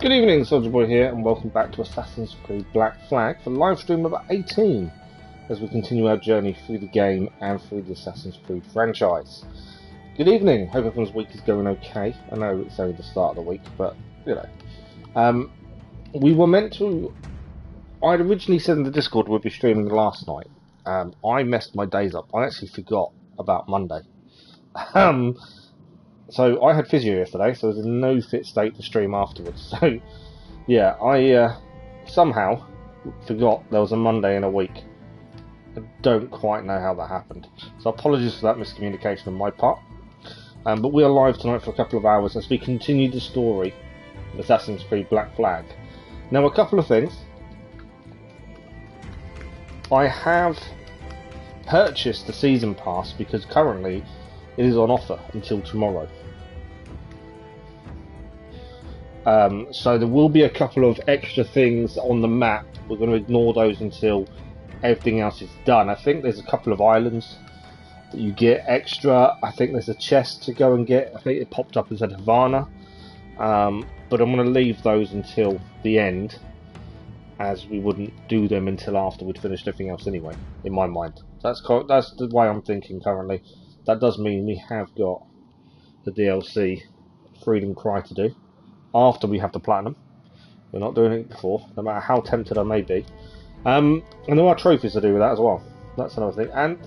Good evening, Soldier Boy here, and welcome back to Assassin's Creed Black Flag for live stream number 18 as we continue our journey through the game and through the Assassin's Creed franchise. Good evening, hope everyone's week is going okay. I know it's only the start of the week, but you know. We were meant to. I'd originally said in the Discord we'd be streaming last night. I messed my days up. I actually forgot about Monday. So I had physio yesterday, so I was in no fit state to stream afterwards. So yeah, I somehow forgot there was a Monday in a week. I don't quite know how that happened. So apologies for that miscommunication on my part. But we are live tonight for a couple of hours as we continue the story of Assassin's Creed Black Flag. Now, a couple of things. I have purchased the season pass because currently it is on offer until tomorrow. So there will be a couple of extra things on the map. We're going to ignore those until everything else is done. I think there's a couple of islands that you get extra. I think there's a chest to go and get. I think it popped up and said Havana. But I'm going to leave those until the end, as we wouldn't do them until after we'd finished everything else anyway, in my mind. That's the way I'm thinking currently. That does mean we have got the DLC Freedom Cry to do after we have the Platinum. We're not doing it before, no matter how tempted I may be. And there are trophies to do with that as well. That's another thing. And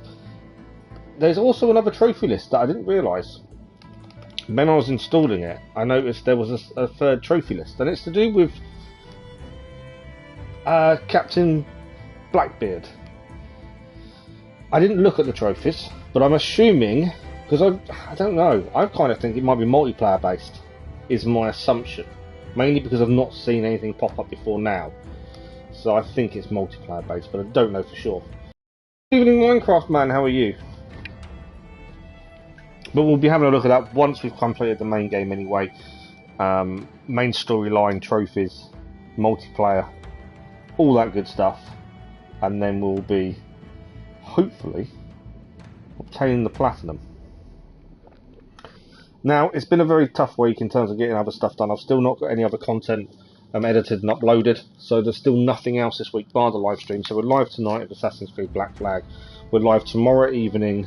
there's also another trophy list that I didn't realise. When I was installing it, I noticed there was a third trophy list, and it's to do with Captain Blackbeard. I didn't look at the trophies, but I'm assuming, because I don't know, I kind of think it might be multiplayer based, is my assumption. Mainly because I've not seen anything pop up before now. So I think it's multiplayer based, but I don't know for sure. Good evening, Minecraft Man, how are you? But we'll be having a look at that once we've completed the main game anyway. Main storyline, trophies, multiplayer, all that good stuff. And then we'll be, hopefully, obtaining the Platinum. Now, it's been a very tough week in terms of getting other stuff done. I've still not got any other content edited and uploaded, so there's still nothing else this week bar the live stream. So we're live tonight with Assassin's Creed Black Flag. We're live tomorrow evening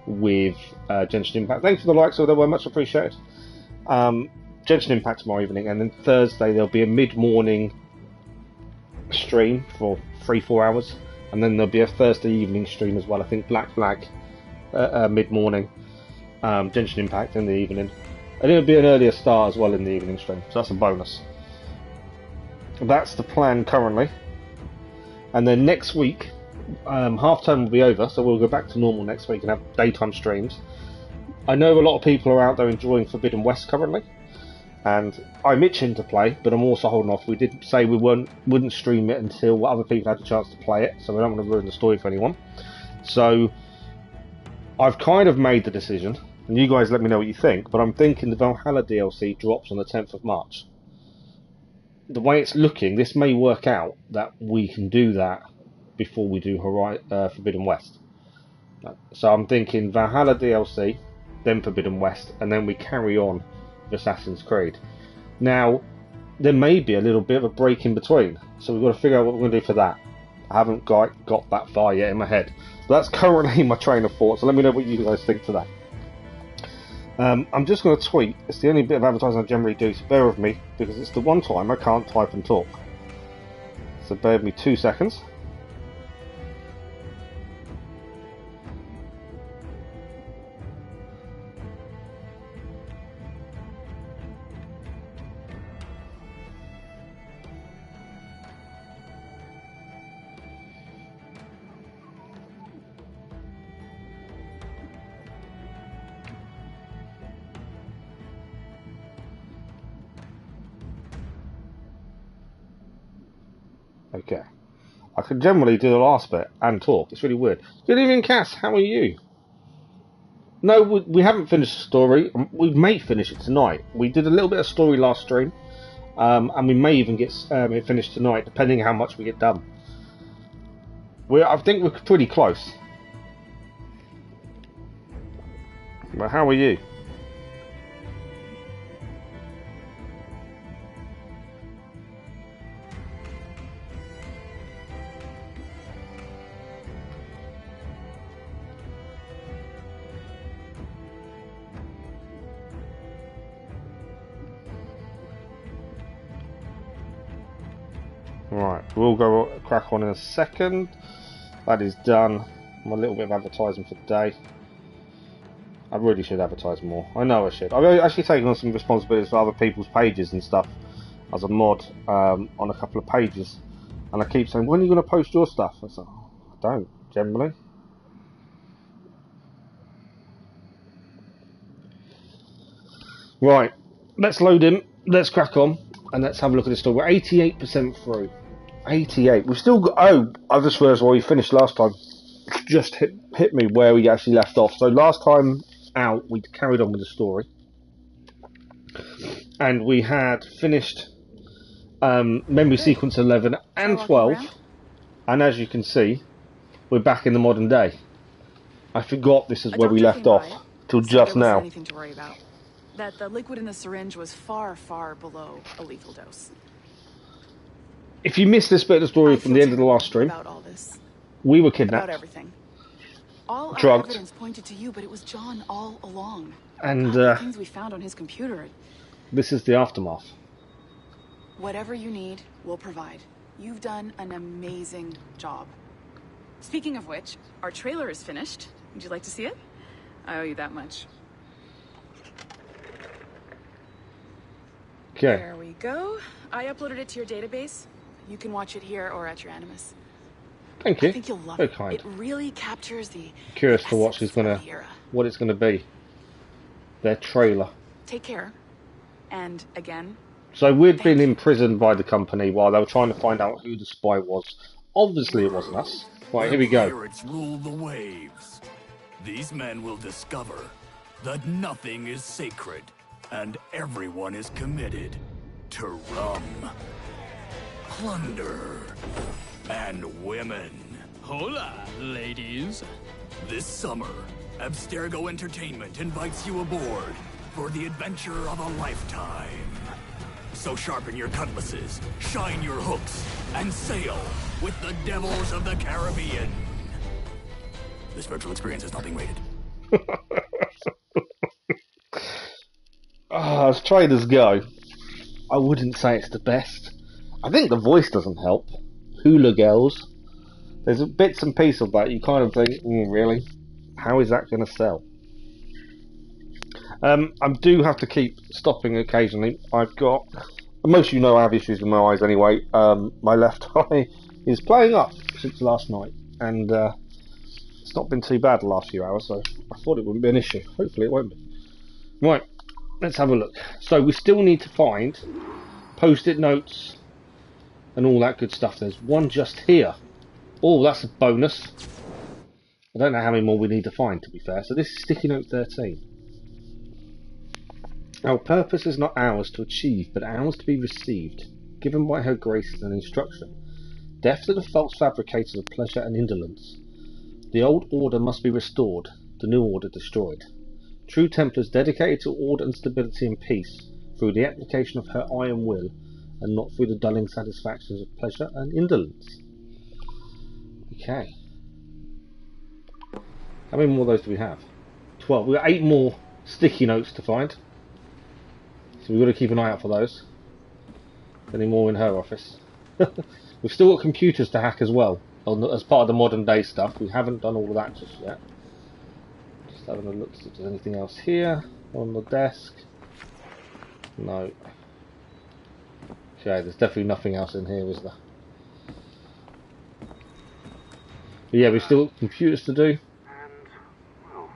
with Genshin Impact. Thanks for the likes, although we're much appreciated. Genshin Impact tomorrow evening, and then Thursday there'll be a mid-morning stream for 3-4 hours, and then there'll be a Thursday evening stream as well. I think Black Flag mid-morning. Genshin Impact in the evening, and it'll be an earlier start as well in the evening stream, so that's a bonus. That's the plan currently, and then next week half term will be over, so we'll go back to normal next week and have daytime streams. I know a lot of people are out there enjoying Forbidden West currently, and I'm itching to play, but I'm also holding off. We did say we wouldn't stream it until other people had a chance to play it, so we don't want to ruin the story for anyone. So I've kind of made the decision, and you guys let me know what you think, but I'm thinking the Valhalla DLC drops on the 10th of March. The way it's looking, this may work out that we can do that before we do Forbidden West. So I'm thinking Valhalla DLC, then Forbidden West, and then we carry on with Assassin's Creed. Now, there may be a little bit of a break in between, so we've got to figure out what we're going to do for that. I haven't got that far yet in my head. But that's currently my train of thought, so let me know what you guys think to that. I'm just going to tweet. It's the only bit of advertising I generally do, so bear with me, because it's the one time I can't type and talk. So bear with me 2 seconds. Okay. I can generally do the last bit and talk. It's really weird. Good evening, Cass. How are you? No, we haven't finished the story. We may finish it tonight. We did a little bit of story last stream, and we may even get it finished tonight, depending how much we get done. I think we're pretty close. But how are you? Right, we'll go crack on in a second. That is done. My little bit of advertising for the day. I really should advertise more. I know I should. I've actually taken on some responsibilities for other people's pages and stuff as a mod on a couple of pages. And I keep saying, when are you going to post your stuff? I said, oh, I don't, generally. Right, let's load him. Let's crack on. And let's have a look at this story. We're 88% through. 88. We've still got... Oh, I just realised where we finished last time. Just hit me where we actually left off. So last time out, we carried on with the story. And we had finished memory sequence 11 and 12. And as you can see, we're back in the modern day. I forgot this is where we left off till just now. Anything to worry about. That the liquid in the syringe was far, far below a lethal dose. If you missed this bit of the story from the end of the last stream, we were kidnapped. About everything. All drugged. Our evidence pointed to you, but it was John all along. And the things we found on his computer. This is the aftermath. Whatever you need, we'll provide. You've done an amazing job. Speaking of which, our trailer is finished. Would you like to see it? I owe you that much. Okay. There we go. I uploaded it to your database. You can watch it here or at your animus. Thank you. I think you'll love Very it. kind. It really captures the Curious to watch what it's gonna be. Their trailer. Take care. And again. So we'd been imprisoned by the company while they were trying to find out who the spy was. Obviously it wasn't us. Right, here we go. Pirates rule the waves. These men will discover that nothing is sacred and everyone is committed to rum, plunder, and women. Hola, ladies. This summer, Abstergo Entertainment invites you aboard for the adventure of a lifetime. So sharpen your cutlasses, shine your hooks, and sail with the devils of the Caribbean. This virtual experience is not being rated. As trailers go, I wouldn't say it's the best. I think the voice doesn't help. Hula girls. There's bits and pieces of that you kind of think, really? How is that going to sell? I do have to keep stopping occasionally. I've got... Most of you know I have issues with my eyes anyway. My left eye is playing up since last night. And it's not been too bad the last few hours, so I thought it wouldn't be an issue. Hopefully it won't be. Right, let's have a look. So we still need to find post-it notes and all that good stuff. There's one just here. Oh, that's a bonus. I don't know how many more we need to find, to be fair. So this is sticky note 13. Our purpose is not ours to achieve, but ours to be received, given by her graces and instruction. Death to the false fabricators of pleasure and indolence. The old order must be restored, the new order destroyed. True Templars dedicated to order and stability and peace, through the application of her iron will, and not through the dulling satisfactions of pleasure and indolence. Okay. How many more of those do we have? 12. We've got 8 more sticky notes to find. So we've got to keep an eye out for those. Any more in her office? We've still got computers to hack as well, as part of the modern day stuff. We haven't done all of that just yet. Just having a look see if there's anything else here on the desk. No. Okay, there's definitely nothing else in here, is there? But yeah, we've still got computers to do. And, well,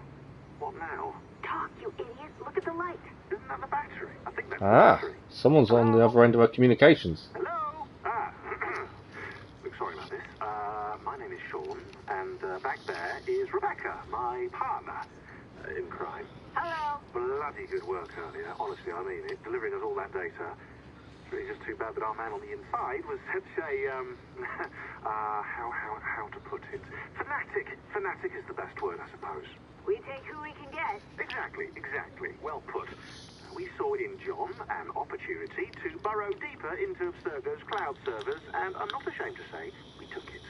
what now? Talk, you idiot! Look at the light! Isn't that the battery? I think that's the battery. Someone's on the other end of our communications. Hello? Look, sorry about this. My name is Sean, and back there is Rebecca, my partner in crime. Hello! Bloody good work earlier, honestly, I mean it, delivering us all that data. It's really just too bad that our man on the inside was such a, how to put it? Fanatic. Fanatic is the best word, I suppose. We take who we can get. Exactly. Well put. We saw in John an opportunity to burrow deeper into Abstergo's cloud servers, and I'm not ashamed to say we took it.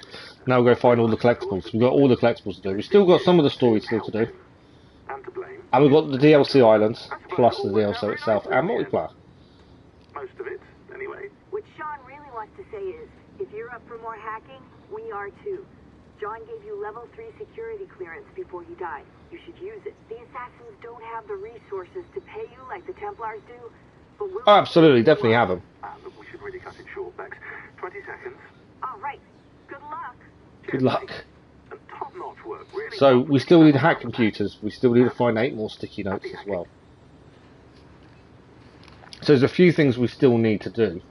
Now we'll go find all the collectibles. We've got all the collectibles to do. We've still got some of the story still to do. And to blame. And we've got the DLC islands, plus the DLC itself, and multiplayer. Most of it, anyway. What Sean really wants to say is, If you're up for more hacking, we are too. John gave you level 3 security clearance before he died. You should use it. The assassins don't have the resources to pay you like the Templars do, but we'll... Oh, absolutely, definitely have them. Look, we should really cut it short, Bex. 20 seconds. All right. Good luck. Good luck. And top-notch work, really. So, we still need to hack computers. We still need to find 8 more sticky notes as well. So there's a few things we still need to do.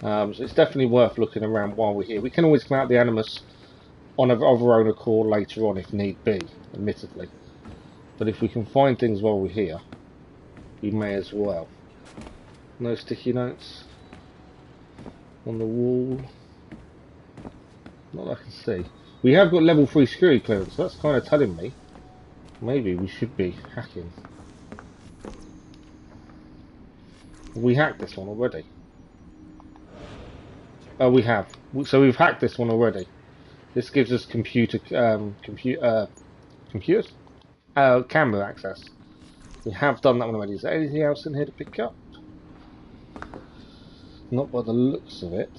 So it's definitely worth looking around while we're here. We can always come out the animus of our own accord later on if need be, admittedly. But if we can find things while we're here, we may as well. No sticky notes on the wall. Not that I can see. We have got level 3 security clearance, so that's kind of telling me maybe we should be hacking. We hacked this one already. Oh, we have. So we've hacked this one already. This gives us computers? Camera access. We have done that one already. Is there anything else in here to pick up? Not by the looks of it.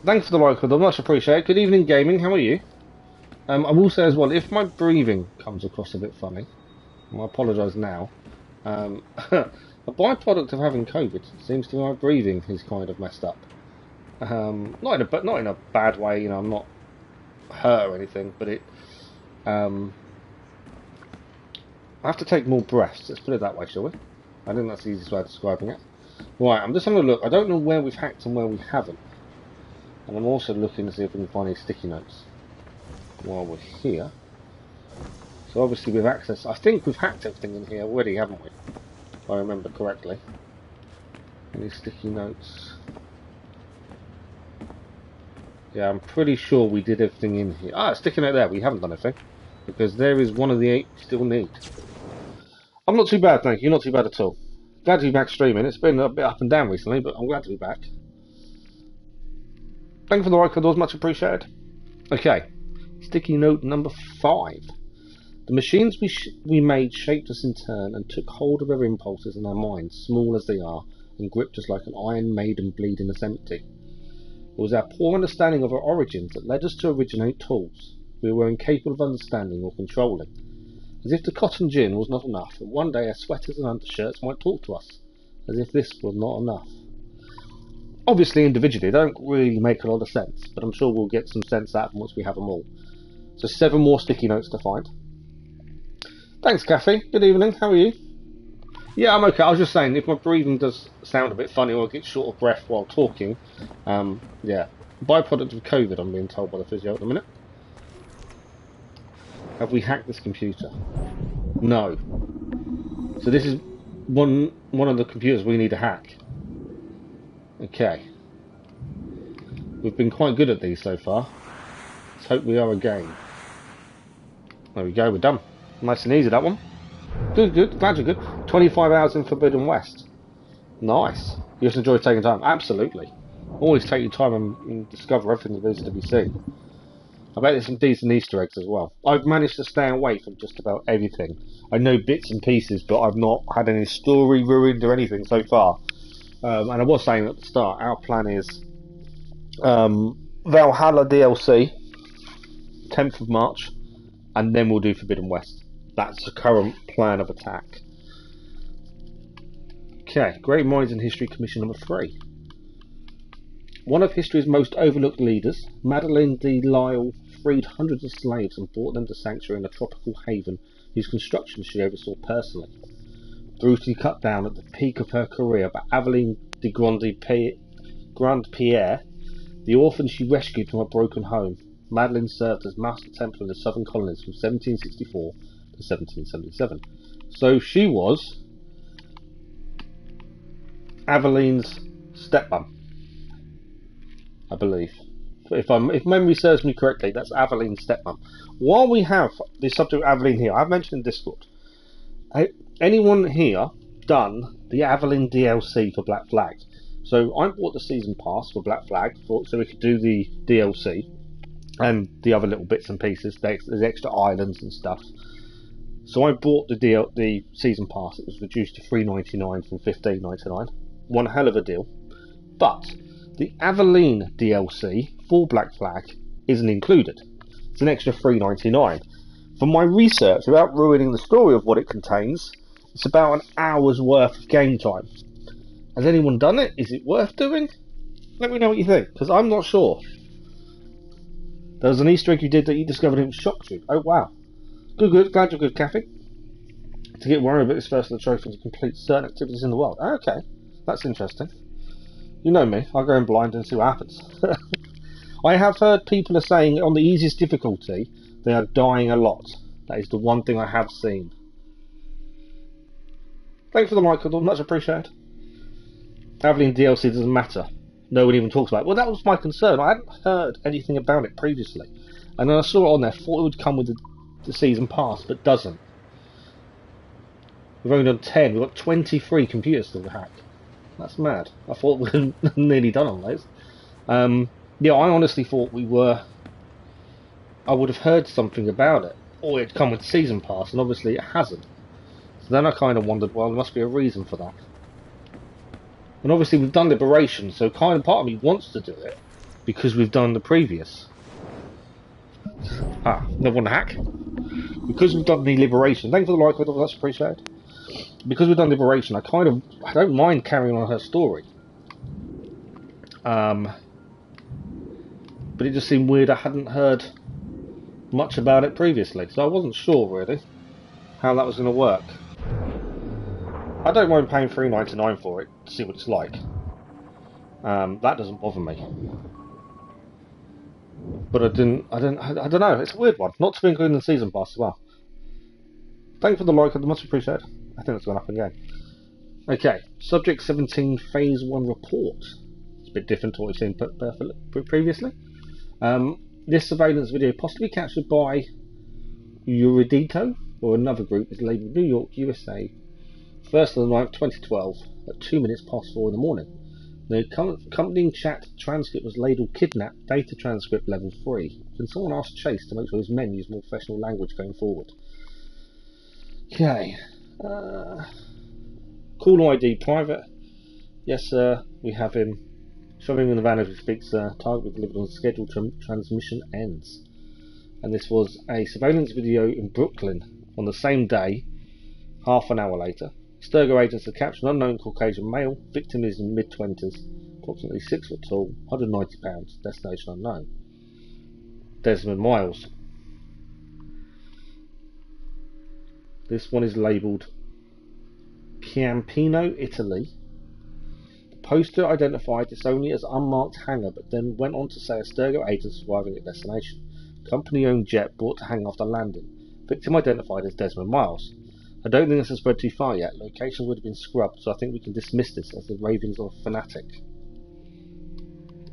Thanks for the like, I'm much appreciated. Good evening, gaming. How are you? I will say as well, if my breathing comes across a bit funny, I apologise now. A byproduct of having COVID seems to be my breathing is kind of messed up. Not in a bad way, you know. I'm not hurt or anything, but it. I have to take more breaths. Let's put it that way, shall we? I think that's the easiest way of describing it. Right, I'm just having a look. I don't know where we've hacked and where we haven't, and I'm also looking to see if we can find any sticky notes while we're here. So obviously we've accessed. I think we've hacked everything in here already, haven't we? If I remember correctly. Any sticky notes? Yeah, I'm pretty sure we did everything in here. Ah, sticky note there. We haven't done anything because there is one of the 8 we still need. I'm not too bad, thank you. Not too bad at all. Glad to be back streaming. It's been a bit up and down recently, but I'm glad to be back. Thank you for the like, doors, much appreciated. Okay, sticky note number 5. The machines we made shaped us in turn and took hold of our impulses and our minds, small as they are, and gripped us like an iron maiden bleeding us empty. It was our poor understanding of our origins that led us to originate tools we were incapable of understanding or controlling. As if the cotton gin was not enough, and one day our sweaters and undershirts might talk to us, as if this was not enough. Obviously, individually, they don't really make a lot of sense, but I'm sure we'll get some sense out of them once we have them all. So 7 more sticky notes to find. Thanks, Kathy. Good evening. How are you? Yeah, I'm okay. I was just saying, if my breathing does sound a bit funny or I get short of breath while talking, yeah. Byproduct of COVID, I'm being told by the physio at the minute. Have we hacked this computer? No. So this is one of the computers we need to hack. Okay. We've been quite good at these so far. Let's hope we are again. There we go, we're done. Nice and easy, that one. Good, good. Glad you're good. 25 hours in Forbidden West. Nice. You just enjoy taking time? Absolutely. Always take your time and discover everything that is to be seen. I bet there's some decent Easter eggs as well. I've managed to stay away from just about everything. I know bits and pieces, but I've not had any story ruined or anything so far. And I was saying at the start, our plan is Valhalla DLC, 10th of March, and then we'll do Forbidden West. That's the current plan of attack. Okay, Great Minds in History Commission number 3. One of history's most overlooked leaders, Madeleine de Lisle, freed hundreds of slaves and brought them to sanctuary in a tropical haven whose construction she oversaw personally. Brutally cut down at the peak of her career by Aveline de Grandpierre, the orphan she rescued from a broken home, Madeleine served as Master Templar in the southern colonies from 1764 to 1777. So she was Aveline's stepmom, I believe. If memory serves me correctly, that's Aveline's stepmom. While we have the subject of Aveline here, I've mentioned in Discord. Anyone here done the Aveline DLC for Black Flag? So I bought the season pass for Black Flag so we could do the DLC and the other little bits and pieces. There's extra islands and stuff. So I bought the season pass. It was reduced to $3.99 from $15.99. one hell of a deal. But the Aveline DLC for Black Flag isn't included. It's an extra $3.99. From my research, without ruining the story of what it contains, it's about an hour's worth of game time. Has anyone done it? Is it worth doing? Let me know what you think, because I'm not sure. There was an Easter egg you did that you discovered it shocked you. Oh wow. Good. Glad you're good, Kathy. To get worried about this first of the trophy to complete certain activities in the world. Okay, that's interesting. You know me, I'll go in blind and see what happens. I have heard people are saying on the easiest difficulty, they are dying a lot. That is the one thing I have seen. Thanks for the like, much appreciated. Aveline DLC doesn't matter. No one even talks about it. Well, that was my concern. I hadn't heard anything about it previously. And then I saw it on there, thought it would come with the season pass, but doesn't. We've only done 10. We've got 23 computers still to hack. That's mad. I thought we were nearly done on those. Yeah, I honestly thought I would have heard something about it. Or it'd come with season pass, and obviously it hasn't. So then I kind of wondered, well, there must be a reason for that. And obviously we've done Liberation, so kind of part of me wants to do it because we've done the previous. Another one to hack. Because we've done the Liberation. Thanks for the like, that's appreciated. Because we've done Liberation, I don't mind carrying on her story. But it just seemed weird I hadn't heard much about it previously, so I wasn't sure really how that was going to work. I don't mind paying $3.99 for it to see what it's like. That doesn't bother me. But I don't know. It's a weird one. Not to be included in the season pass as well. Thanks for the like. Much appreciated. I think it's gone up again. Okay. Subject 17 Phase 1 report. It's a bit different to what we've seen previously. This surveillance video possibly captured by Eurodito or another group is labelled New York, USA. 1st of the 9th, 2012, at 2 minutes past 4 in the morning. The accompanying chat transcript was labelled Kidnap, Data Transcript Level 3. Can someone ask Chase to make sure his men use more professional language going forward? Okay. Call ID private. Yes, sir, we have him. Shoving in the van as we speak, sir. Target delivered on scheduled transmission ends. And this was a surveillance video in Brooklyn on the same day, half an hour later. Abstergo agents have captured an unknown Caucasian male. Victim is in mid-20s, approximately 6 foot tall, 190 pounds, destination unknown. Desmond Miles. This one is labelled Ciampino, Italy. The poster identified this only as unmarked hangar, but then went on to say Abstergo agents arriving at destination. Company-owned jet brought to hangar after landing. Victim identified as Desmond Miles. I don't think this has spread too far yet. Locations would have been scrubbed, so I think we can dismiss this as the ravings of a fanatic.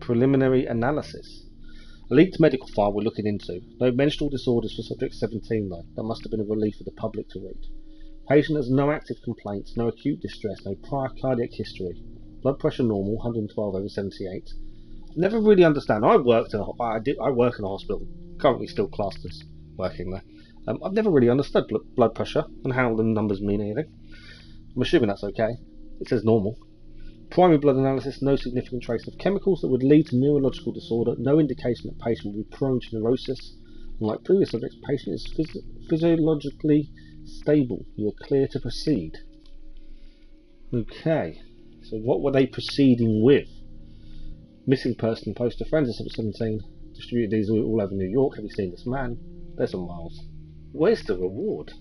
Preliminary analysis. A leaked medical file we're looking into. No menstrual disorders for subject 17 though. That must have been a relief for the public to read. Patient has no active complaints, no acute distress, no prior cardiac history. Blood pressure normal, 112/78. Never really understand. I work in a hospital. Currently still classed as working there. I've never really understood blood pressure and how the numbers mean anything. I'm assuming that's okay. It says normal. Primary blood analysis, no significant trace of chemicals that would lead to neurological disorder, no indication that patient would be prone to neurosis. Unlike previous subjects, patient is physiologically stable. You are clear to proceed. Okay, so what were they proceeding with? Missing person poster, friends of 17, distributed these all over New York. Have you seen this man? There's some miles. Where's the reward?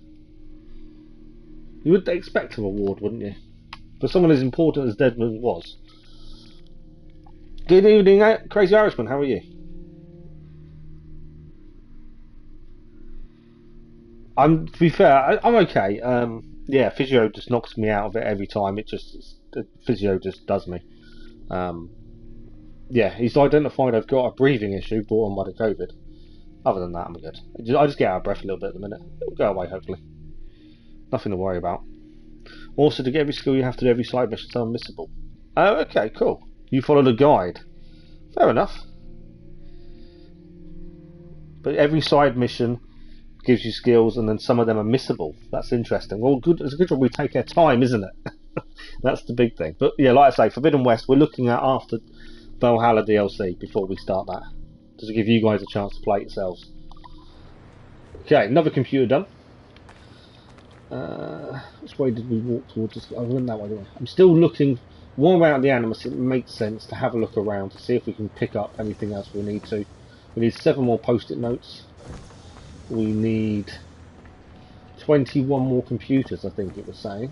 You would expect a reward, wouldn't you? For someone as important as Desmond was. Good evening, Crazy Irishman, how are you? To be fair, I'm okay. Yeah, physio just knocks me out of it every time. Physio just does me. Yeah, he's identified I've got a breathing issue brought on by the COVID. Other than that, I'm good. I just get out of breath a little bit at the minute. It'll go away, hopefully. Nothing to worry about. Also, to get every skill, you have to do every side mission so unmissable. Oh, okay, cool. You follow the guide. Fair enough. But every side mission gives you skills, and then some of them are missable. That's interesting. Well, good. It's a good job we take our time, isn't it? That's the big thing. But yeah, like I say, Forbidden West, we're looking at after Valhalla DLC before we start that. Just to give you guys a chance to play it yourselves. Okay, another computer done. Which way did we walk towards? I went that way, didn't I? I'm still looking. While we're out the Animus, it makes sense to have a look around to see if we can pick up anything else we need to. We need 7 more post-it notes. We need 21 more computers, I think it was saying.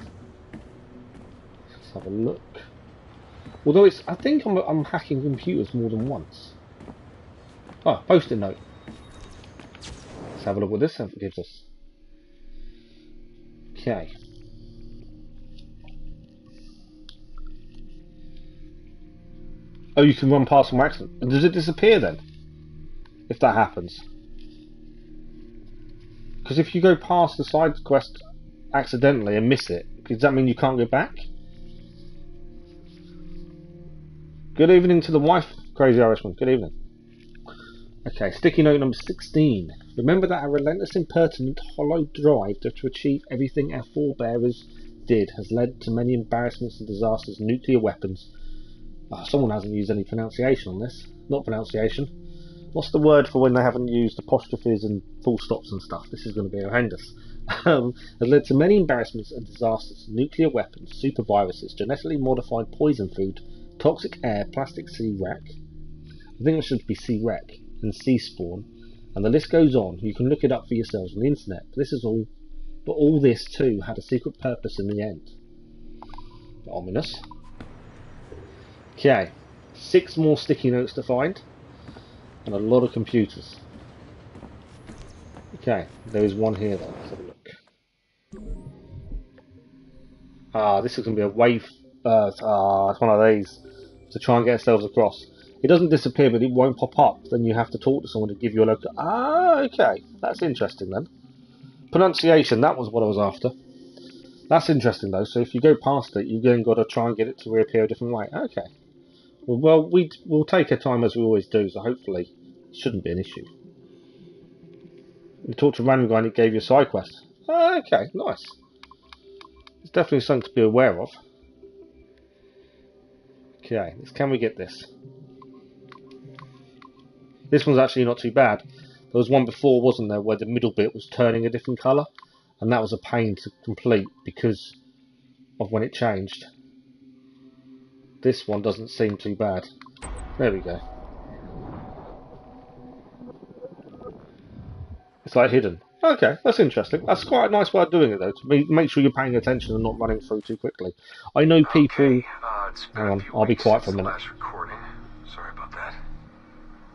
Let's have a look. Although it's, I think I'm hacking computers more than once. Oh, post-it note. Let's have a look what this gives us. Okay. Oh, you can run past from accident. And does it disappear then? If that happens? Because if you go past the side quest accidentally and miss it, does that mean you can't go back? Good evening to the wife, Crazy Irishman. Good evening. Okay, sticky note number 16. Remember that our relentless, impertinent, hollow drive to achieve everything our forebears did has led to many embarrassments and disasters, nuclear weapons. Oh, someone hasn't used any pronunciation on this. Not pronunciation. What's the word for when they haven't used apostrophes and full stops and stuff? This is going to be horrendous. Has led to many embarrassments and disasters, nuclear weapons, super viruses, genetically modified poison food, toxic air, plastic sea wreck. I think it should be sea wreck. And sea spawn, and the list goes on. You can look it up for yourselves on the internet. This is all, but all this too had a secret purpose in the end. Ominous. Okay, 6 more sticky notes to find, and a lot of computers. Okay, there is one here though. Let's have a look. This is going to be a wave. It's one of these to try and get ourselves across. It doesn't disappear, but it won't pop up. Then you have to talk to someone to give you a look. Okay. That's interesting then. Pronunciation, that was what I was after. That's interesting though. So if you go past it, you've then got to try and get it to reappear a different way. Okay. Well, we'll take our time as we always do, so hopefully it shouldn't be an issue. You talked to a random guy and it gave you a side quest. Okay, nice. It's definitely something to be aware of. Okay, can we get this? This one's actually not too bad. There was one before, wasn't there, where the middle bit was turning a different colour, and that was a pain to complete because of when it changed. This one doesn't seem too bad. There we go. It's like hidden. Okay, that's interesting. That's quite a nice way of doing it though, to make sure you're paying attention and not running through too quickly. I know people... Okay, hang on, I'll be quiet for a minute. Sorry about that.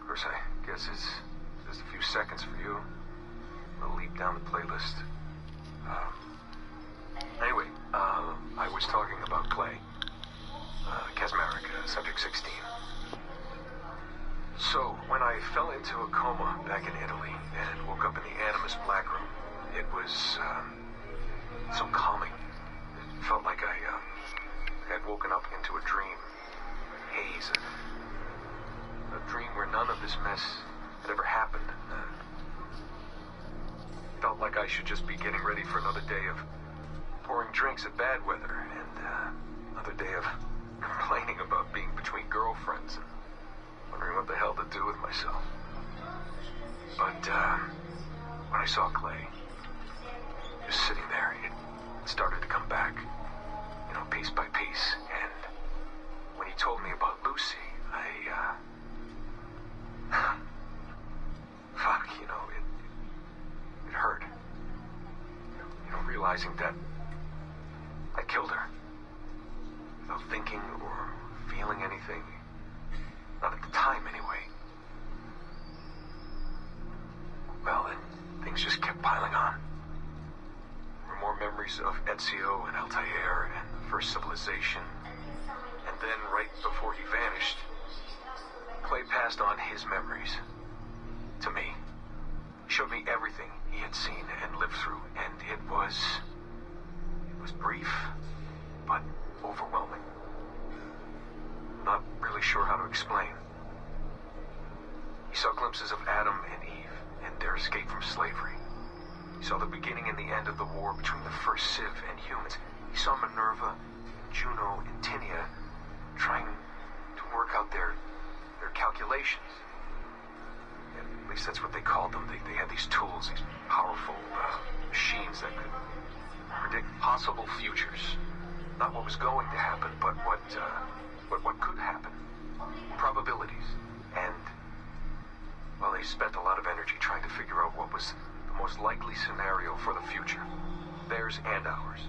Of course, I guess it's just a few seconds for you. I'll leap down the playlist. Anyway, I was talking about Clay. Casmeric, Subject 16. So, when I fell into a coma back in Italy and woke up in the Animus Black Room, it was so calming. It felt like I had woken up into a dream. Haze. A dream where none of this mess had ever happened. Felt like I should just be getting ready for another day of pouring drinks at bad weather and another day of complaining about being between girlfriends and wondering what the hell to do with myself. But when I saw Clay just sitting there, it started to come back, you know, piece by piece. And when he told me about Lucy, fuck, you know, it hurt. You know, realizing that I killed her without thinking or feeling anything. Not at the time, anyway. Well, then things just kept piling on. There were more memories of Ezio and Altair and the First Civilization. And then, right before he vanished, Clay passed on his memories to me. He showed me everything he had seen and lived through, and it was brief, but overwhelming. Not really sure how to explain. He saw glimpses of Adam and Eve and their escape from slavery. He saw the beginning and the end of the war between the first Civ and humans. He saw Minerva Juno and Tinia trying to work out their calculations. At least that's what they called them. They had these tools, these powerful machines that could predict possible futures. Not what was going to happen, but what could happen. Probabilities. And, well, they spent a lot of energy trying to figure out what was the most likely scenario for the future. Theirs and ours.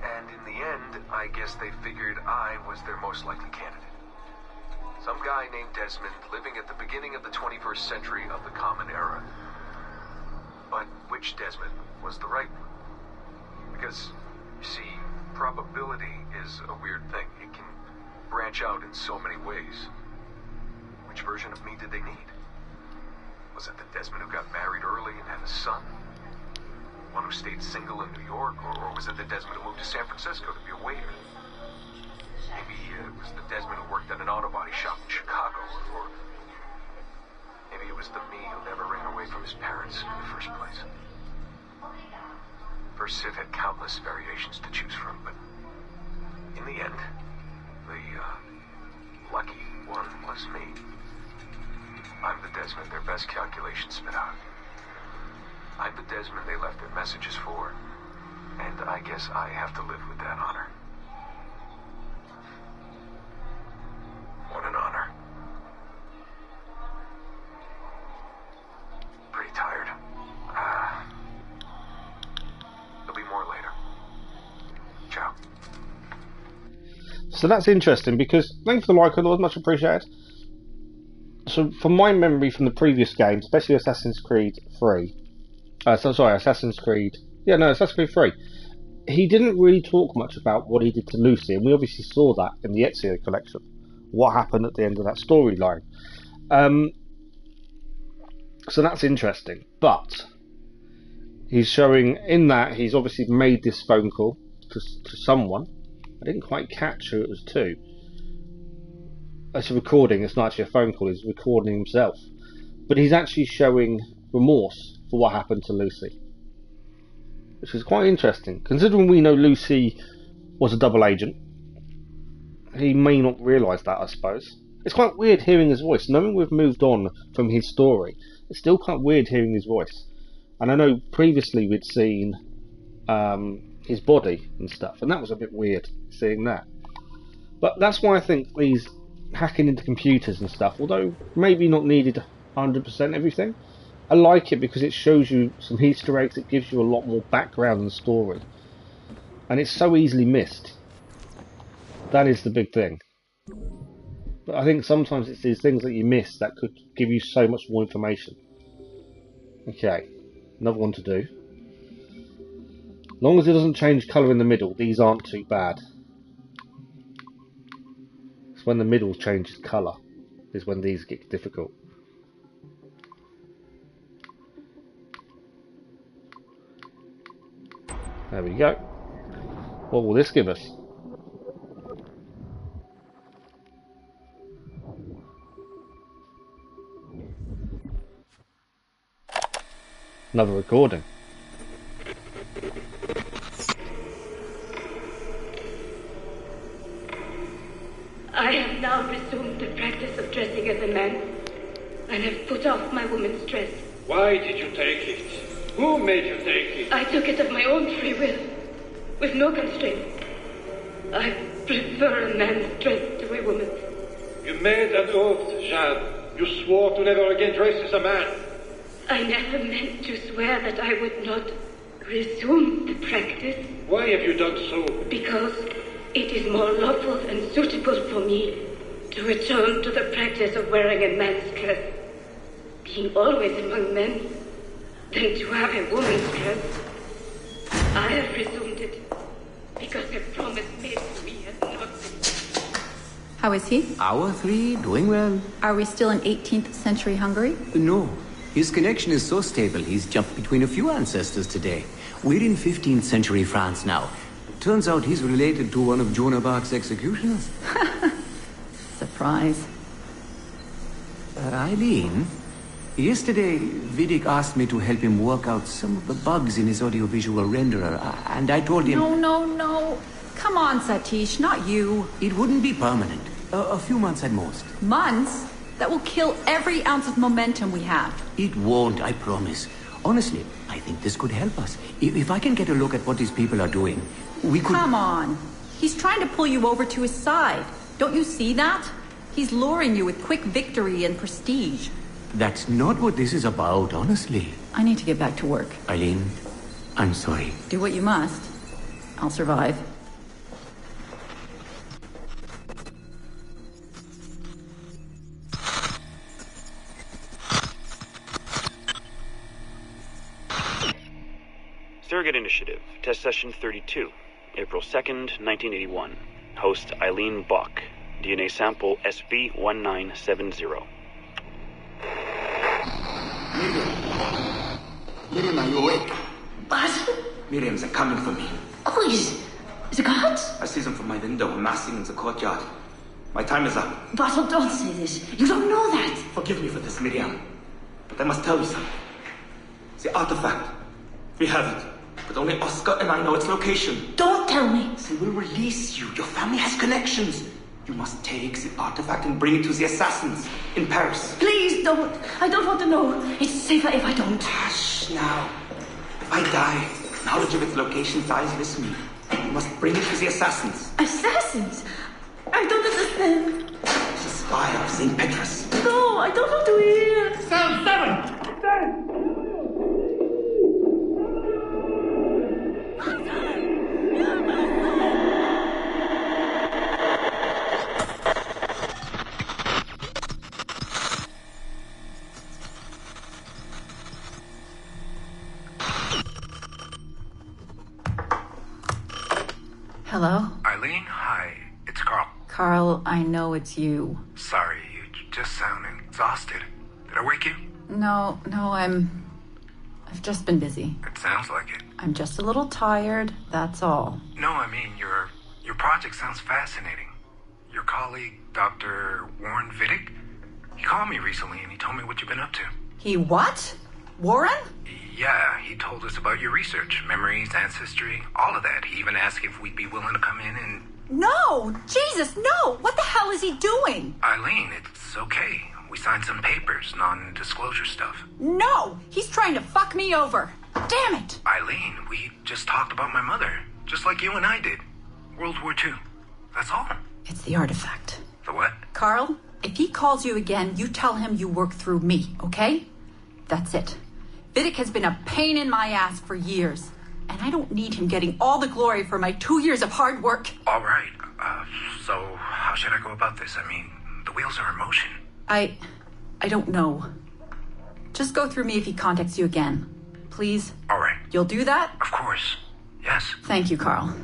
And in the end, I guess they figured I was their most likely candidate. Some guy named Desmond living at the beginning of the 21st century of the Common Era. But which Desmond was the right one? Because, you see, probability is a weird thing. It can branch out in so many ways. Which version of me did they need? Was it the Desmond who got married early and had a son? One who stayed single in New York? Or was it the Desmond who moved to San Francisco to be a waiter? Maybe it was the Desmond who worked at an auto body shop in Chicago, or maybe it was the me who never ran away from his parents in the first place. First Civ had countless variations to choose from, but in the end, the lucky one was me. I'm the Desmond their best calculations spit out. I'm the Desmond they left their messages for, and I guess I have to live with that honor. What an honor. Pretty tired. There'll be more later. Ciao. So that's interesting, because thanks for the like, it was much appreciated. So from my memory from the previous games, especially Assassin's Creed 3, Assassin's Creed 3, he didn't really talk much about what he did to Lucy, and we obviously saw that in the Ezio collection, what happened at the end of that storyline. So that's interesting, but he's showing in that he's obviously made this phone call to someone. I didn't quite catch who it was to. It's a recording, it's not actually a phone call, he's recording himself. But he's actually showing remorse for what happened to Lucy. Which is quite interesting. Considering we know Lucy was a double agent, he may not realise that, I suppose. It's quite weird hearing his voice. Knowing we've moved on from his story, it's still quite weird hearing his voice. And I know previously we'd seen his body and stuff, and that was a bit weird, seeing that. But that's why I think these hacking into computers and stuff, although maybe not needed 100% everything, I like it because it shows you some Easter eggs, it gives you a lot more background and story. And it's so easily missed. That is the big thing. But I think sometimes it's these things that you miss that could give you so much more information. Okay, another one to do. As long as it doesn't change colour in the middle, these aren't too bad. It's when the middle changes colour is when these get difficult. There we go. What will this give us? Another recording. I have now resumed the practice of dressing as a man, and have put off my woman's dress. Why did you take it? Who made you take it? I took it of my own free will, with no constraint. I prefer a man's dress to a woman's. You made an oath, Jeanne. You swore to never again dress as a man. I never meant to swear that I would not resume the practice. Why have you done so? Because it is more lawful and suitable for me to return to the practice of wearing a man's dress, being always among men, than to have a woman's dress. I have resumed it because a promise made to me has not been. How is he? Our three, doing well. Are we still in 18th century Hungary? No. His connection is so stable, he's jumped between a few ancestors today. We're in 15th century France now. Turns out he's related to one of Joan of Arc's executioners. Surprise. Eileen, yesterday Vidic asked me to help him work out some of the bugs in his audiovisual renderer, and I told him... No. Come on, Satish, not you. It wouldn't be permanent. A few months at most. Months? That will kill every ounce of momentum we have. It won't, I promise. Honestly, I think this could help us. If I can get a look at what these people are doing, we could... Come on. He's trying to pull you over to his side. Don't you see that? He's luring you with quick victory and prestige. That's not what this is about, honestly. I need to get back to work. Eileen, I'm sorry. Do what you must. I'll survive. Surrogate Initiative, Test Session 32, April 2nd, 1981. Host Eileen Bach. DNA sample SB1970. Miriam, are you awake? What? Miriam, they're coming for me. Oh, is it guards? I see them from my window, amassing in the courtyard. My time is up. Basil, don't say this. You don't know that. Forgive me for this, Miriam. But I must tell you something. The artifact. We have it. But only Oscar and I know its location. Don't tell me. They will release you. Your family has connections. You must take the artifact and bring it to the assassins in Paris. Please don't. I don't want to know. It's safer if I don't. Hush now. If I die, knowledge of its location dies with me. You must bring it to the assassins. Assassins? I don't understand. The spire of St. Petrus. No, I don't want to hear. Cell 7! Dead! Hello? Eileen, hi. It's Carl. Carl, I know it's you. Sorry, you just sound exhausted. Did I wake you? No, I've just been busy. It sounds like it. I'm just a little tired, that's all. No, I mean, your project sounds fascinating. Your colleague, Dr. Warren Vidic, he called me recently and he told me what you've been up to. He what? Warren? Yeah, he told us about your research, memories, ancestry, all of that. He even asked if we'd be willing to come in and... No! Jesus, no! What the hell is he doing? Eileen, it's okay. We signed some papers, non-disclosure stuff. No! He's trying to fuck me over. Damn it! Eileen, we just talked about my mother, just like you and I did. World War II. That's all. It's the artifact. The what? Carl, if he calls you again, you tell him you work through me, okay? That's it. Vidic has been a pain in my ass for years, and I don't need him getting all the glory for my 2 years of hard work. All right. So how should I go about this? I mean, the wheels are in motion. I don't know. Just go through me if he contacts you again. Please? All right. You'll do that? Of course. Yes. Thank you, Carl.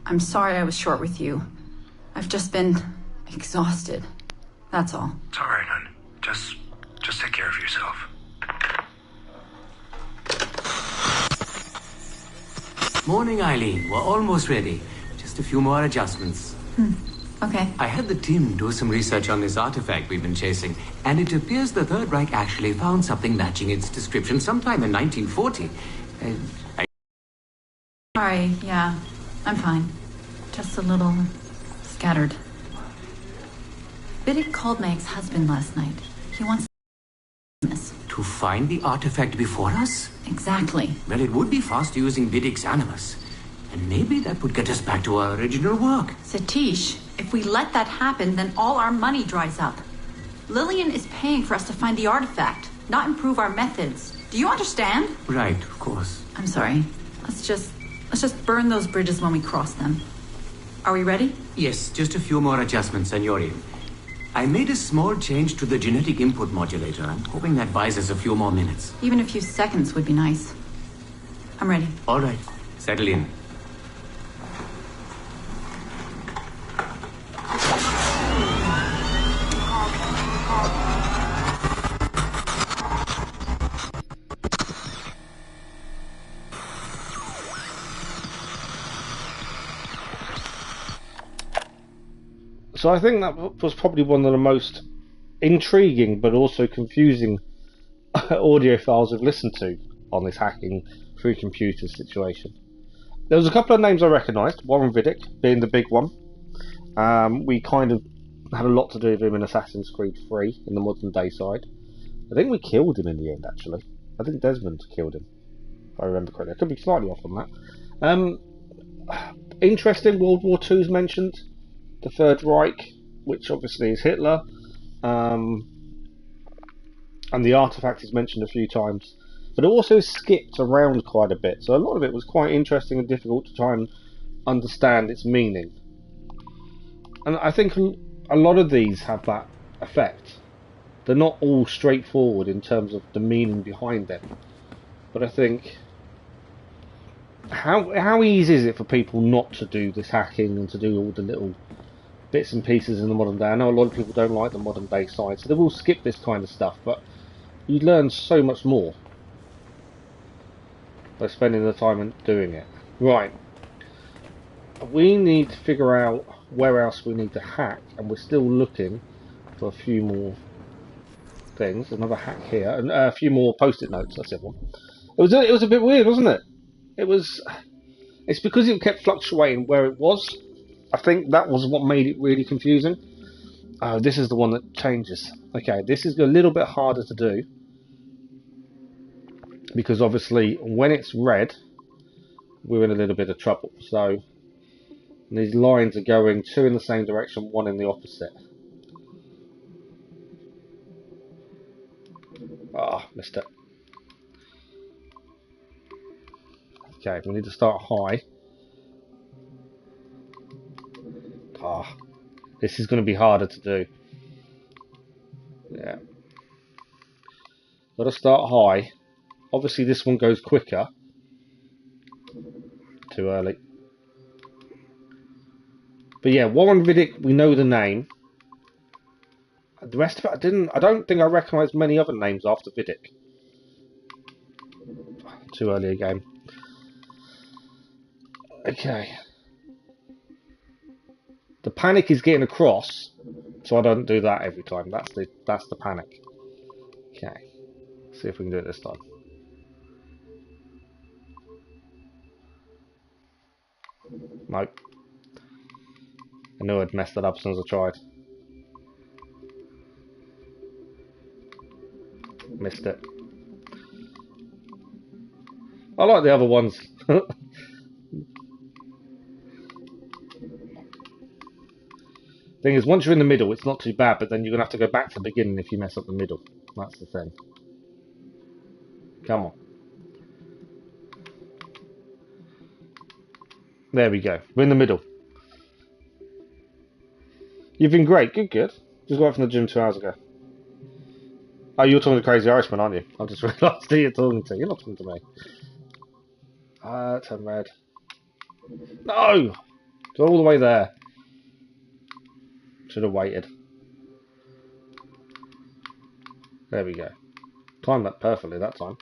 I'm sorry I was short with you. I've just been exhausted. That's all. It's all right, hon. Just take care of yourself. Morning, Eileen. We're almost ready. Just a few more adjustments. Okay. I had the team do some research on this artifact we've been chasing, and it appears the Third Reich actually found something matching its description sometime in 1940. Sorry, yeah. I'm fine. Just a little scattered. Vidic called my ex-husband last night. He wants this. To find the artifact before us? Exactly. Well, it would be faster using Vidic's animus. And maybe that would get us back to our original work. Satish, if we let that happen, then all our money dries up. Lillian is paying for us to find the artifact, not improve our methods. Do you understand? Right, of course. I'm sorry. Let's just burn those bridges when we cross them. Are we ready? Yes, just a few more adjustments and you're in. I made a small change to the genetic input modulator. I'm hoping that buys us a few more minutes. Even a few seconds would be nice. I'm ready. All right. Settle in. So I think that was probably one of the most intriguing but also confusing audio files I've listened to on this hacking through computers situation. There was a couple of names I recognised. Warren Vidic being the big one. We kind of had a lot to do with him in Assassin's Creed 3 in the modern day side. I think we killed him in the end, actually. I think Desmond killed him, if I remember correctly. I could be slightly off on that. Interesting, World War II's mentioned. The Third Reich, which obviously is Hitler. And the artifact is mentioned a few times. But it also skipped around quite a bit. So a lot of it was quite interesting and difficult to try and understand its meaning. And I think a lot of these have that effect. They're not all straightforward in terms of the meaning behind them. But I think, how easy is it for people not to do this hacking and to do all the little bits and pieces in the modern day? I know a lot of people don't like the modern day side, so they will skip this kind of stuff, but you learn so much more by spending the time and doing it. Right. We need to figure out where else we need to hack, and we're still looking for a few more things. Another hack here, and a few more post-it notes. That's it. One. It was a bit weird, wasn't it? It's because it kept fluctuating where it was. I think that was what made it really confusing. Oh, this is the one that changes. Okay, this is a little bit harder to do because obviously when it's red, we're in a little bit of trouble. So these lines are going two in the same direction, one in the opposite. Missed it. Okay, we need to start high. This is going to be harder to do. Yeah. Got to start high. Obviously this one goes quicker. Too early. But yeah, Warren Vidic, we know the name. The rest of it, I don't think I recognise many other names after Vidic. Too early again. Okay. The panic is getting across, so I don't do that every time. That's the panic. Okay. See if we can do it this time. Nope. I knew I'd messed that up as soon as I tried. Missed it. I like the other ones. Thing is, once you're in the middle, it's not too bad, but then you're going to have to go back to the beginning if you mess up the middle. That's the thing. Come on. There we go. We're in the middle. You've been great. Good, good. Just got back from the gym 2 hours ago. Oh, you're talking to Crazy Irishman, aren't you? I just realised who you're talking to. You're not talking to me. Turn red. No! It's all the way there. Should have waited. There we go. Timed that perfectly that time.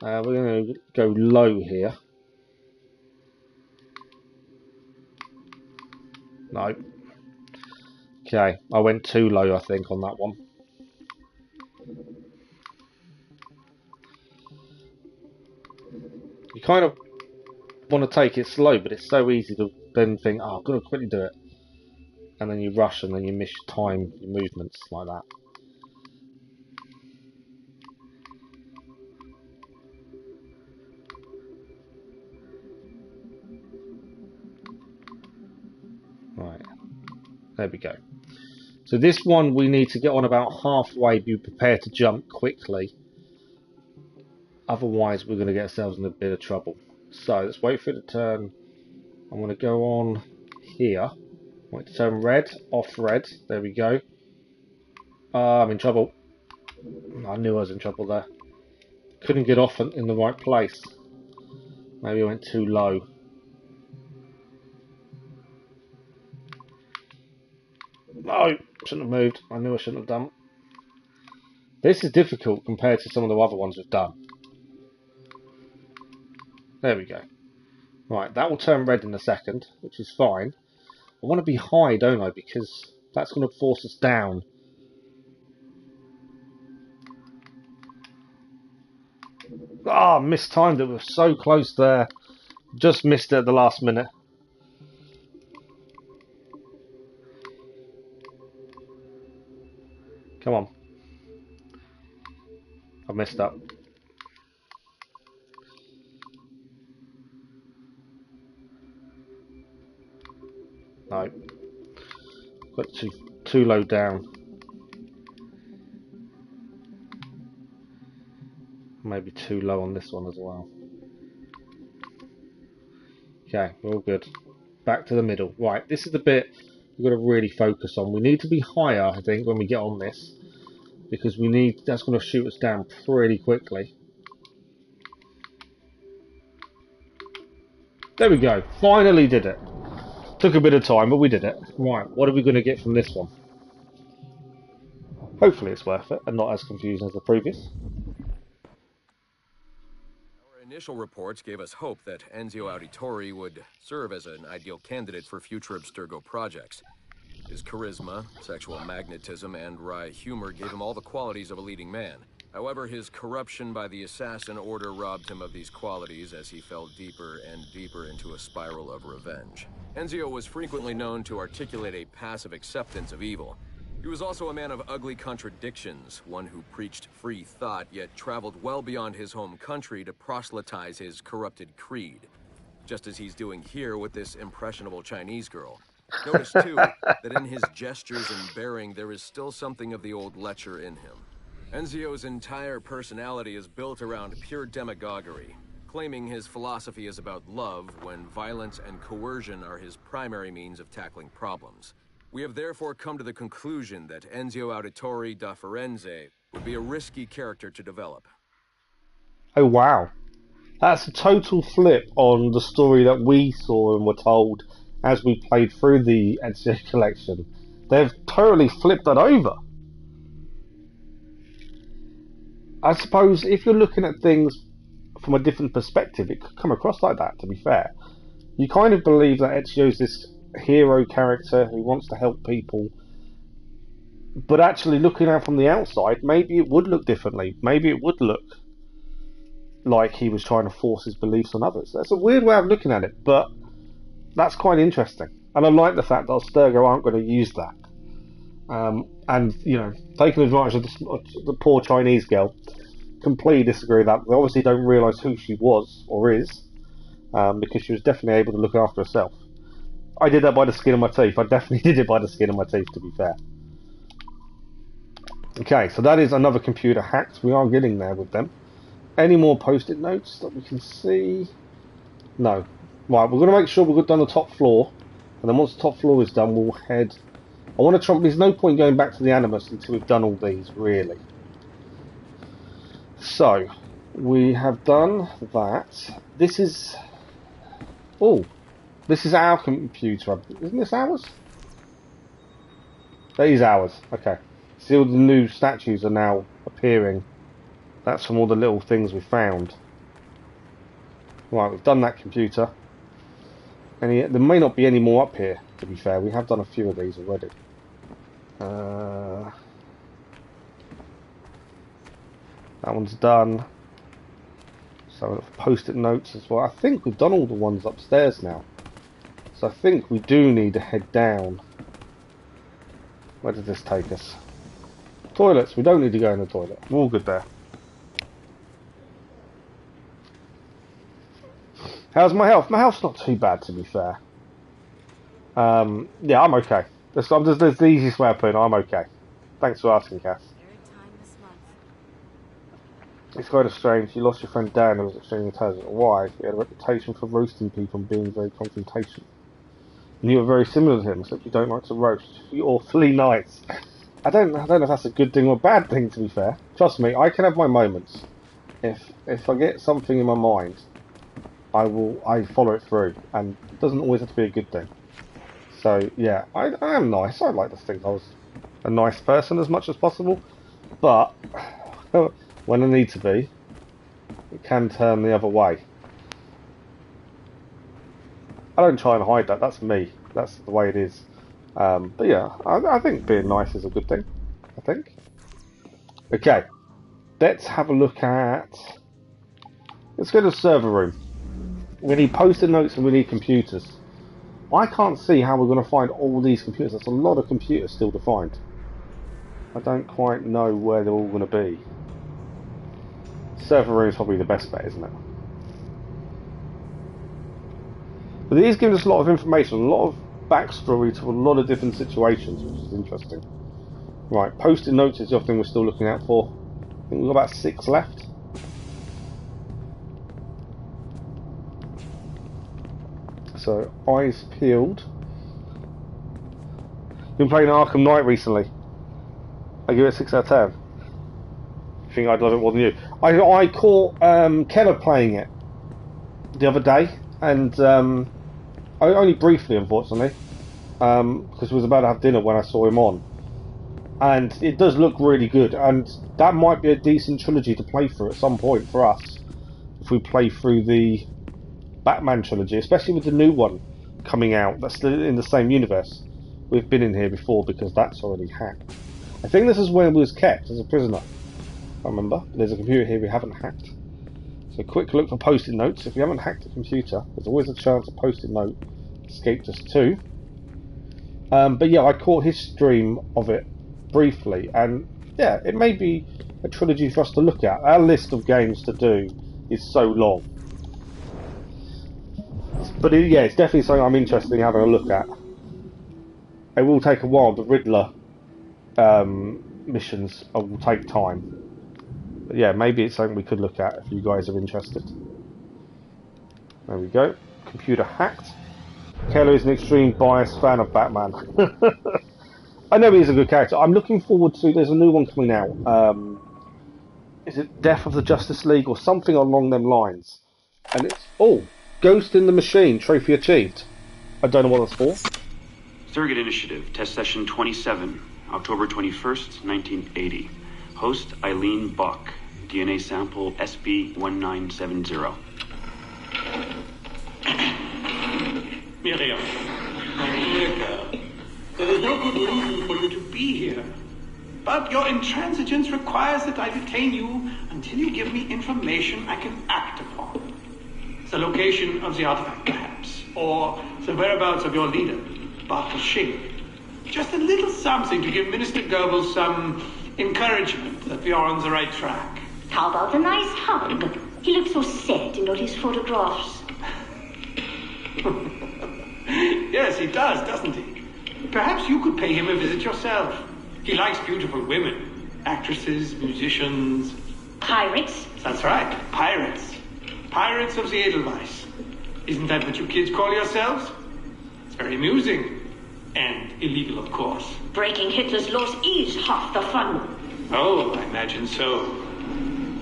We're going to go low here. No. Okay, I went too low, I think, on that one. You kind of want to take it slow, but it's so easy to then think, oh, I've got to quickly do it. And then you rush and then you miss your time, your movements, like that. Right, there we go. So this one we need to get on about halfway, be prepared to jump quickly. Otherwise we're going to get ourselves in a bit of trouble. So let's wait for it to turn. I'm going to go on here. Wait to turn red, off red. There we go. I'm in trouble. I knew I was in trouble there. Couldn't get off in the right place. Maybe I went too low. No, shouldn't have moved. I knew I shouldn't have done. This is difficult compared to some of the other ones we've done. There we go. Right, that will turn red in a second, which is fine. I want to be high, don't I? Because that's going to force us down. Ah, mistimed it. We're so close there. Just missed it at the last minute. Come on. I messed up. No. Got too low down. Maybe too low on this one as well. Okay, we're all good. Back to the middle. Right, this is the bit we've got to really focus on. We need to be higher, I think, when we get on this. Because that's going to shoot us down pretty quickly. There we go. Finally did it. Took a bit of time, but we did it. Right, what are we going to get from this one? Hopefully it's worth it and not as confusing as the previous. Our initial reports gave us hope that Enzio Auditore would serve as an ideal candidate for future Abstergo projects. His charisma, sexual magnetism, and wry humor gave him all the qualities of a leading man. However, his corruption by the Assassin Order robbed him of these qualities as he fell deeper and deeper into a spiral of revenge. Enzio was frequently known to articulate a passive acceptance of evil. He was also a man of ugly contradictions, one who preached free thought, yet traveled well beyond his home country to proselytize his corrupted creed. Just as he's doing here with this impressionable Chinese girl. Notice, too, that in his gestures and bearing there is still something of the old lecher in him. Enzio's entire personality is built around pure demagoguery, claiming his philosophy is about love when violence and coercion are his primary means of tackling problems. We have therefore come to the conclusion that Enzio Auditore da Firenze would be a risky character to develop. Oh wow. That's a total flip on the story that we saw and were told as we played through the Ezio collection. They've totally flipped that over. I suppose if you're looking at things from a different perspective, it could come across like that, to be fair. You kind of believe that Ezio's this hero character who wants to help people, but actually looking out from the outside, maybe it would look differently. Maybe it would look like he was trying to force his beliefs on others. That's a weird way of looking at it, but that's quite interesting. And I like the fact that Abstergo aren't going to use that. And, you know, taking advantage of the poor Chinese girl, completely disagree with that. They obviously don't realise who she was, or is, because she was definitely able to look after herself. I did that by the skin of my teeth. I definitely did it by the skin of my teeth, to be fair. Okay, so that is another computer hacked. We are getting there with them. Any more post-it notes that we can see? No. Right, we're going to make sure we've done the top floor. And then once the top floor is done, we'll head... I want to try... There's no point going back to the animus until we've done all these, really. So, we have done that. This is... Oh, this is our computer. Isn't this ours? That is ours. Okay. See, all the new statues are now appearing. That's from all the little things we found. Right, we've done that computer. And there may not be any more up here, to be fair. We have done a few of these already. That one's done. So post-it notes as well. I think we've done all the ones upstairs now. So I think we do need to head down. Where does this take us? Toilets. We don't need to go in the toilet. We're all good there. How's my health? My health's not too bad, to be fair. Yeah, I'm okay. That's the easiest way of putting it. I'm okay. Thanks for asking, Cass. It's kind of strange. You lost your friend Dan who was extremely intelligent. Why? He had a reputation for roasting people and being very confrontational. And you were very similar to him, except you don't like to roast. You're awfully nice. I don't know if that's a good thing or a bad thing, to be fair. Trust me, I can have my moments. If I get something in my mind, I follow it through, and it doesn't always have to be a good thing. So yeah, I am nice. I like to think I was a nice person as much as possible, but when I need to be, it can turn the other way. I don't try and hide that. That's me. That's the way it is. But yeah, I think being nice is a good thing. I think. Okay, let's have a look at. Let's go to the server room. We need post-it notes and we need computers. I can't see how we're going to find all these computers. That's a lot of computers still to find. I don't quite know where they're all going to be. Server room is probably the best bet, isn't it? But it is giving us a lot of information, a lot of backstory to a lot of different situations, which is interesting. Right, post-it notes is the other thing we're still looking out for. I think we've got about 6 left. So, eyes peeled. Been playing Arkham Knight recently. I give it a 6 out of 10. I think I'd love it more than you. I caught Keller playing it the other day, and only briefly, unfortunately, because we was about to have dinner when I saw him on. And it does look really good, and that might be a decent trilogy to play through at some point for us, if we play through the Batman trilogy, especially with the new one coming out that's in the same universe. We've been in here before because that's already hacked. I think this is where we was kept as a prisoner. I remember. There's a computer here we haven't hacked. So quick look for post-it notes. If we haven't hacked a computer, there's always a chance a post-it note escaped us too. But yeah, I caught his stream of it briefly, and yeah, it may be a trilogy for us to look at. Our list of games to do is so long. But yeah, it's definitely something I'm interested in having a look at. It will take a while. The Riddler missions will take time. But yeah, maybe it's something we could look at if you guys are interested. There we go. Computer hacked. Keller is an extreme biased fan of Batman. I know he's a good character. I'm looking forward to... There's a new one coming out. Is it Death of the Justice League or something along them lines? And it's... Oh! Ghost in the Machine. Trophy achieved. I don't know what that's for. Surrogate Initiative. Test Session 27. October 21st, 1980. Host Eileen Buck. DNA sample SB1970. Miriam, my dear girl, there is no good reason for you to be here. But your intransigence requires that I detain you until you give me information I can act upon. The location of the artifact, perhaps, or the whereabouts of your leader, Bartle Shing. Just a little something to give Minister Goebbels some encouragement that we are on the right track. How about a nice hug? He looks so sad in all his photographs. Yes, he does, doesn't he? Perhaps you could pay him a visit yourself. He likes beautiful women, actresses, musicians. Pirates? That's right, pirates. Pirates of the Edelweiss. Isn't that what you kids call yourselves? It's very amusing. And illegal, of course. Breaking Hitler's laws is half the fun. Oh, I imagine so.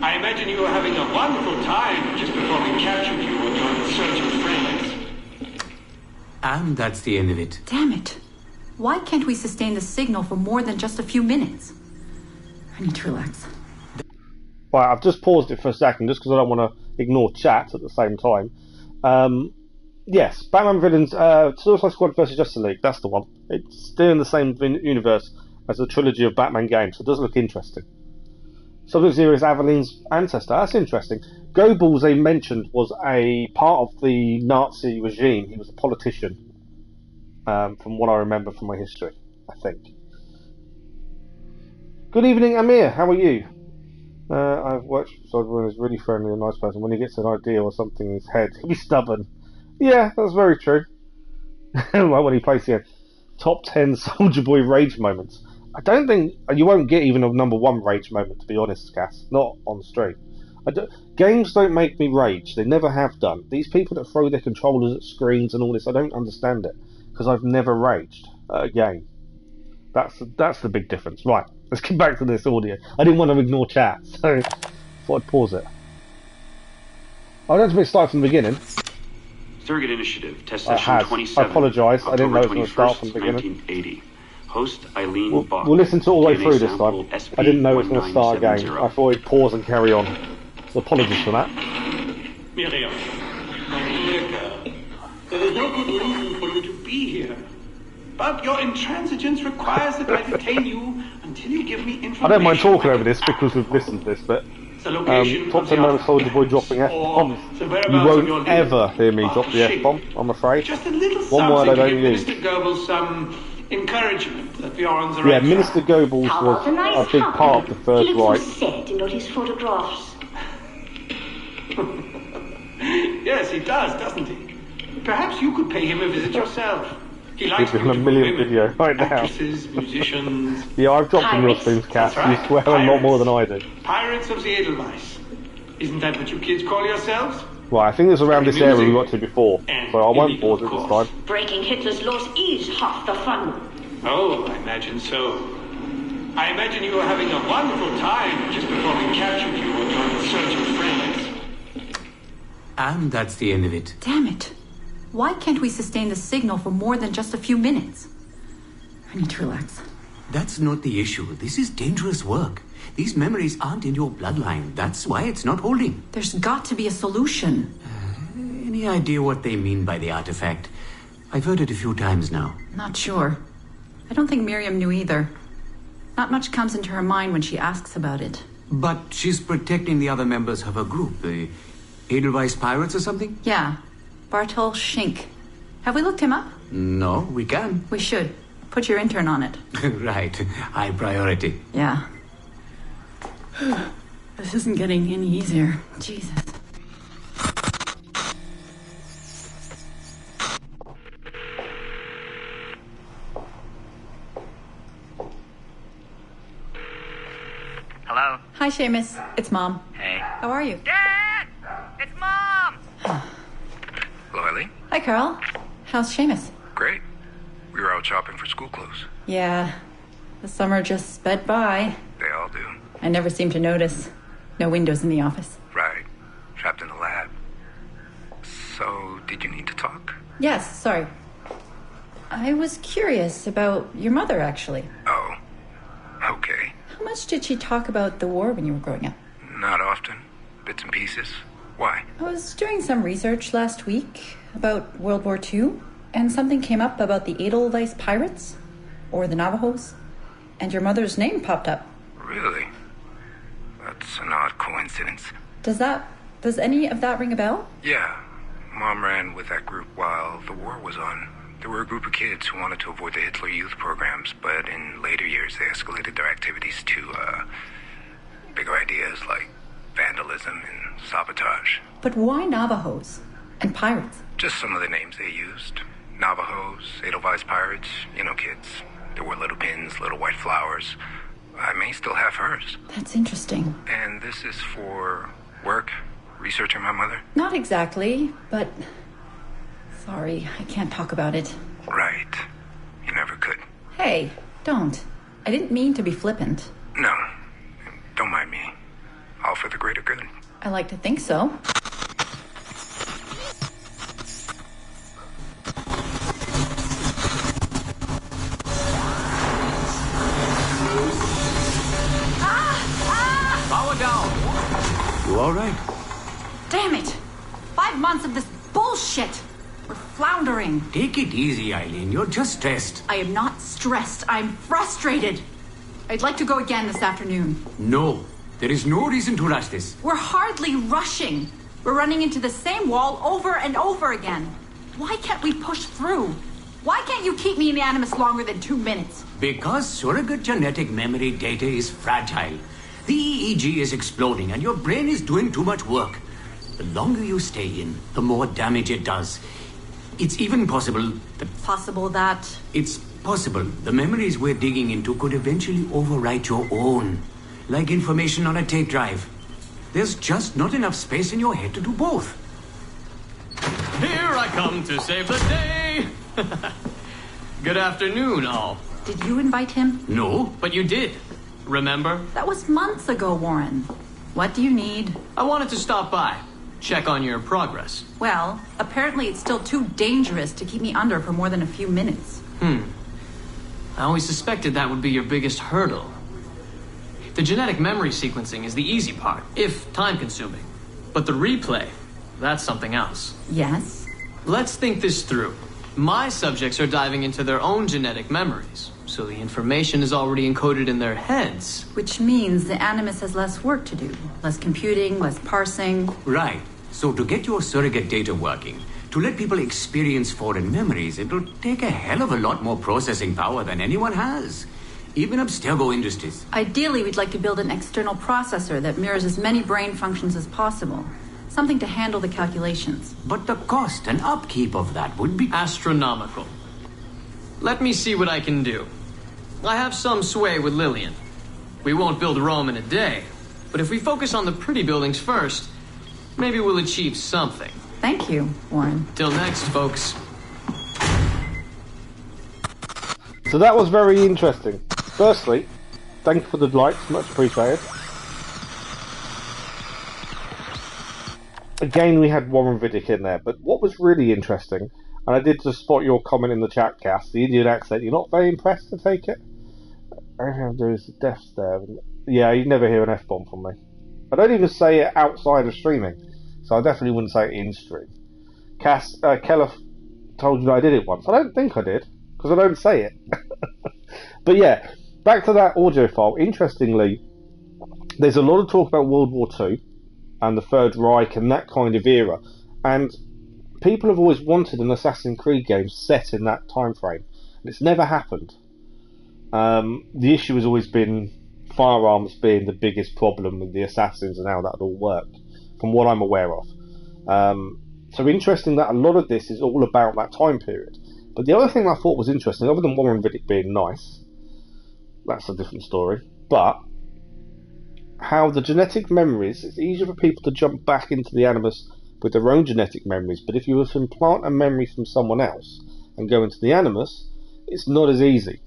I imagine you were having a wonderful time just before we captured you and your insurgent friends. And that's the end of it. Damn it. Why can't we sustain the signal for more than just a few minutes? I need to relax. Right, I've just paused it for a second just because I don't want to ignore chat at the same time. Yes, Batman Villains, Suicide Squad vs. Justice League, that's the one. It's still in the same universe as the trilogy of Batman games, so it does look interesting. Subject Zero is Aveline's ancestor, that's interesting. Goebbels, they mentioned, was a part of the Nazi regime. He was a politician, from what I remember from my history, I think. Good evening, Amir, how are you? I've watched Sodwan is really friendly and nice person. When he gets an idea or something in his head, he'll be stubborn. Yeah, that's very true. Like when he plays the top 10 Soldier Boy rage moments. I don't think you won't get even a number 1 rage moment, to be honest, Cass. Not on stream. Games don't make me rage. They never have done. These people that throw their controllers at screens and all this, I don't understand it because I've never raged at a game. That's the big difference. Right, let's get back to this audio. I didn't want to ignore chat, so thought I'd pause it. I don't have to start from the beginning. Surrogate Initiative, Test Session 27. I apologise, I didn't know it was going to start from the beginning. 1980. Host Eileen Buck. We'll listen to it all the way through this time. I didn't know it was going to start again. I thought we'd pause and carry on. So apologies for that. Miriam, my dear girl, there is no good reason for you to be here. But your intransigence requires that I detain you until you give me information. I don't mind talking over this because we've listened to this, but the location Top of 10 the moment Soldier Boy artifact, dropping or F-bombs. the You whereabouts of your won't leader. ever hear me drop the Shame. F-bomb, I'm afraid. Just a little One word I something to don't give use. Minister Goebbels some encouragement that we are on the Yeah, right Minister track. Goebbels How was about a nice a big hug? part of the He Third looks Reich. so sad in all his photographs. Yes, he does, doesn't he? Perhaps you could pay him a visit yourself. He likes Give him a beautiful million women, video right now. actresses, musicians. Yeah, I've dropped in your Pirates. streams, Cat. That's right, You swear a lot more than I do. Pirates of the Edelweiss. Isn't that what you kids call yourselves? Right, I think it's around this area we got to before, And so I won't illegal, pause it of this course. time. Breaking Hitler's laws is half the fun. Oh, I imagine so. I imagine you were having a wonderful time just before we captured you on your search of friends. And that's the end of it. Damn it. Why can't we sustain the signal for more than just a few minutes? I need to relax. That's not the issue. This is dangerous work. These memories aren't in your bloodline. That's why it's not holding. There's got to be a solution. Any idea what they mean by the artifact? I've heard it a few times now. Not sure. I don't think Miriam knew either. Not much comes into her mind when she asks about it. But she's protecting the other members of her group, the Edelweiss Pirates or something? Yeah. Bartol Schink. Have we looked him up? No, we can. We should. Put your intern on it. Right. High priority. Yeah. This isn't getting any easier. Jesus. Hello? Hi, Seamus. It's Mom. Hey. How are you? Dad! It's Mom! Hello, Eileen. Hi, Carl. How's Seamus? Great. We were out shopping for school clothes. Yeah. The summer just sped by. They all do. I never seem to notice. No windows in the office. Right. Trapped in the lab. So, did you need to talk? Yes, sorry. I was curious about your mother, actually. Oh. Okay. How much did she talk about the war when you were growing up? Not often. Bits and pieces. Why? I was doing some research last week about World War II, and something came up about the Edelweiss Pirates, or the Navajos, and your mother's name popped up. Really? That's an odd coincidence. Does any of that ring a bell? Yeah. Mom ran with that group while the war was on. There were a group of kids who wanted to avoid the Hitler Youth programs, but in later years they escalated their activities to, bigger ideas like vandalism and sabotage. But why Navajos and pirates? Just some of the names they used. Navajos, Edelweiss Pirates, you know kids. There were little pins, little white flowers. I may still have hers. That's interesting. And this is for work? Researching my mother? Not exactly, but... Sorry, I can't talk about it. Right. You never could. Hey, don't. I didn't mean to be flippant. No. Don't mind me. All for the greater good. I like to think so. Power down. You all right? Damn it! 5 months of this bullshit! We're floundering. Take it easy, Eileen. You're just stressed. I am not stressed. I'm frustrated. I'd like to go again this afternoon. No. There is no reason to rush this. We're hardly rushing. We're running into the same wall over and over again. Why can't we push through? Why can't you keep me in animus longer than 2 minutes? Because surrogate genetic memory data is fragile. The EEG is exploding and your brain is doing too much work. The longer you stay in, the more damage it does. It's even possible that... Possible that... It's possible the memories we're digging into could eventually overwrite your own. Like information on a tape drive. There's just not enough space in your head to do both. Here I come to save the day! Good afternoon, all. Did you invite him? No. But you did. Remember? That was months ago, Warren. What do you need? I wanted to stop by. Check on your progress. Well, apparently it's still too dangerous to keep me under for more than a few minutes. I always suspected that would be your biggest hurdle. The genetic memory sequencing is the easy part, if time-consuming. But the replay, that's something else. Yes? Let's think this through. My subjects are diving into their own genetic memories, so the information is already encoded in their heads. Which means the animus has less work to do. Less computing, less parsing. Right. So to get your surrogate data working, to let people experience foreign memories, it'll take a hell of a lot more processing power than anyone has. Even Abstergo Industries. Ideally, we'd like to build an external processor that mirrors as many brain functions as possible. Something to handle the calculations. But the cost and upkeep of that would be astronomical. Let me see what I can do. I have some sway with Lillian. We won't build Rome in a day, but if we focus on the pretty buildings first, maybe we'll achieve something. Thank you, Warren. Till next, folks. So that was very interesting. Firstly, thank you for the likes, much appreciated. Again, we had Warren Vidic in there, but what was really interesting, and I did just spot your comment in the chat, Cass, the Indian accent, you're not very impressed to take it? Everything I do is the deaths there. Yeah, you'd never hear an F-bomb from me. I don't even say it outside of streaming, so I definitely wouldn't say it in stream. Cass, Keller told you that I did it once. I don't think I did, because I don't say it. But yeah, back to that audio file. Interestingly, there's a lot of talk about World War II and the Third Reich and that kind of era, and people have always wanted an Assassin's Creed game set in that time frame, and it's never happened. The issue has always been firearms being the biggest problem with the Assassins and how that all worked, from what I'm aware of. So interesting that a lot of this is all about that time period. But the other thing I thought was interesting, other than Warren Vidic being nice, that's a different story, but how the genetic memories, it's easier for people to jump back into the animus with their own genetic memories, but if you were to implant a memory from someone else and go into the animus, it's not as easy.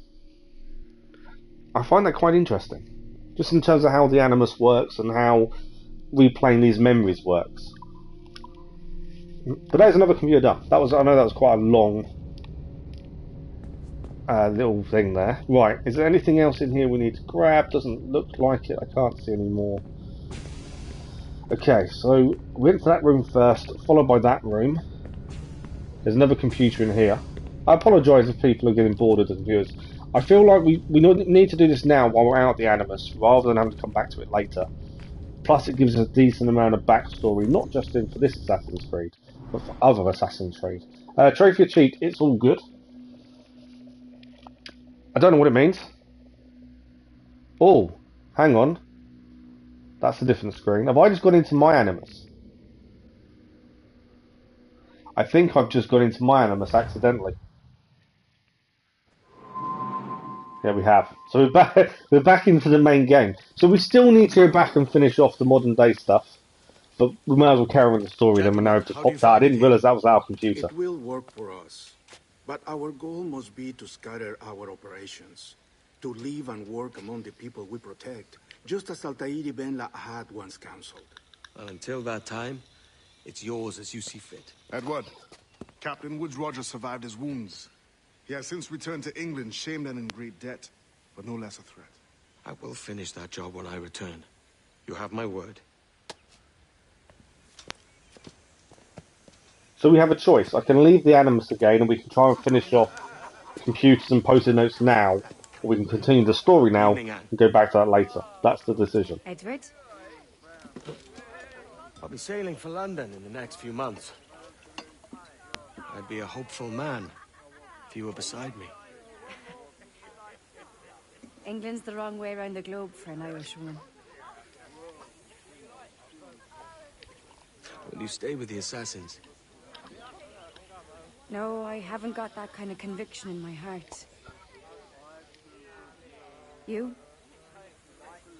I find that quite interesting, just in terms of how the animus works and how replaying these memories works. But that is another computer done. I know that was quite a long little thing there. Right, is there anything else in here we need to grab? Doesn't look like it. I can't see any more. Okay, so we went to that room first, followed by that room. There's another computer in here. I apologise if people are getting bored of the viewers. I feel like we need to do this now while we're out at the Animus, rather than having to come back to it later. Plus it gives us a decent amount of backstory, not just for this Assassin's Creed, but for other Assassin's Creed. Trade for your cheat, it's all good. I don't know what it means. Oh, hang on. That's a different screen. Have I just gone into my Animus? I think I've just gone into my Animus accidentally. Yeah, we have. So we're back into the main game. So we still need to go back and finish off the modern day stuff. But we might as well carry on with the story then. We're now just popped out. I didn't realise that was our computer. It will work for us. But our goal must be to scatter our operations. To live and work among the people we protect. Just as Altair ibn Lahad once counseled. Well, until that time, it's yours as you see fit. Edward, Captain Woods Rogers survived his wounds. He has since returned to England, shamed and in great debt, but no less a threat. I will finish that job when I return. You have my word. So we have a choice. I can leave the Animus again and we can try and finish off computers and post-it notes now, or we can continue the story now and go back to that later. That's the decision. Edward? I'll be sailing for London in the next few months. I'd be a hopeful man if you were beside me. England's the wrong way around the globe for an Irish woman. Will you stay with the Assassins? No, I haven't got that kind of conviction in my heart. You?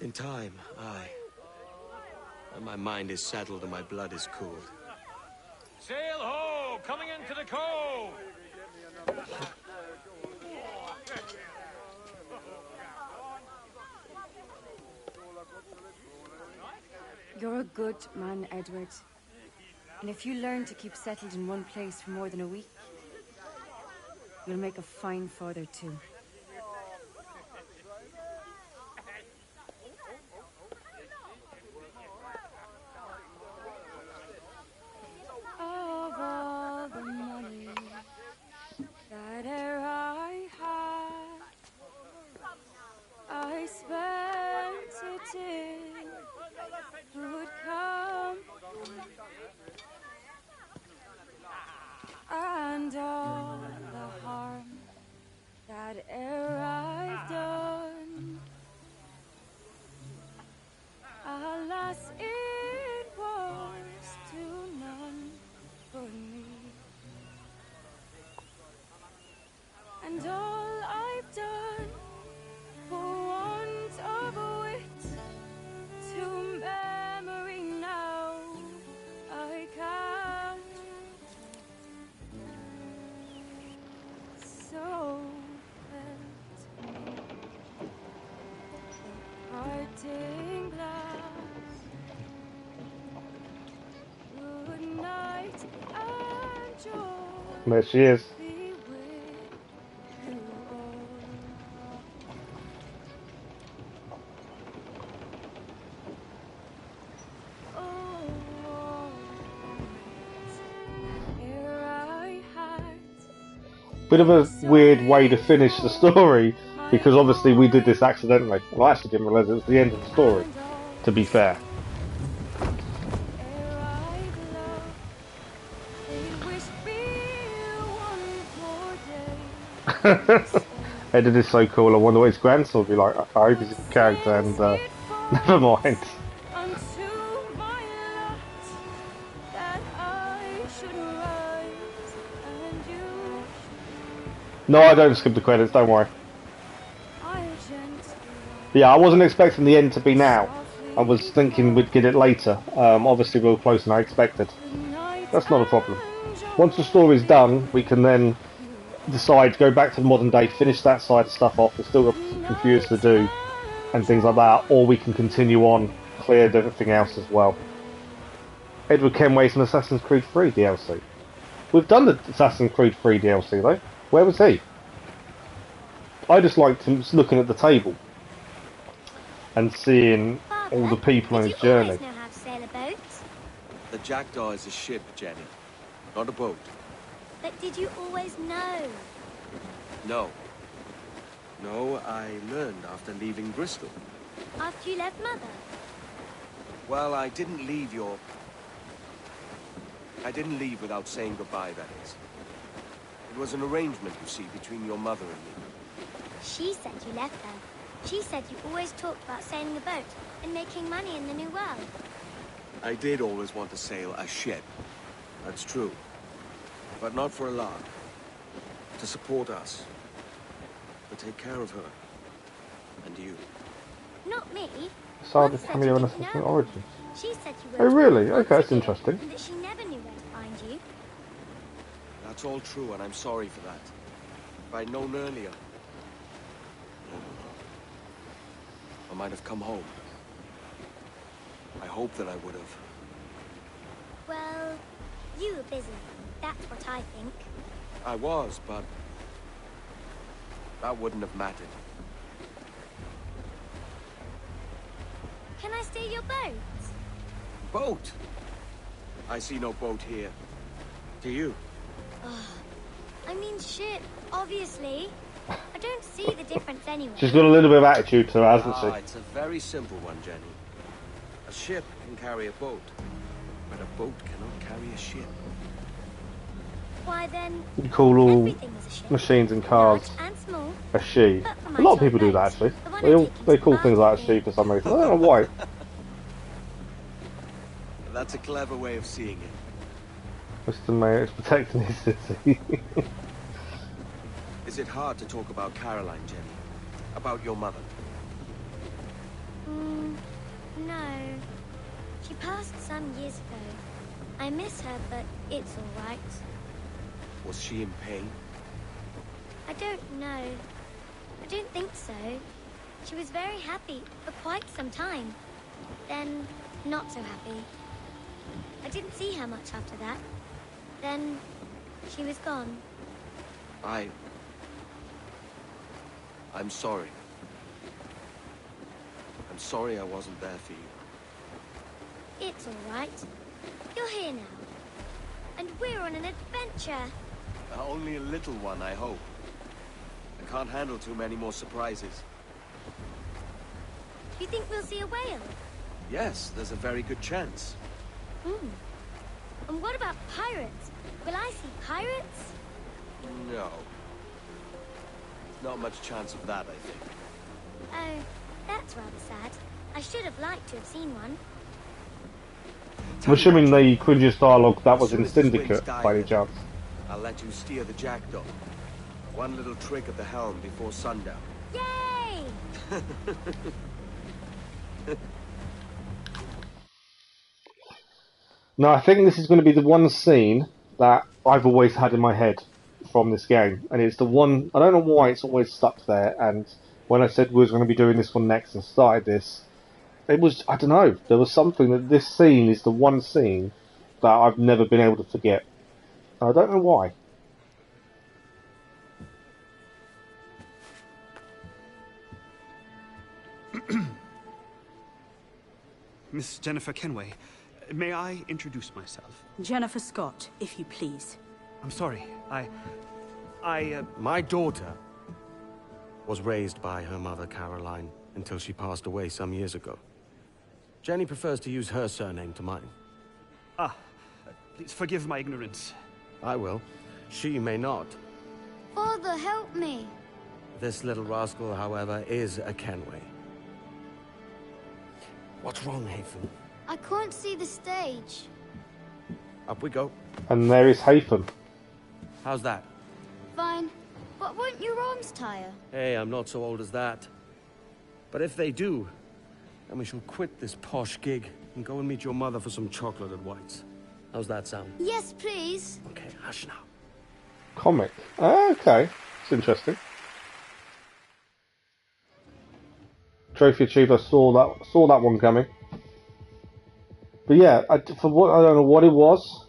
In time, aye. When my mind is settled and my blood is cooled. Sail ho! Coming into the cove! You're a good man, Edward. And if you learn to keep settled in one place for more than a week, you'll make a fine father too. Of all the money There she is. Bit of a weird way to finish the story, because obviously we did this accidentally. Well, I actually didn't realise it was the end of the story, to be fair. Eddie is so cool. I wonder what his grandson will be like. I hope he's a good character, and never mind. No, I don't skip the credits, don't worry. Yeah, I wasn't expecting the end to be now. I was thinking we'd get it later. Obviously, we were closer than I expected. That's not a problem. Once the story's done, we can then decide to go back to the modern day, finish that side of stuff off. We've still got some computers to do and things like that, or we can continue on, clear everything else as well. Edward Kenway's an Assassin's Creed 3 DLC. We've done the Assassin's Creed 3 DLC though. Where was he? I just liked him just looking at the table and seeing all the people on his journey. Know how to sail a boat? The Jackdaw is a ship, Jenny, not a boat. But did you always know? No. No, I learned after leaving Bristol. After you left Mother? Well, I didn't leave without saying goodbye, that is. It was an arrangement, you see, between your mother and me. She said you left her. She said you always talked about sailing a boat and making money in the New World. I did always want to sail a ship. That's true. But not for a lark. To support us. To take care of her. And you. Not me. Saga cameo in Assassin's Origins. She said you Oh were really? Okay, that's interesting. and that she never knew where to find you. That's all true, and I'm sorry for that. If I'd known earlier, I might have come home. I hope that I would have. Well, you were busy. That's what I think. I was, but that wouldn't have mattered. Can I steal your boat? Boat? I see no boat here. Do you? I mean ship, obviously. I don't see the difference anyway. She's got a little bit of attitude to her, hasn't she? It's a very simple one, Jenny. A ship can carry a boat, but a boat cannot carry a ship. Why then? You call all everything was a ship. machines and cars Large and small. a she. But for my A lot of toy people do that boat, actually. the one They call things like a she for some reason. I don't know why. That's a clever way of seeing it. Mr. Mayor is protecting his city. Is it hard to talk about Caroline, Jenny? About your mother? No. She passed some years ago. I miss her, but it's all right. Was she in pain? I don't know. I don't think so. She was very happy for quite some time. Then, not so happy. I didn't see her much after that. Then, she was gone. I'm sorry. I'm sorry I wasn't there for you. It's all right. You're here now. And we're on an adventure. Only a little one, I hope. I can't handle too many more surprises. You think we'll see a whale? Yes, there's a very good chance. And what about pirates? Will I see pirates? No. Not much chance of that, I think. Oh, that's rather sad. I should have liked to have seen one. I'm assuming the Quintus dialogue that was in Syndicate by any chance. I'll let you steer the Jackdaw. One little trick at the helm before sundown. Yay! Now, I think this is going to be the one scene that I've always had in my head from this game, and it's the one, I don't know why it's always stuck there, and when I said we was going to be doing this one next and started this, it was, I don't know, there was something that this scene is the one scene that I've never been able to forget. And I don't know why. Miss Jennifer Kenway. May I introduce myself? Jennifer Scott, if you please. I'm sorry, My daughter was raised by her mother, Caroline, until she passed away some years ago. Jenny prefers to use her surname to mine. Please forgive my ignorance. I will. She may not. Father, help me. This little rascal, however, is a Kenway. What's wrong, Hafen? I can't see the stage. Up we go. And there is Hafen. How's that? Fine. But won't your arms tire? Hey, I'm not so old as that. But if they do, then we shall quit this posh gig and go and meet your mother for some chocolate at White's. How's that sound? Yes, please. Okay, hush now. Comic. Okay. It's interesting. Trophy Achiever saw that one coming. But yeah, I don't know what it was,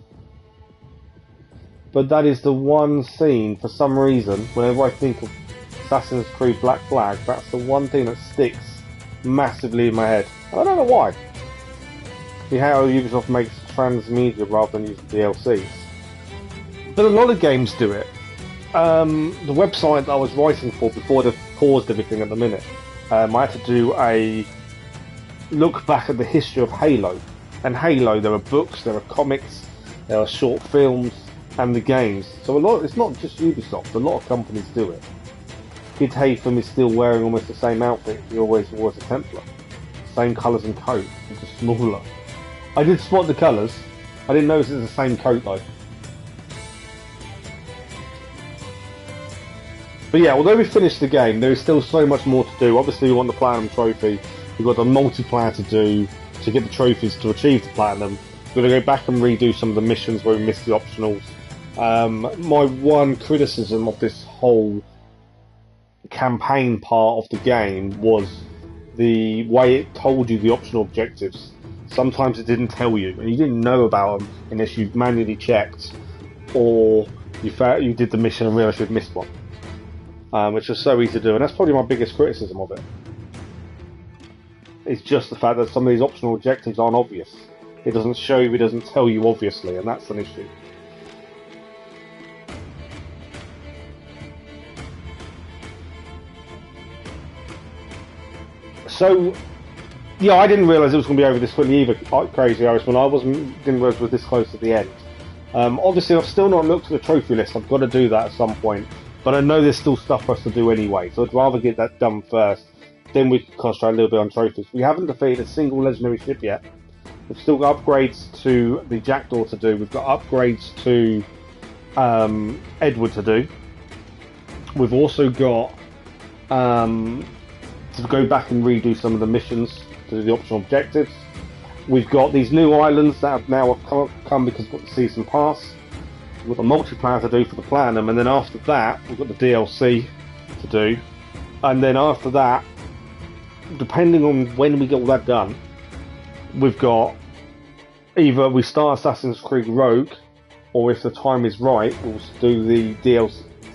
but that is the one scene, for some reason, whenever I think of Assassin's Creed Black Flag, that's the one thing that sticks massively in my head. I don't know why. See how Ubisoft makes transmedia rather than use DLCs. But a lot of games do it. The website that I was writing for before they paused everything at the minute, I had to do a look back at the history of Halo. And Halo, there are books, there are comics, there are short films, and the games. So it's not just Ubisoft, a lot of companies do it. Kid Hafen is still wearing almost the same outfit he always wore as a Templar. Same colours and coat, just smaller. I did spot the colours. I didn't notice it's the same coat though. But yeah, although we finished the game, there is still so much more to do. Obviously we want the Platinum Trophy. We've got the multiplayer to do to get the trophies to achieve the Platinum. We're going to go back and redo some of the missions where we missed the optionals. My one criticism of this whole campaign part of the game was the way it told you the optional objectives. Sometimes it didn't tell you, and you didn't know about them unless you manually checked, or you did the mission and realised you'd missed one. Which was so easy to do, and that's probably my biggest criticism of it. It's just the fact that some of these optional objectives aren't obvious. It doesn't show you, it doesn't tell you obviously, and that's an issue. So, yeah, I didn't realise it was going to be over this quickly either, Crazy Irishman. I didn't realise it was this close to the end. Obviously, I've still not looked at the trophy list. I've got to do that at some point. But I know there's still stuff for us to do anyway, so I'd rather get that done first. Then we can concentrate a little bit on trophies. We haven't defeated a single legendary ship yet. We've still got upgrades to the Jackdaw to do. We've got upgrades to Edward to do. We've also got to go back and redo some of the missions to do the optional objectives. We've got these new islands that have now come because we've got the Season Pass. We've got the multiplayer to do for the Platinum, and then after that we've got the DLC to do. And then after that, depending on when we get all that done, we've got either we start Assassin's Creed Rogue, or if the time is right, we'll do the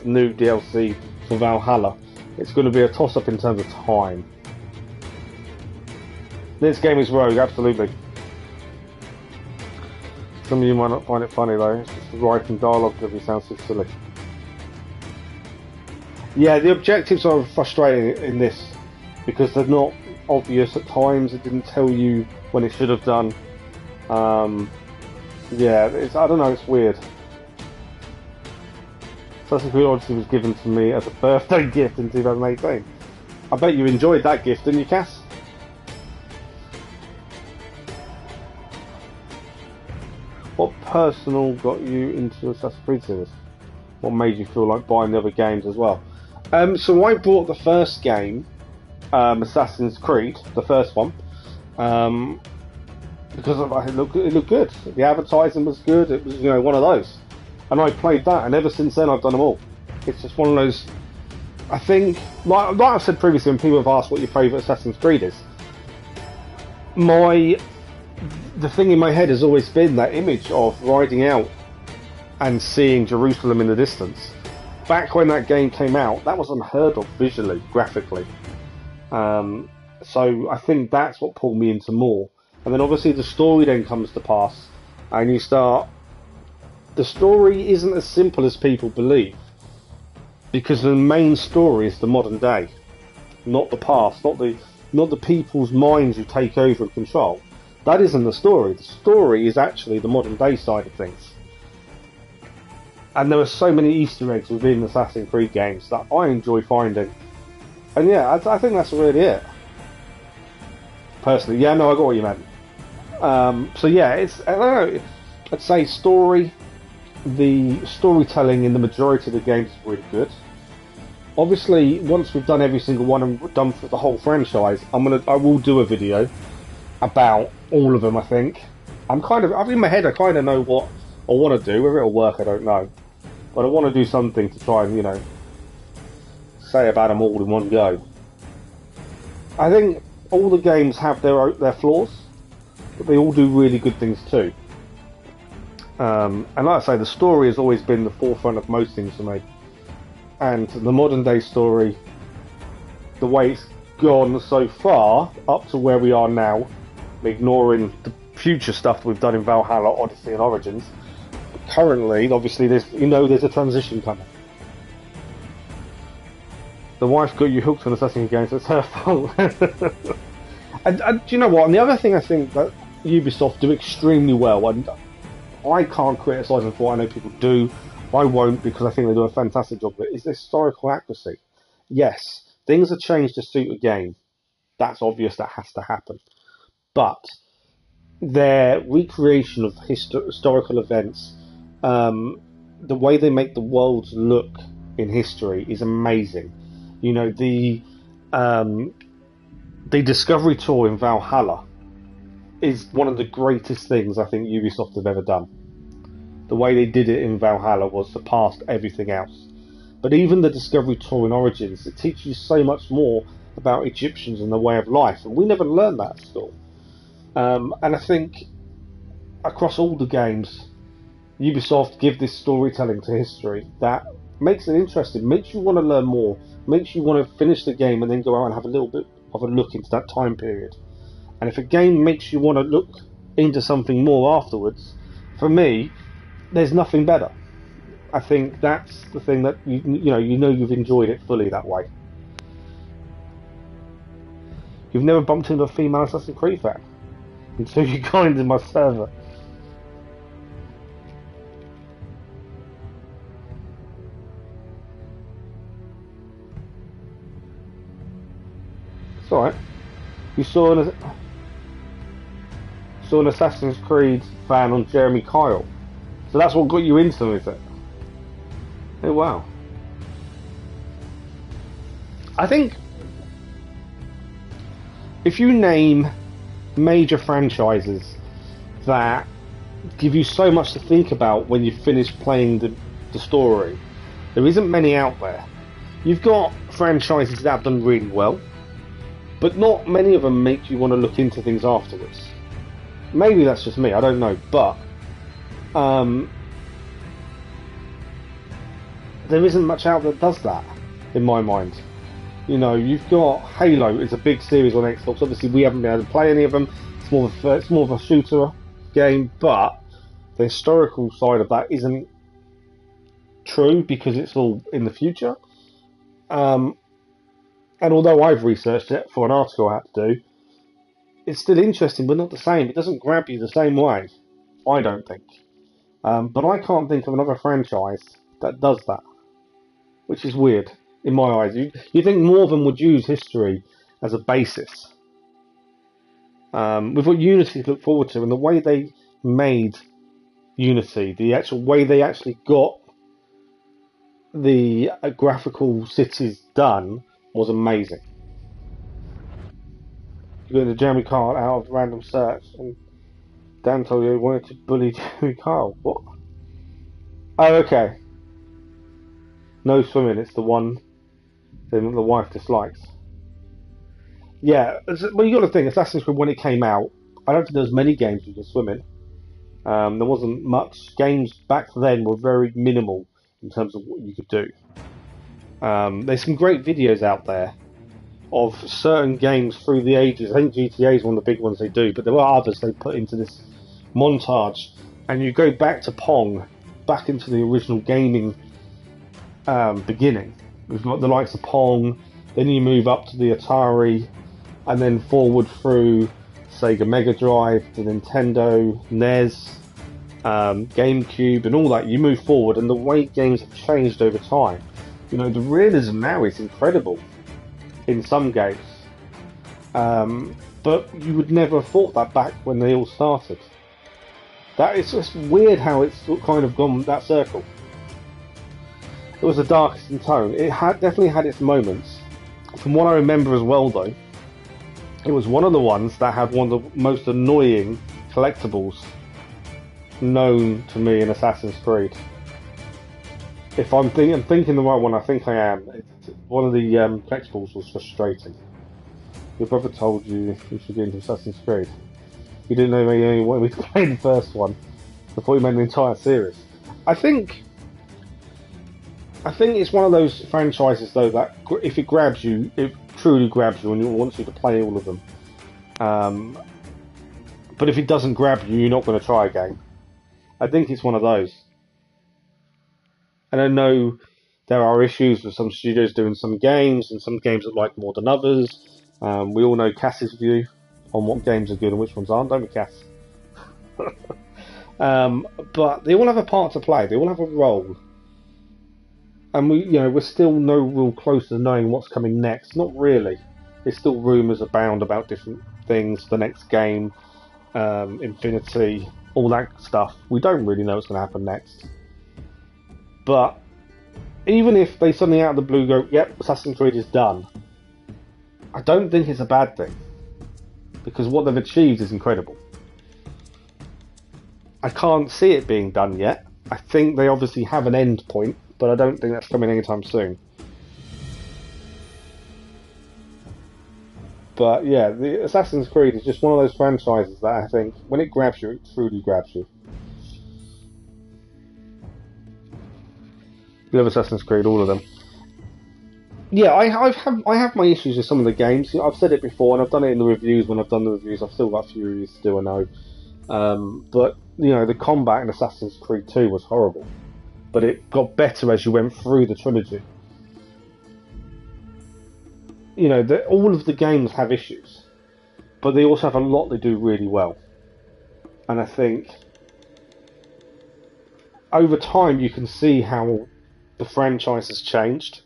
new DLC for Valhalla. It's going to be a toss-up in terms of time. This game is Rogue, absolutely. Some of you might not find it funny though, it's just the writing dialogue that we sound so silly. Yeah, the objectives are frustrating in this because they're not obvious at times. It didn't tell you when it should have done. Yeah, I don't know, it's weird. Assassin's Creed Odyssey was given to me as a birthday gift in 2018. I bet you enjoyed that gift, didn't you, Cass? What personal got you into Assassin's Creed series? What made you feel like buying the other games as well? So I bought the first game, Assassin's Creed, the first one, because it looked good. The advertising was good. It was one of those, and I played that, and ever since then I've done them all. It's just one of those. I think, like I said previously, when people have asked what your favourite Assassin's Creed is, the thing in my head has always been that image of riding out and seeing Jerusalem in the distance. Back when that game came out, that was unheard of visually, graphically. So I think that's what pulled me into more. and then obviously the story then comes to pass, and you start. The story isn't as simple as people believe, because the main story is the modern day, not the past, not the people's minds who take over and control. That isn't the story. The story is actually the modern day side of things. And there are so many Easter eggs within Assassin's Creed games that I enjoy finding. And yeah, I think that's really it. Personally, yeah, no, I got what you meant. So yeah, it's, I don't know, I'd say story, the storytelling in the majority of the games is really good. Obviously, once we've done every single one and done for the whole franchise, I will do a video about all of them. I think I'm in my head. I kind of know what I want to do. Whether it'll work, I don't know. But I want to do something to try and, say about them all in one go. I think all the games have their flaws, but they all do really good things too. And like I say, the story has always been the forefront of most things for me. And the modern day story, the way it's gone so far, up to where we are now, ignoring the future stuff that we've done in Valhalla, Odyssey and Origins, currently, obviously, there's a transition coming. The wife got you hooked on Assassin's games, so it's her fault. and do you know what? And the other thing I think that Ubisoft do extremely well, and I can't criticise them for it, I know people do, I won't, because I think they do a fantastic job of it, is the historical accuracy. Yes, things are changed to suit a game. That's obvious, that has to happen. But their recreation of historical events, the way they make the worlds look in history is amazing. The Discovery Tour in Valhalla is one of the greatest things I think Ubisoft have ever done. The way they did it in Valhalla was surpassed everything else. But even the Discovery Tour in Origins, it teaches you so much more about Egyptians and their way of life, and we never learned that at school. And I think across all the games, Ubisoft give this storytelling to history that makes it interesting, makes you want to learn more, makes you want to finish the game and then go out and have a little bit of a look into that time period. And if a game makes you want to look into something more afterwards, for me, there's nothing better. I think that's the thing that you know you've enjoyed it fully that way. You've never bumped into a female Assassin's Creed fan until you joined in my server. It's alright. You saw an Assassin's Creed fan on Jeremy Kyle. So that's what got you into them, is it? Oh wow. I think if you name major franchises that give you so much to think about when you finish playing the story, there isn't many out there. You've got franchises that have done really well, but not many of them make you want to look into things afterwards. Maybe that's just me, I don't know, but there isn't much out that does that, in my mind. You've got Halo, it's a big series on Xbox. Obviously, we haven't been able to play any of them. It's more of a shooter game, but the historical side of that isn't true because it's all in the future. And although I've researched it for an article I had to do, it's still interesting, but not the same. It doesn't grab you the same way, I don't think. But I can't think of another franchise that does that, which is weird in my eyes. You think more of them would use history as a basis. With what Unity looked forward to, and the way they made Unity, the actual way they actually got the graphical cities done was amazing. You go to Jeremy Kyle out of random search, and Dan told you he wanted to bully Jeremy Kyle. What? Oh, okay. No swimming, it's the one thing that the wife dislikes. Yeah, well, you got to think, Assassin's Creed, when it came out, I don't think there was many games you could swim in. There wasn't much. Games back then were very minimal in terms of what you could do. There's some great videos out there of certain games through the ages. I think GTA is one of the big ones they do, but there are others they put into this montage, and you go back to Pong, back into the original gaming beginning. We've got the likes of Pong, then you move up to the Atari, and then forward through Sega Mega Drive, the Nintendo, NES, GameCube, and all that. You move forward, and the way games have changed over time. You know, the realism now is incredible in some games, but you would never have thought that back when they all started. That is just weird how it's kind of gone that circle. It was the darkest in tone. It definitely had its moments. From what I remember as well, though, it was one of the ones that had one of the most annoying collectibles known to me in Assassin's Creed. If I'm thinking the right one, I think I am. One of the collectibles was frustrating. Your brother told you should get into Assassin's Creed. You didn't know me only wanted me to play the first one before you made the entire series. I think it's one of those franchises, though, that if it grabs you, it truly grabs you and it wants you to play all of them. But if it doesn't grab you, you're not going to try again. I think it's one of those. And I know there are issues with some studios doing some games, and some games that like more than others. We all know Cass's view on what games are good and which ones aren't, don't we, Cass? But they all have a part to play. They all have a role. And we're still no real close to knowing what's coming next. Not really. There's still rumours abound about different things. The next game, Infinity, all that stuff. We don't really know what's going to happen next. But even if they suddenly out of the blue go, yep, Assassin's Creed is done, I don't think it's a bad thing. Because what they've achieved is incredible. I can't see it being done yet. I think they obviously have an end point, but I don't think that's coming anytime soon. But yeah, the Assassin's Creed is just one of those franchises that I think, when it grabs you, it truly grabs you. You love Assassin's Creed, all of them. Yeah, I have my issues with some of the games. I've said it before, and I've done it in the reviews. When I've done the reviews, I've still got a few reviews to do, I know. But the combat in Assassin's Creed 2 was horrible. But it got better as you went through the trilogy. All of the games have issues, but they also have a lot they do really well. And I think over time you can see how the franchise has changed,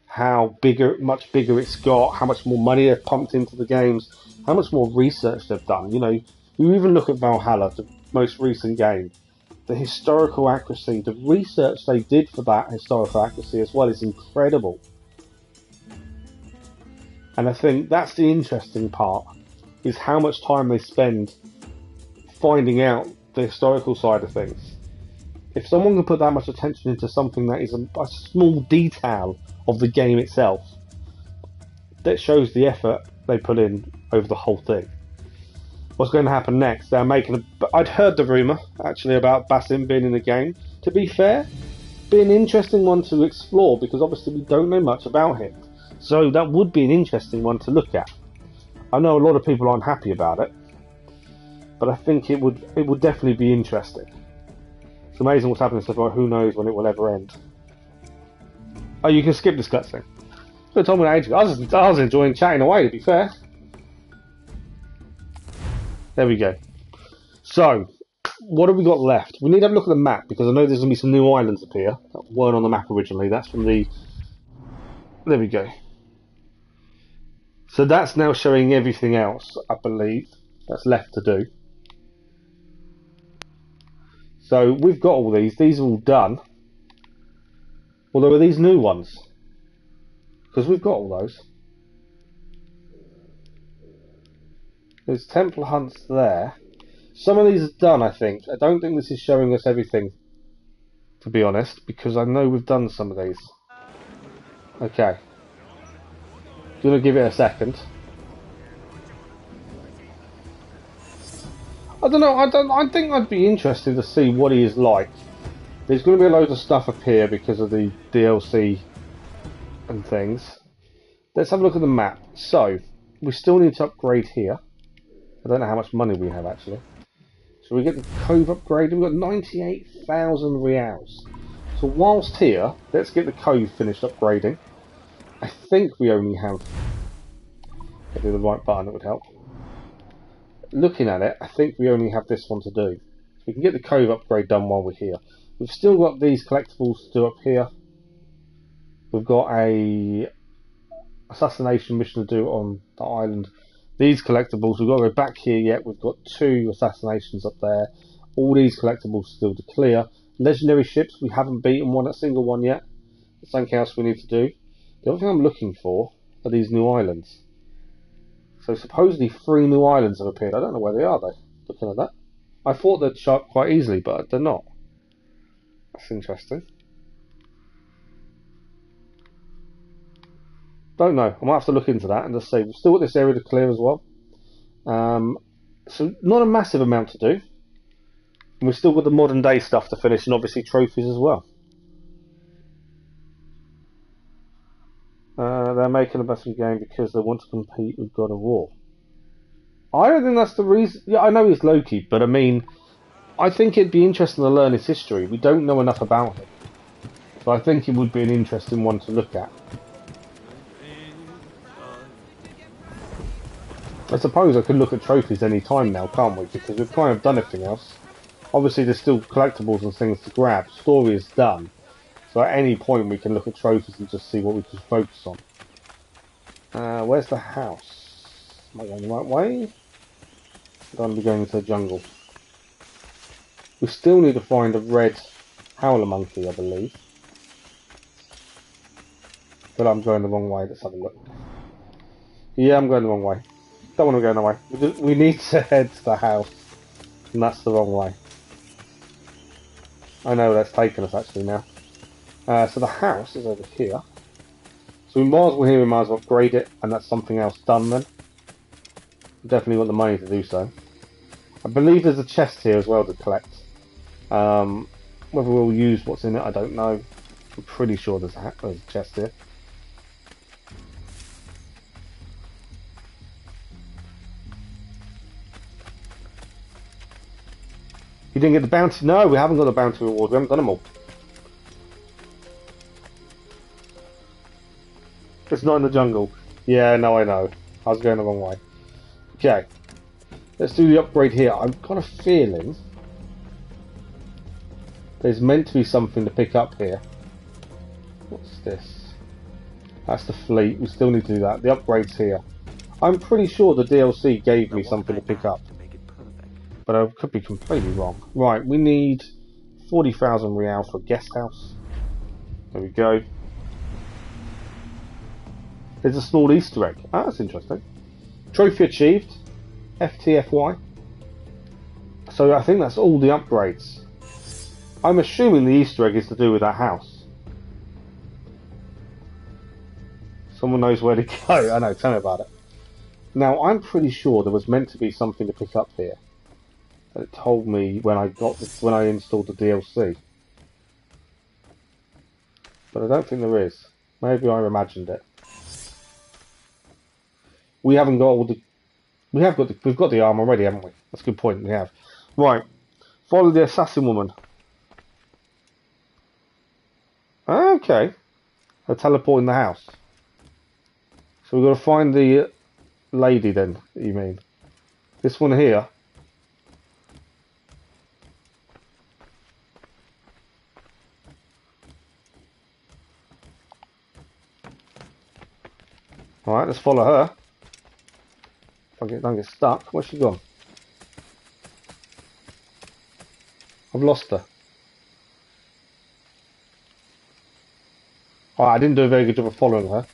how much bigger it's got, how much more money they've pumped into the games, how much more research they've done. You even look at Valhalla, the most recent game. The historical accuracy, the research they did for that historical accuracy as well is incredible. And I think that's the interesting part, is how much time they spend finding out the historical side of things. If someone can put that much attention into something that is a small detail of the game itself, that shows the effort they put in over the whole thing. What's going to happen next? I'd heard the rumour, actually, about Basim being in the game. To be fair, be an interesting one to explore, because obviously we don't know much about him. So that would be an interesting one to look at. I know a lot of people aren't happy about it, but I think it would definitely be interesting. It's amazing what's happening so far. Who knows when it will ever end? Oh, you can skip this cutscene. You told me that ages ago. I was enjoying chatting away, to be fair. There we go. So, what have we got left? We need to have a look at the map, because I know there's going to be some new islands appear that weren't on the map originally. That's from the... There we go. So that's now showing everything else, I believe, that's left to do. So we've got all these. These are all done. Although are these new ones? Because we've got all those. There's temple hunts there. Some of these are done, I think. I don't think this is showing us everything, to be honest, because I know we've done some of these. Okay. I'm going to give it a second. I don't know, I think I'd be interested to see what he is like. There's going to be a load of stuff up here because of the DLC and things. Let's have a look at the map. So, we still need to upgrade here. I don't know how much money we have actually. So we get the cove upgrade. We've got 98,000 reals. So whilst here, let's get the cove finished upgrading. I think we only have... If I do the right button, it would help. Looking at it, I think we only have this one to do. We can get the cove upgrade done while we're here. We've still got these collectibles to do up here. We've got a assassination mission to do on the island. These collectibles, we've got to go back here yet. We've got 2 assassinations up there. All these collectibles still to clear. Legendary ships, we haven't beaten a single one yet. There's something else we need to do. The other thing I'm looking for are these new islands. So supposedly 3 new islands have appeared. I don't know where they are though, looking at that. I thought they'd show up quite easily, but they're not. That's interesting. Don't know. I might have to look into that and just say we've still got this area to clear as well. So not a massive amount to do. And we've still got the modern day stuff to finish and obviously trophies as well. They're making a better game because they want to compete with God of War. I don't think that's the reason. Yeah, I know he's Loki, but I mean, I think it'd be interesting to learn his history. We don't know enough about him. So I think it would be an interesting one to look at. I suppose I could look at trophies any time now, can't we? Because we've kind of done everything else. Obviously there's still collectibles and things to grab. Story is done. So at any point we can look at trophies and just see what we can focus on. Where's the house? Am I going the right way? I'm going to be going to the jungle. We still need to find a red howler monkey, I believe. But I'm going the wrong way. Let's have a look. Yeah, I'm going the wrong way. Don't want to go that way. We need to head to the house. And that's the wrong way. I know that's taken us actually now. So the house is over here. So we might as well here, we might as well upgrade it, and that's something else done then. We definitely want the money to do so. I believe there's a chest here as well to collect. Whether we'll use what's in it, I don't know. I'm pretty sure there's a chest here. You didn't get the bounty? No, we haven't got the bounty reward. We haven't done them all. It's not in the jungle. Yeah, no, I know. I was going the wrong way. Okay. Let's do the upgrade here. I've got a feeling there's meant to be something to pick up here. What's this? That's the fleet. We still need to do that. The upgrade's here. I'm pretty sure the DLC gave me something to pick up. But I could be completely wrong. Right, we need 40,000 real for a guest house. There we go. There's a small Easter egg. Ah, that's interesting. Trophy achieved. FTFY. So I think that's all the upgrades. I'm assuming the Easter egg is to do with that house. Someone knows where to go. I know, tell me about it. Now, I'm pretty sure there was meant to be something to pick up here. It told me when I installed the DLC. But I don't think there is. Maybe I imagined it. We haven't got all the... We've got the arm already, haven't we? That's a good point, we have. Right. Follow the assassin woman. Okay. They're teleporting the house. So we've got to find the lady then, you mean? This one here. Alright, let's follow her. Don't get stuck. Where's she gone? I've lost her. Alright, I didn't do a very good job of following her.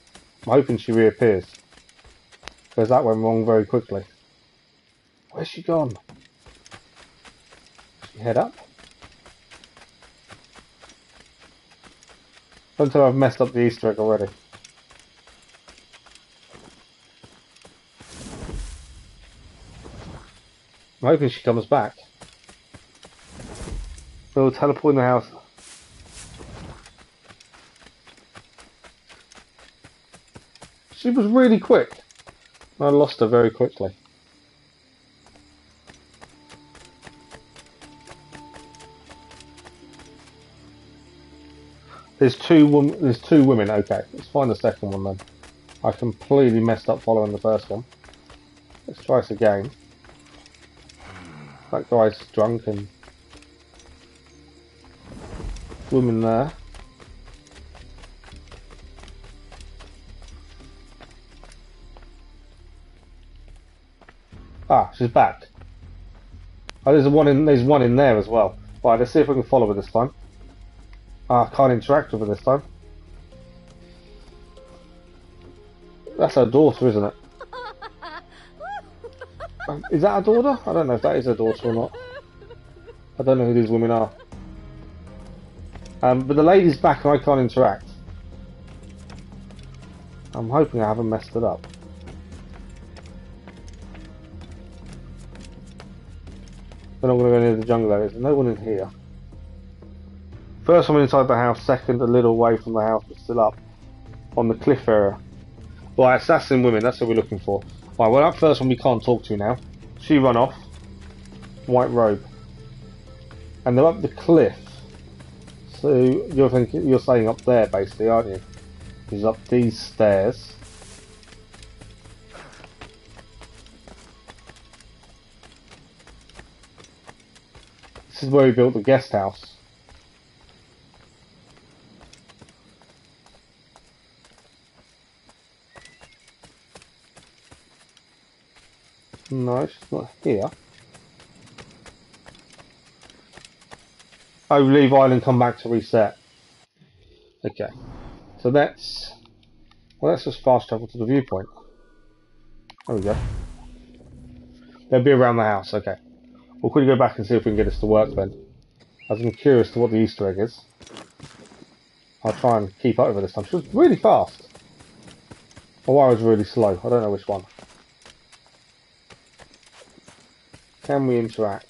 I'm hoping she reappears. Because that went wrong very quickly. Where's she gone? Did she head up? Don't tell me I've messed up the Easter egg already. I'm hoping she comes back. We'll teleport in the house. She was really quick. I lost her very quickly. There's two women. Okay, let's find the second one then. I completely messed up following the first one. Let's try this again. That guy's drunk and woman there. Ah, she's back. Oh, there's one in there as well. Right, let's see if we can follow her this time. Ah, I can't interact with her this time. That's her daughter, isn't it? Is that her daughter? I don't know if that is her daughter or not. I don't know who these women are. But the lady's back and I can't interact. I'm hoping I haven't messed it up. We're not going to go near the jungle areas. There's no one in here. First one inside the house, second a little way from the house, but still up on the cliff area. Right, assassin women, that's what we're looking for. Right, well, that first one we can't talk to now. She run off. White robe. And they're up the cliff. So you're saying up there, basically, aren't you? She's up these stairs. This is where we built the guest house. No, she's not here. Oh, leave island, come back to reset. Okay. So that's... Well, let's just fast travel to the viewpoint. There we go. They'll be around the house, okay. We'll quickly go back and see if we can get this to work then. As I'm curious to what the Easter egg is. I'll try and keep up with her this time. She was really fast. Or I was really slow. I don't know which one. Can we interact?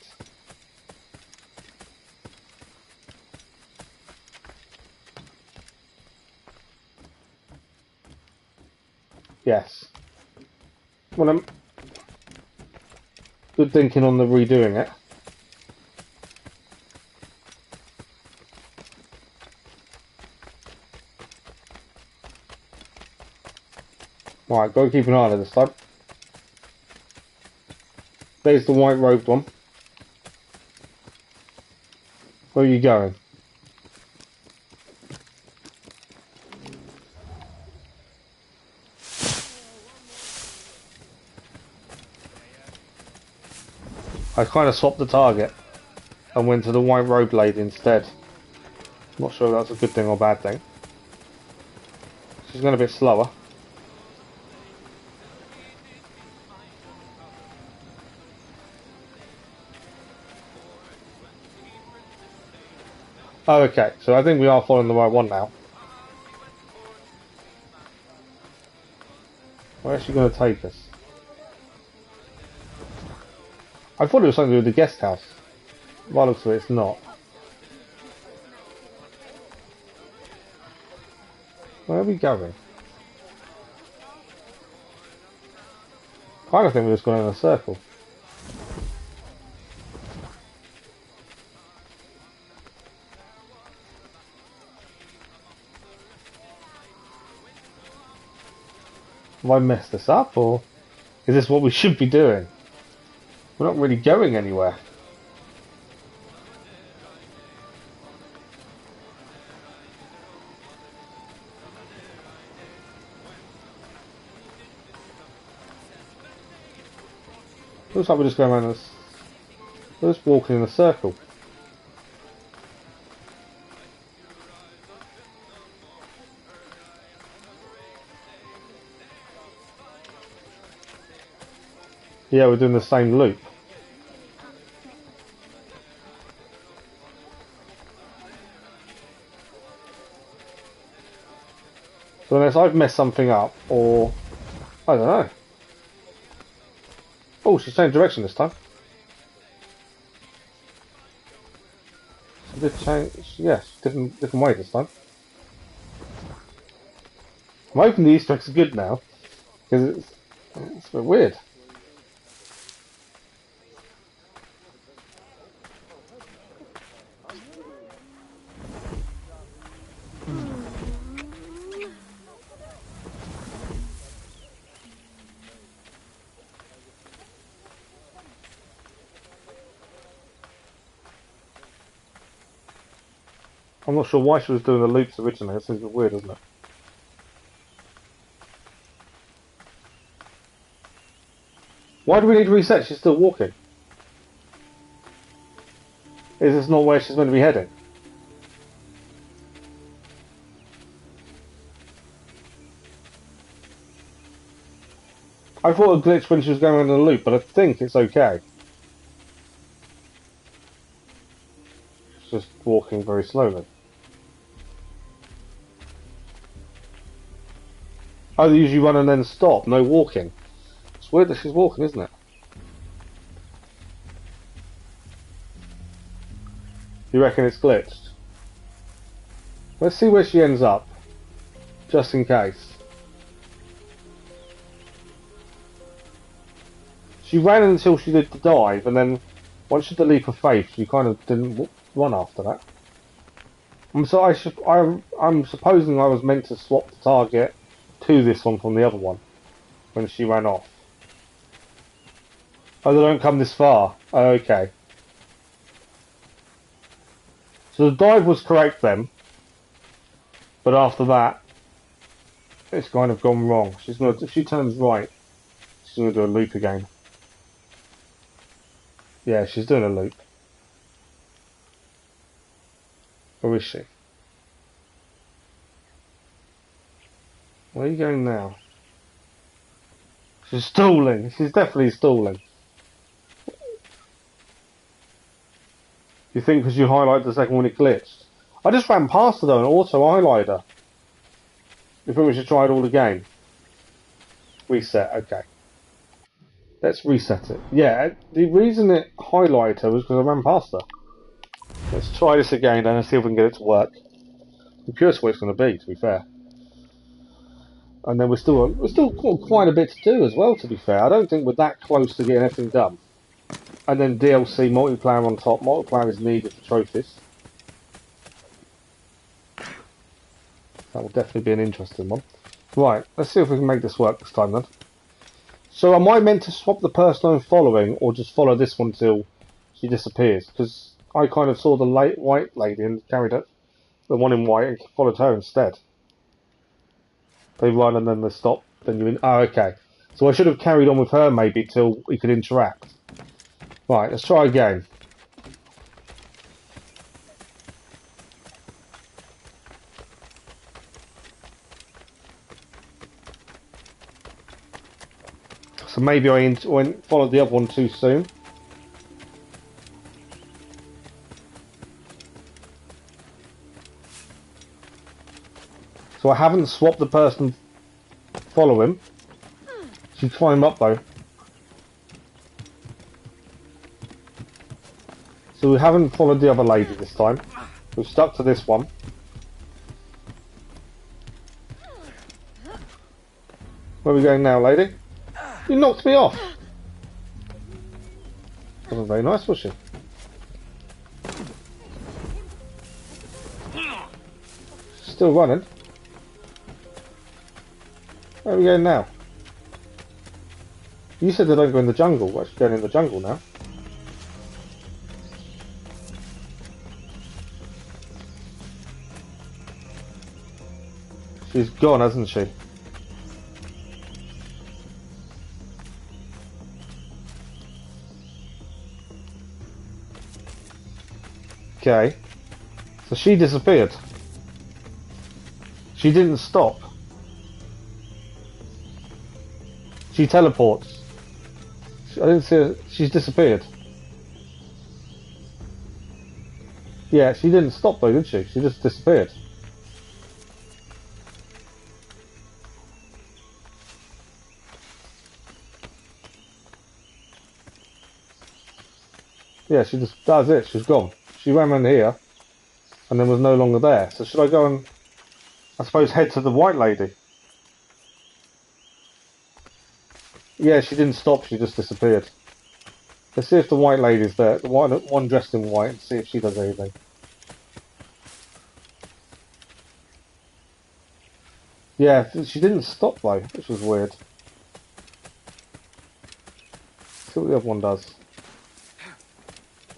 Yes. Well, I'm good thinking on the redoing it. Right, gotta keep an eye on it this time. There's the white robed one. Where are you going? I kind of swapped the target and went to the white robed lady instead. Not sure if that's a good thing or bad thing. She's going a bit slower. Oh, okay, so I think we are following the right one now. Where's she going to take us? I thought it was something to do with the guest house. By the looks of it, it's not. Where are we going? I kind of think we're just going in a circle. Have I messed this up, or is this what we should be doing? We're not really going anywhere. Looks like we're just going around this. We're just walking in a circle. Yeah, we're doing the same loop. So unless I've messed something up, or... I don't know. Oh, she's changed direction this time. She did change... Yes, different way this time. I'm hoping the Easter eggs are good now. Because it's a bit weird. I'm not sure why she was doing the loops originally. It seems a bit weird, doesn't it? Why do we need to reset? She's still walking. Is this not where she's meant to be heading? I thought it glitched when she was going around in a loop, but I think it's okay. She's just walking very slowly. Oh, they usually run and then stop, no walking. It's weird that she's walking, isn't it? You reckon it's glitched? Let's see where she ends up, just in case. She ran until she did the dive, and then once she did the leap of faith, she kind of didn't run after that. I'm supposing I was meant to swap the target to this one from the other one when she ran off. Oh, they don't come this far. Oh, okay. So the dive was correct then, but after that, it's kind of gone wrong. If she turns right, she's gonna do a loop again. Yeah, she's doing a loop. Or is she? Where are you going now? She's stalling. She's definitely stalling. You think because you highlighted the second one it glitched? I just ran past her though, an auto highlighter. You think we should try it all again? Reset, okay. Let's reset it. Yeah, the reason it highlighted her was because I ran past her. Let's try this again and see if we can get it to work. I'm curious what it's going to be, to be fair. And then we're still got quite a bit to do as well, to be fair. I don't think we're that close to getting everything done. And then DLC multiplayer on top. Multiplayer is needed for trophies. That will definitely be an interesting one. Right, let's see if we can make this work this time then. So am I meant to swap the person I'm following, or just follow this one till she disappears? Because I kind of saw the white lady and carried it, the one in white, and followed her instead. They run and then they stop, then you're in. Oh, okay. So I should have carried on with her maybe till we could interact. Right, let's try again. So maybe I followed the other one too soon. So I haven't swapped the person follow him. She's climbing up though. So we haven't followed the other lady this time. We've stuck to this one. Where are we going now, lady? You knocked me off! Wasn't very nice, was she? She's still running. Where are we going now? You said they don't go in the jungle. We're actually going in the jungle now. She's gone, hasn't she? Okay. So she disappeared. She didn't stop. She teleports. I didn't see her. She's disappeared. Yeah, she didn't stop though, did she? She just disappeared. Yeah, she just does it. She's gone. She ran around here and then was no longer there. So should I go and, I suppose, head to the white lady? Yeah, she didn't stop, she just disappeared. Let's see if the white lady's there. The one dressed in white, and see if she does anything. Yeah, she didn't stop though, which was weird. See what the other one does.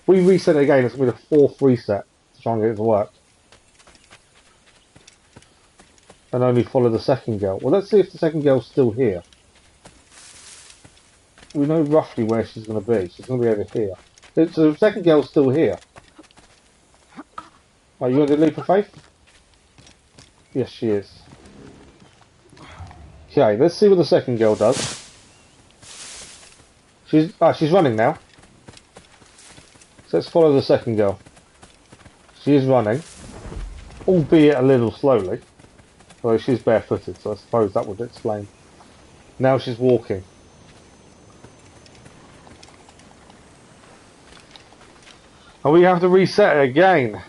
We reset it again, it's going to be the 4th reset to try and get it to work. And only follow the second girl. Well, let's see if the second girl's still here. We know roughly where she's going to be. She's going to be over here. So the second girl's still here. Are you going to do leap of faith? Yes, she is. Okay, let's see what the second girl does. She's running now. So let's follow the second girl. She is running, albeit a little slowly. Although she's barefooted, so I suppose that would explain. Now she's walking. And we have to reset it again.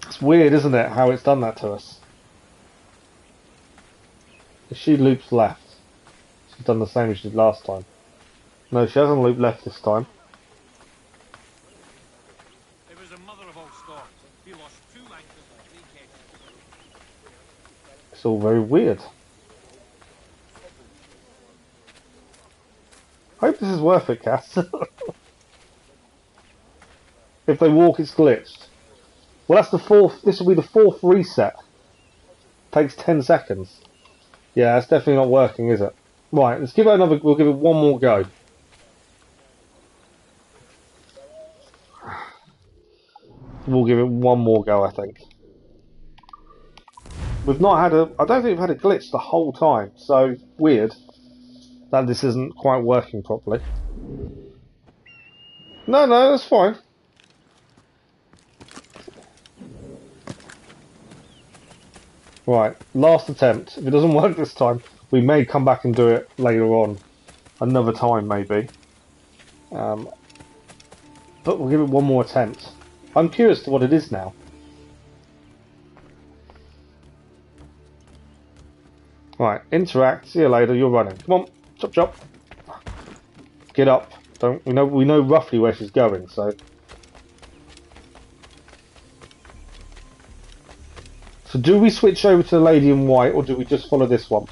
It's weird, isn't it, how it's done that to us? If she loops left, she's done the same as she did last time. No, she hasn't looped left this time. It was a mother of all storms. He lost 2 anchors and 3 cables. It's all very weird. I hope this is worth it, Cass. If they walk, it's glitched. Well, that's the 4th. This will be the 4th reset. Takes 10 seconds. Yeah, that's definitely not working, is it? Right, let's give it another. We'll give it one more go. We'll give it one more go, I think. We've not had a. I don't think we've had a glitch the whole time. So weird that this isn't quite working properly. No, that's fine. Right, last attempt. If it doesn't work this time, we may come back and do it later on. Another time, maybe. But we'll give it one more attempt. I'm curious to what it is now. Right, interact. See you later. You're running. Come on, chop chop. Get up. We know roughly where she's going, so. So do we switch over to the lady in white, or do we just follow this one?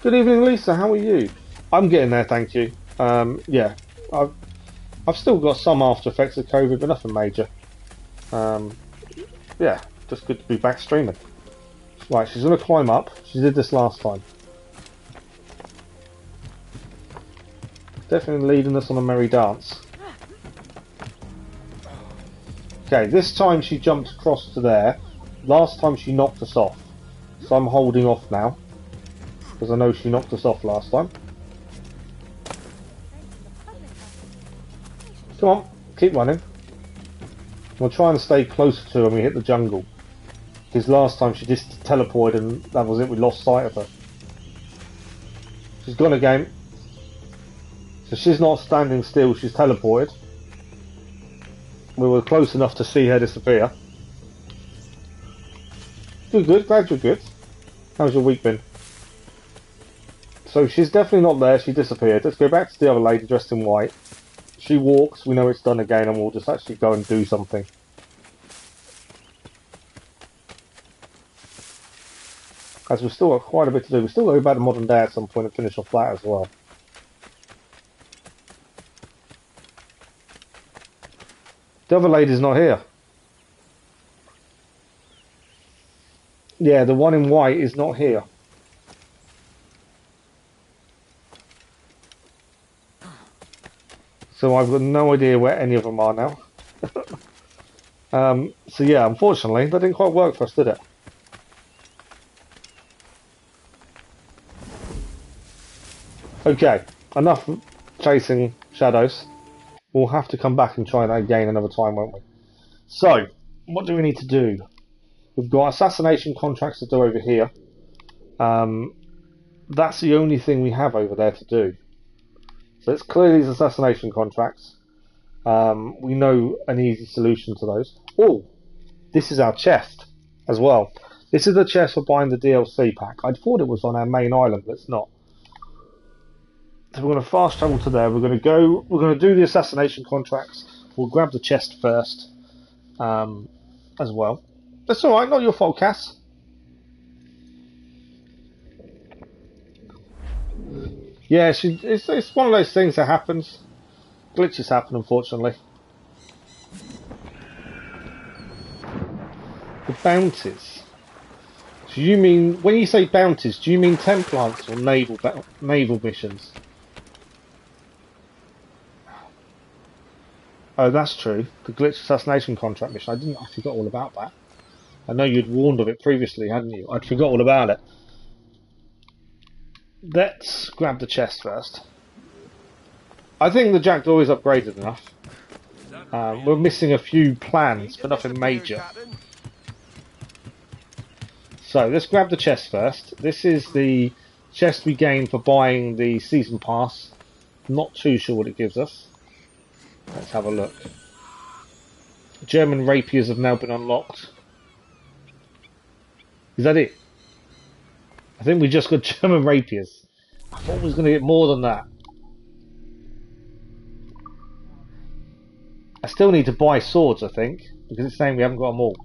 Good evening, Lisa. How are you? I'm getting there, thank you. Yeah, I've still got some after effects of COVID, but nothing major. Yeah, just good to be back streaming. Right, she's going to climb up. She did this last time. Definitely leading us on a merry dance. Okay, this time she jumped across to there. Last time she knocked us off. So I'm holding off now. Because I know she knocked us off last time. Come on, keep running. We'll try and stay closer to her when we hit the jungle. Because last time she just teleported and that was it, we lost sight of her. She's gone again. So she's not standing still, she's teleported. We were close enough to see her disappear. You're good, glad you're good. How's your week been? So she's definitely not there, she disappeared. Let's go back to the other lady dressed in white. She walks, we know it's done again, and we'll just actually go and do something. As we've still got quite a bit to do. We've still got to go back to modern day at some point and finish off that as well. The other lady's not here. Yeah, the one in white is not here. So I've got no idea where any of them are now. So yeah, unfortunately, that didn't quite work for us, did it? Okay, enough chasing shadows. We'll have to come back and try that again another time, won't we? So, what do we need to do? We've got assassination contracts to do over here. That's the only thing we have over there to do. So let's clear these assassination contracts. We know an easy solution to those. Oh, this is our chest as well. This is the chest for buying the DLC pack. I thought it was on our main island, but it's not. So we're going to fast travel to there. We're going to do the assassination contracts. We'll grab the chest first, as well. That's alright, not your fault, Cass. Yeah, it's one of those things that happens. Glitches happen, unfortunately. The bounties. Do you mean, when you say bounties, do you mean Templants or naval missions? Oh, that's true. The glitch assassination contract mission. I forgot all about that. I know you'd warned of it previously, hadn't you? I'd forgot all about it. Let's grab the chest first. I think the Jackdaw is upgraded enough. We're missing a few plans, but nothing major. So, let's grab the chest first. This is the chest we gained for buying the season pass. Not too sure what it gives us. Let's have a look. German rapiers have now been unlocked. Is that it? I think we just got German rapiers. I thought we was going to get more than that. I still need to buy swords, I think, because it's saying we haven't got them all.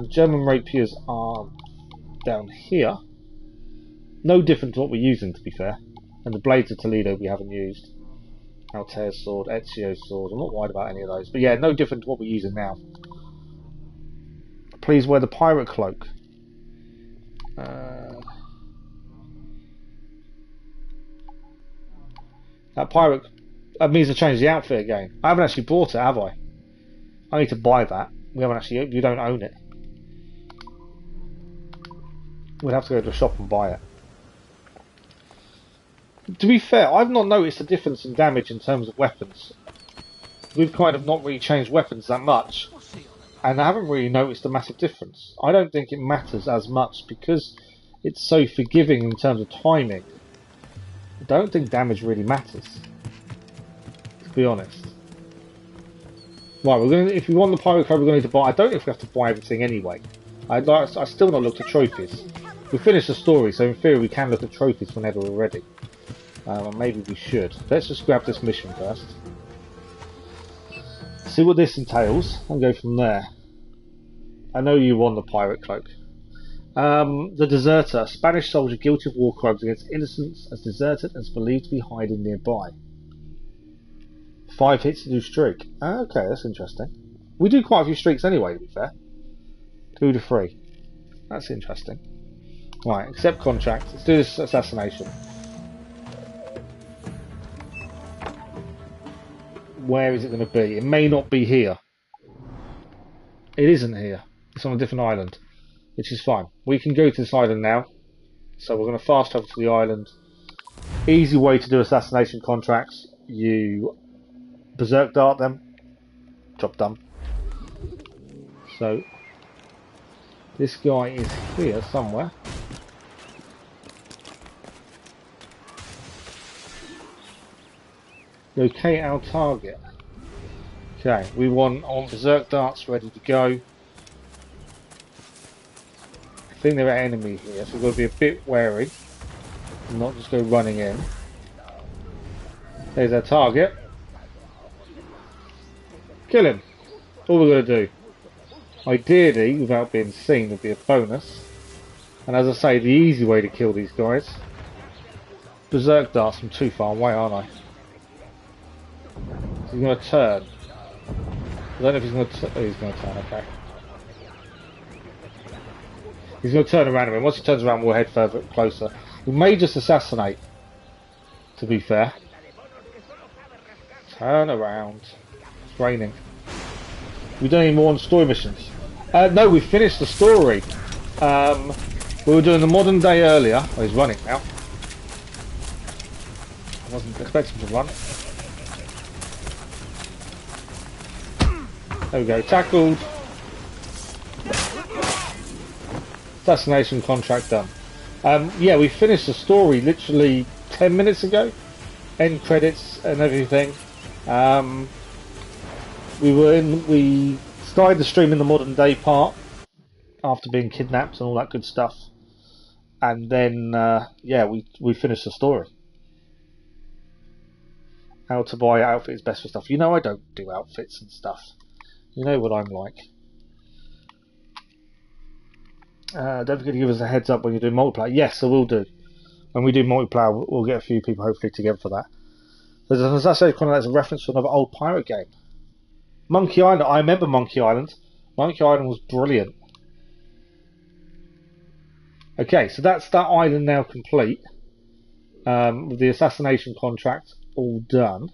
German rapiers are down here. No different to what we're using, to be fair. And the blades of Toledo we haven't used. Altair's sword, Ezio's sword. I'm not worried about any of those. But yeah, no different to what we're using now. Please wear the Pirate Cloak. That means to change the outfit again. I haven't actually bought it, have I? I need to buy that. We don't own it. We'd have to go to a shop and buy it. To be fair, I've not noticed a difference in damage in terms of weapons. We've kind of not really changed weapons that much, and I haven't really noticed a massive difference. I don't think it matters as much because it's so forgiving in terms of timing. I don't think damage really matters, to be honest. Right, if we want the Pirate Cloak, we're going to need to buy. I don't know if we have to buy everything anyway. I still not looked at trophies. We finished the story, so in theory we can look at trophies whenever we're ready. Maybe we should. Let's just grab this mission first. See what this entails, and go from there. I know you want the Pirate Cloak. The Deserter. Spanish soldier guilty of war crimes against innocents has deserted and is believed to be hiding nearby. 5 hits to do streak. Okay, that's interesting. We do quite a few streaks anyway, to be fair. 2 to 3. That's interesting. Right, accept contract. Let's do this assassination. Where is it going to be? It may not be here. It isn't here. It's on a different island, which is fine. We can go to this island now. So we're going to fast travel to the island. Easy way to do assassination contracts. You berserk dart them. Job done. So this guy is here somewhere. Locate our target. Okay, we want berserk darts ready to go. I think there are enemies here, so we've got to be a bit wary and not just go running in. There's our target. Kill him. All we're going to do. Ideally, without being seen, would be a bonus. And as I say, the easy way to kill these guys. Berserk darts from too far away, aren't I? He's going to turn. I don't know if he's going to turn. Oh, he's going to turn, okay. He's going to turn around and once he turns around, we'll head further closer. We may just assassinate, to be fair. Turn around. It's raining. We don't need more on story missions. No, we finished the story. We were doing the modern day earlier. Oh, he's running now. I wasn't expecting him to run. There we go, tackled. Assassination contract done. Yeah, we finished the story literally 10 minutes ago. End credits and everything. We started the stream in the modern day part. after being kidnapped and all that good stuff. And then, yeah, we finished the story. How to buy outfits best for stuff. You know I don't do outfits and stuff. You know what I'm like. Don't forget to give us a heads up when you do multiplayer. Yes, I will do. When we do multiplayer, we'll get a few people hopefully together for that. There's an Assassination Contracts, that's a reference to another old pirate game. Monkey Island. I remember Monkey Island. Monkey Island was brilliant. Okay, so that's that island now complete. With the assassination contract all done.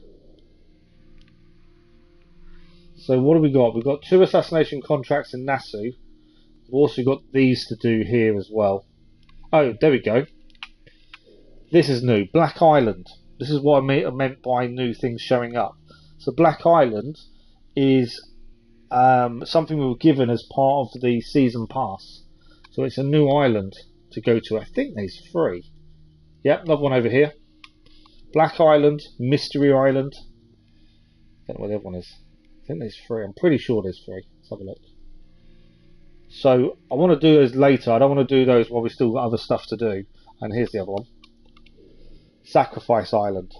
So what have we got? We've got 2 assassination contracts in Nasu. We've also got these to do here as well. Oh, there we go. This is new. Black Island. This is what I meant by new things showing up. So Black Island is something we were given as part of the season pass. So it's a new island to go to. I think there's 3. Yep, another one over here. Black Island, Mystery Island. I don't know what the other one is. I think there's 3. I'm pretty sure there's 3. Let's have a look. So I want to do those later. I don't want to do those while we've still got other stuff to do. And here's the other one. Sacrifice Island.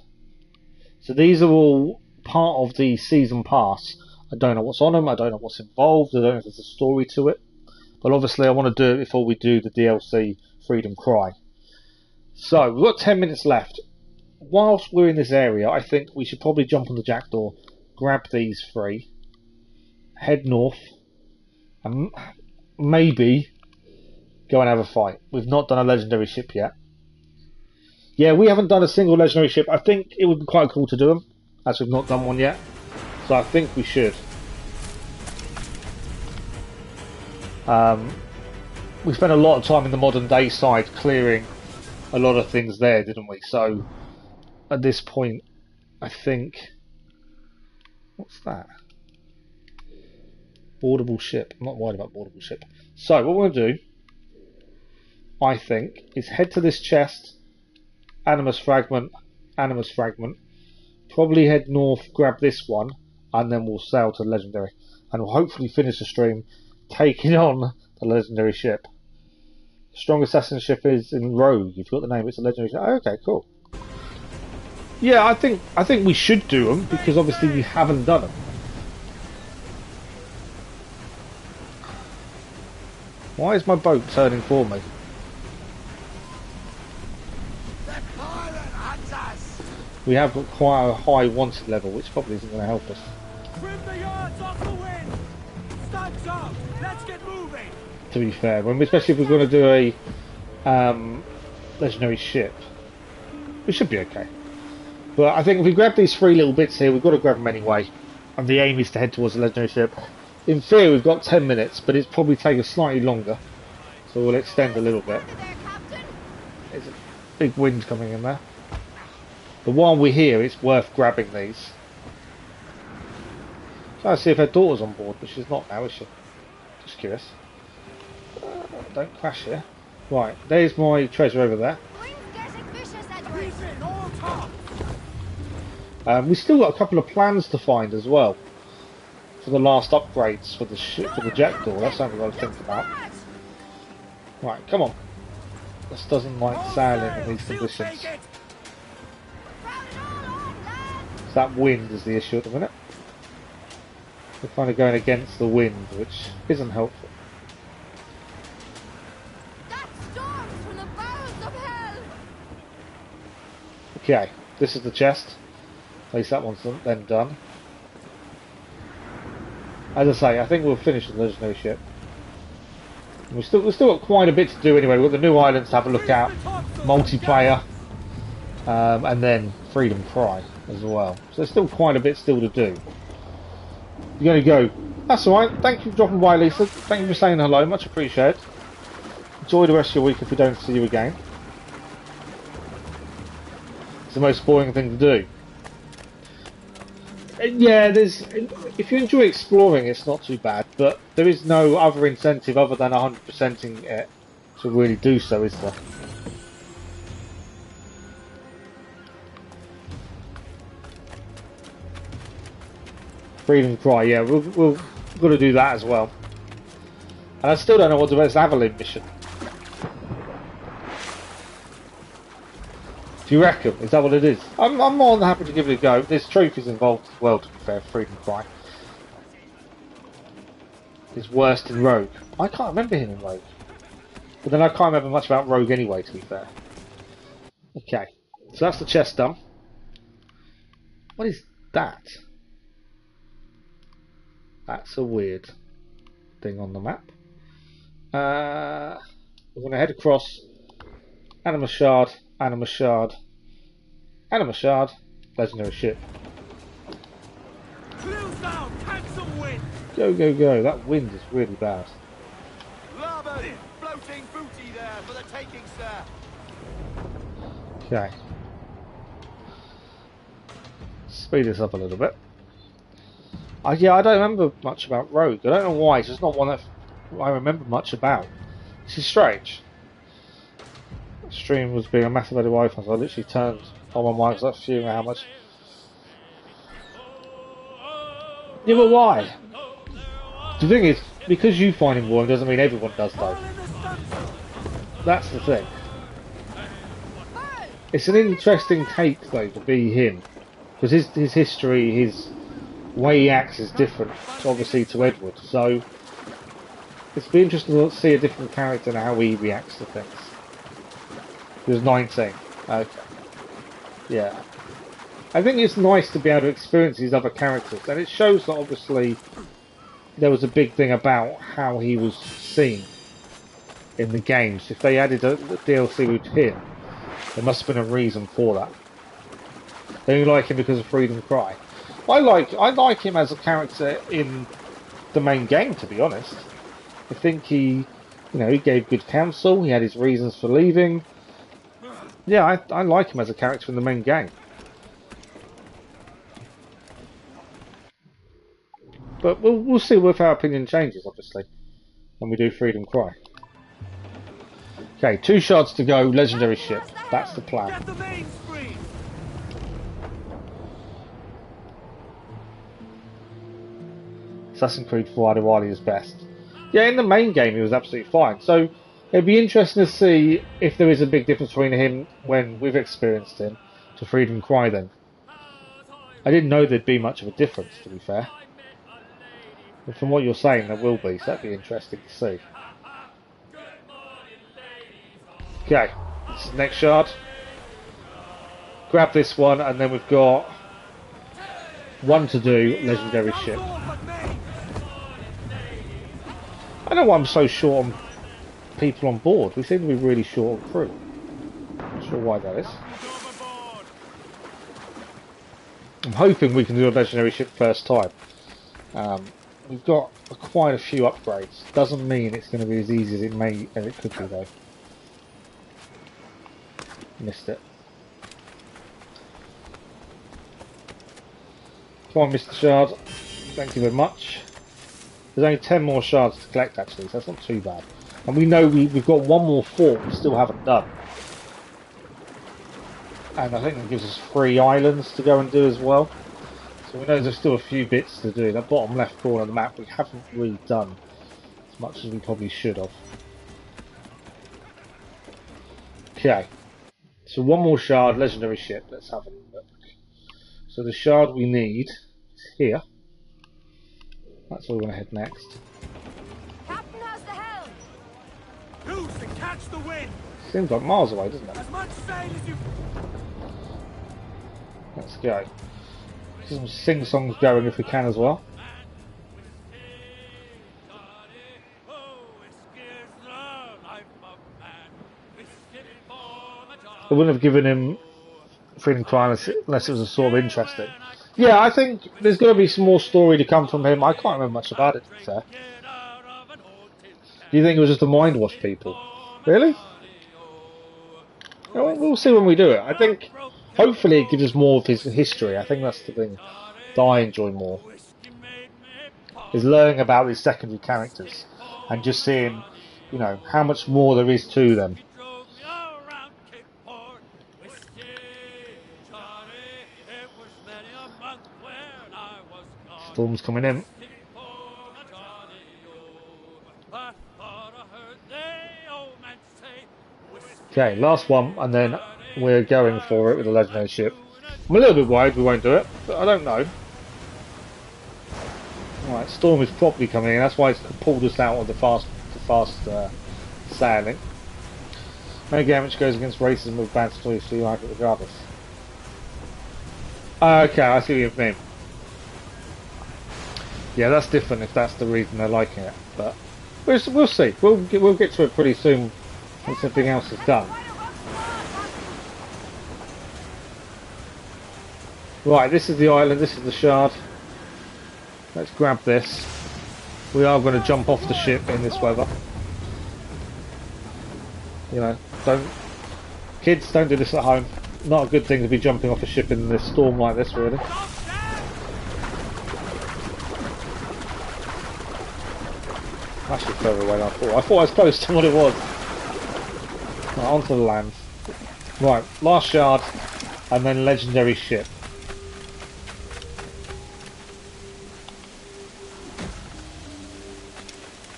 So these are all part of the season pass. I don't know what's on them. I don't know what's involved. I don't know if there's a story to it. But obviously I want to do it before we do the DLC Freedom Cry. So we've got 10 minutes left. Whilst we're in this area, I think we should probably jump on the Jackdaw, grab these 3, head north, and maybe go and have a fight. We've not done a legendary ship yet. Yeah, we haven't done a single legendary ship. I think it would be quite cool to do them, as we've not done one yet. So I think we should. We spent a lot of time in the modern day side clearing a lot of things there, didn't we? So at this point, I think... What's that? Boardable ship. I'm not worried about boardable ship. So what we're going to do, I think, is head to this chest, animus fragment, probably head north, grab this one, and then we'll sail to legendary. And we'll hopefully finish the stream taking on the legendary ship. The strongest assassin ship is in Rogue. You've got the name, it's a legendary ship. Oh, okay, cool. Yeah, I think we should do them, because obviously we haven't done them. Why is my boat turning for me? We have got quite a high wanted level, which probably isn't going to help us. Trim the yards off the wind. Stocks up. Let's get moving. To be fair, especially if we're going to do a legendary ship, we should be okay. But I think if we grab these 3 little bits here, we've got to grab them anyway. And the aim is to head towards the legendary ship. In theory, we've got 10 minutes, but it's probably take us slightly longer. So we'll extend a little bit. There's a big wind coming in there. But while we're here, it's worth grabbing these. Trying to see if her daughter's on board, but she's not now, is she? Just curious. Don't crash here. Right, there's my treasure over there. We've still got a couple of plans to find as well for the last upgrades for the Jackdaw. That's something I've got to think about. Right, come on. This doesn't like sailing in these conditions. So that wind is the issue at the minute. We're kind of going against the wind, which isn't helpful. Okay, this is the chest. At least that one's then done. As I say, I think we'll finish the legendary ship. We've still got quite a bit to do anyway. We've got the new islands to have a look at, multiplayer, and then Freedom Cry as well. So there's still quite a bit still to do. You're going to go. That's alright. Thank you for dropping by, Lisa. Thank you for saying hello. Much appreciated. Enjoy the rest of your week if we don't see you again. It's the most boring thing to do. Yeah, if you enjoy exploring, it's not too bad, but there is no other incentive other than 100%ing it to really do so, is there? Freedom Cry, yeah, we've got to do that as well. And I still don't know what the best Avalyn mission. Do you reckon? Is that what it is? I'm more than happy to give it a go. There's trophies involved as well, to be fair. Freedom Cry. His worst in Rogue. I can't remember him in Rogue. But then I can't remember much about Rogue anyway, to be fair. Okay. So that's the chest done. What is that? That's a weird thing on the map. We're going to head across. Animus Shard, Animus Shard, Animus Shard, legendary ship. Go, go, go. That wind is really bad. Floating booty there for the taking, sir. Okay. Speed this up a little bit. Yeah, I don't remember much about Rogue. I don't know why. It's just not one that I remember much about. This is strange. The stream was being a massive edit Wi-Fi, so I literally turned on my mic because I was fuming how much. Yeah, but why? The thing is, because you find him boring doesn't mean everyone does though. That's the thing. It's an interesting take though to be him, because his history, his way he acts is different, obviously, to Edward. So it's be interesting to see a different character and how he reacts to things. He was 19. Okay. Yeah. I think it's nice to be able to experience these other characters, and it shows that obviously there was a big thing about how he was seen in the games. If they added a DLC with him, there must have been a reason for that. They only like him because of Freedom Cry. I like him as a character in the main game, to be honest. I think he gave good counsel. He had his reasons for leaving. Yeah, I like him as a character in the main game. But we'll see if our opinion changes, obviously, when we do Freedom Cry. Okay, 2 shards to go, legendary ship. That's the plan. Assassin's Creed 4 Adewale is best. Yeah, in the main game he was absolutely fine. So it'd be interesting to see if there is a big difference between him when we've experienced him to Freedom Cry then. I didn't know there'd be much of a difference, to be fair. But from what you're saying, there will be, so that'd be interesting to see. Okay, this is the next shard. Grab this one, and then we've got 1 to do, legendary ship. I don't know why I'm so short on people on board. We seem to be really short on crew. Not sure why that is. I'm hoping we can do a legendary ship first time. We've got quite a few upgrades. Doesn't mean it's going to be as easy as it could be though. Missed it. Come on, Mr. Shard. Thank you very much. There's only 10 more shards to collect actually, so that's not too bad. And we know we've got 1 more fort we still haven't done. And I think it gives us 3 islands to go and do as well. So we know there's still a few bits to do. That bottom left corner of the map we haven't really done as much as we probably should have. Okay. So 1 more shard, legendary ship. Let's have a look. So the shard we need is here. That's where we're going to head next. Captain has the helm. Who's to catch the wind? Seems like miles away, doesn't it? As much sail as you. Let's go. Some sing-songs going if we can as well. I wouldn't have given him Freedom Cry unless it was a sort of interesting. Yeah, I think there's going to be some more story to come from him. I can't remember much about it, to be fair. Do you think it was just to mind wash people? Really? We'll see when we do it. I think hopefully it gives us more of his history. I think that's the thing that I enjoy more. Is learning about these secondary characters and just seeing, how much more there is to them. Storm's coming in. Okay, last one, and then we're going for it with the legendary ship. I'm a little bit worried we won't do it, but I don't know. Right, storm is properly coming in. That's why it's pulled us out of the fast sailing. No game which goes against racism with bad stories, so you like it regardless. Okay, I see what you mean. Yeah, that's different if that's the reason they're liking it, but we'll see. We'll get to it pretty soon once everything else is done. Right, this is the island. This is the shard. Let's grab this. We are going to jump off the ship in this weather. You know, kids don't do this at home. Not a good thing to be jumping off a ship in this storm like this, really. Actually further away than I thought. I thought I was close to what it was. Right, onto the land. Right, last shard, and then legendary ship.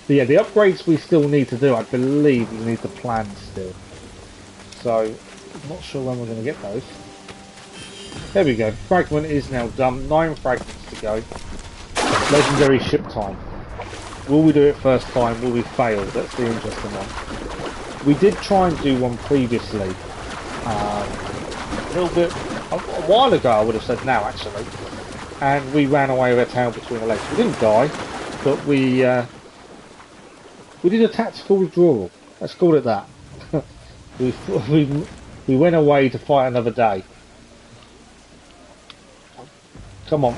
But yeah, the upgrades we still need to do, I believe we need to plan still. So, I'm not sure when we're going to get those. There we go. Fragment is now done. 9 fragments to go. Legendary ship time. Will we do it first time? Will we fail? That's the interesting one. We did try and do one previously. A little bit... A while ago, I would have said now, actually. And we ran away with our tail between the legs. We didn't die, but we did a tactical withdrawal. Let's call it that. we went away to fight another day. Come on.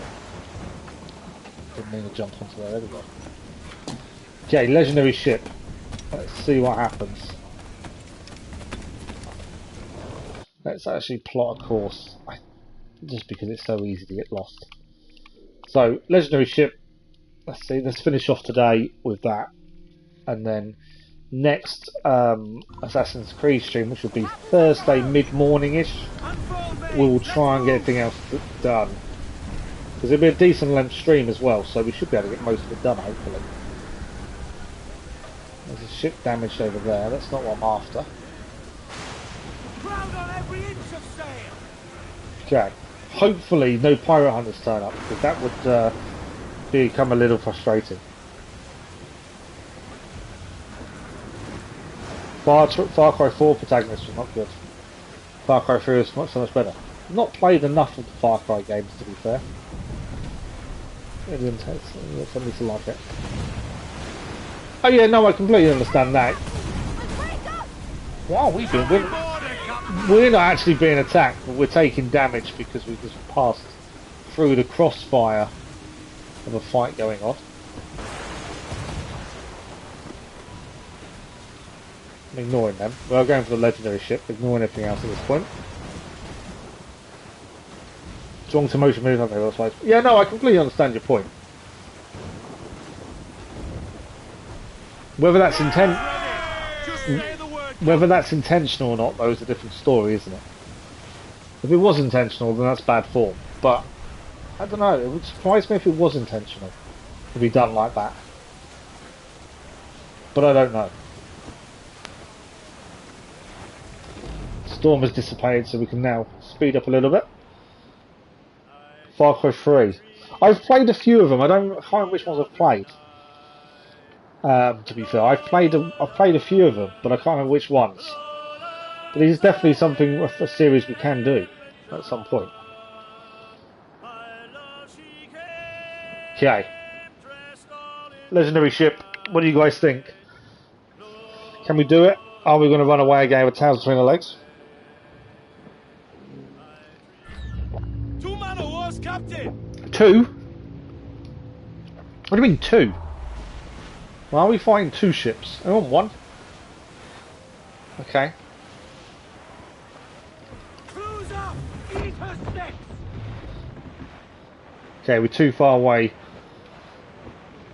Didn't mean to jump onto there. There we go. Okay, legendary ship. Let's see what happens. Let's actually plot a course. Just because it's so easy to get lost. So, legendary ship. Let's see. Let's finish off today with that. And then next Assassin's Creed stream, which will be Thursday mid-morning-ish, we will try and get everything else done. Because it'll be a decent length stream as well, so we should be able to get most of it done, hopefully. There's a ship damaged over there, that's not what I'm after. Okay, hopefully no pirate hunters turn up, because that would become a little frustrating. Far Cry 4 protagonist was not good. Far Cry 3 was so much better. I've not played enough of the Far Cry games, to be fair. Really intense. Somebody to like it. Oh yeah, no, I completely understand that. What are we doing? We're not actually being attacked, but we're taking damage because we just passed through the crossfire of a fight going on. I'm ignoring them. We're going for the legendary ship, ignoring everything else at this point. Strong to motion move, okay, that's right. Yeah, no, I completely understand your point. Whether that's intentional or not, though, is a different story, isn't it? If it was intentional, then that's bad form. But I don't know. It would surprise me if it was intentional to be done like that. But I don't know. Storm has dissipated, so we can now speed up a little bit. Far Cry 3. I've played a few of them. I can't remember which ones I've played. To be fair, I've played a few of them, but I can't remember which ones. But it is definitely something, a series we can do at some point. Okay. Legendary ship. What do you guys think? Can we do it? Are we going to run away again with tails between the legs? 2 man of horse, Captain. 2? What do you mean 2? Why are we fighting 2 ships? I want 1. Okay. Okay, we're too far away.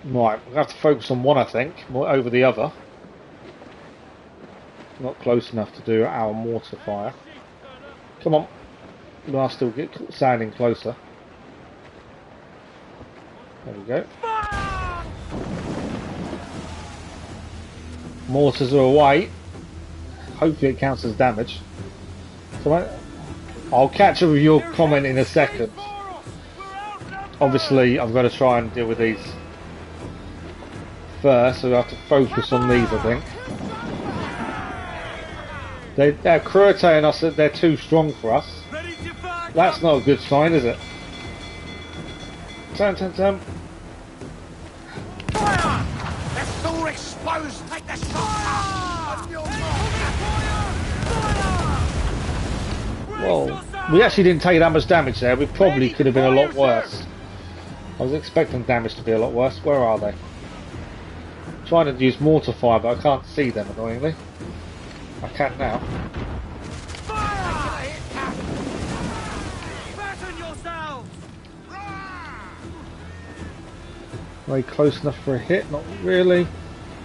Right, we'll have to focus on one, I think, more over the other. Not close enough to do our mortar fire. Come on. We are still sounding closer. There we go. Mortars are away. Hopefully it counts as damage. So I'll catch up with your comment in a second. Obviously, I've got to try and deal with these first, so we have to focus on these, I think. They're crueltating us that they're too strong for us. That's not a good sign, is it? Turn. Fire! They're still exposed! Take the shot! Well, we actually didn't take that much damage there. We probably could have been a lot worse. I was expecting damage to be a lot worse. Where are they? I'm trying to use mortar fire, but I can't see them, annoyingly. I can now. Are they close enough for a hit? Not really.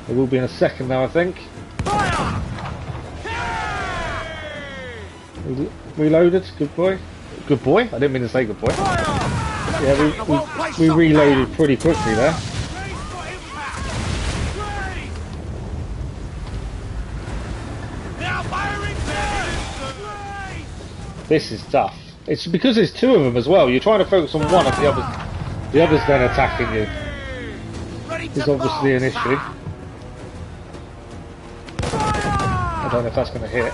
It will be in a second now, I think. Reloaded. Good boy. Good boy? I didn't mean to say good boy. Yeah, we reloaded pretty quickly there. This is tough. It's because there's two of them as well. You're trying to focus on one, and the others then attacking you. Is obviously an issue. I don't know if that's going to hit.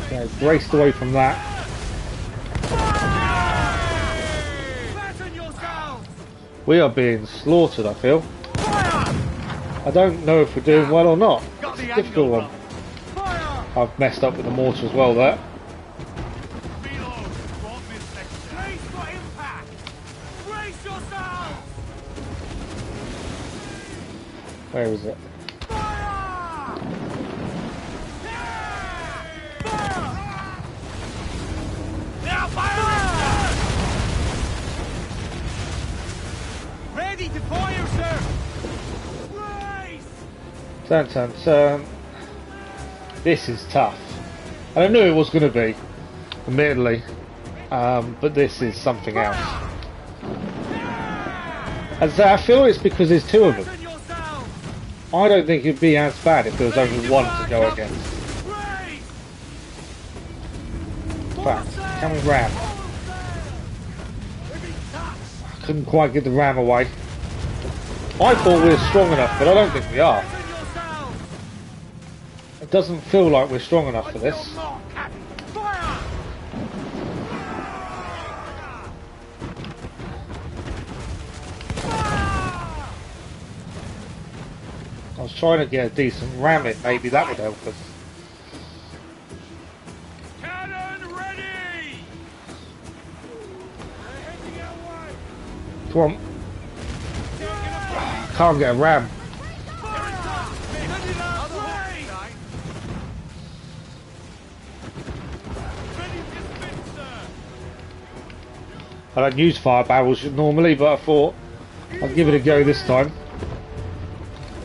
Okay, braced away from that. We are being slaughtered, I feel. I don't know if we're doing well or not. It's a difficult one. I've messed up with the mortar as well there. Where is it? Ready to fire, sir! Turn. This is tough. And I knew it was going to be, admittedly, but this is something else. As I feel it's because there's two of them. I don't think it'd be as bad if there was only one to go against. In fact, can we ram? I couldn't quite get the ram away. I thought we were strong enough, but I don't think we are. It doesn't feel like we're strong enough for this. I was trying to get a decent ram in, maybe that would help us. Cannon ready! Come on. Can't get a ram. I don't use fire barrels normally, but I thought I'll give it a go this time.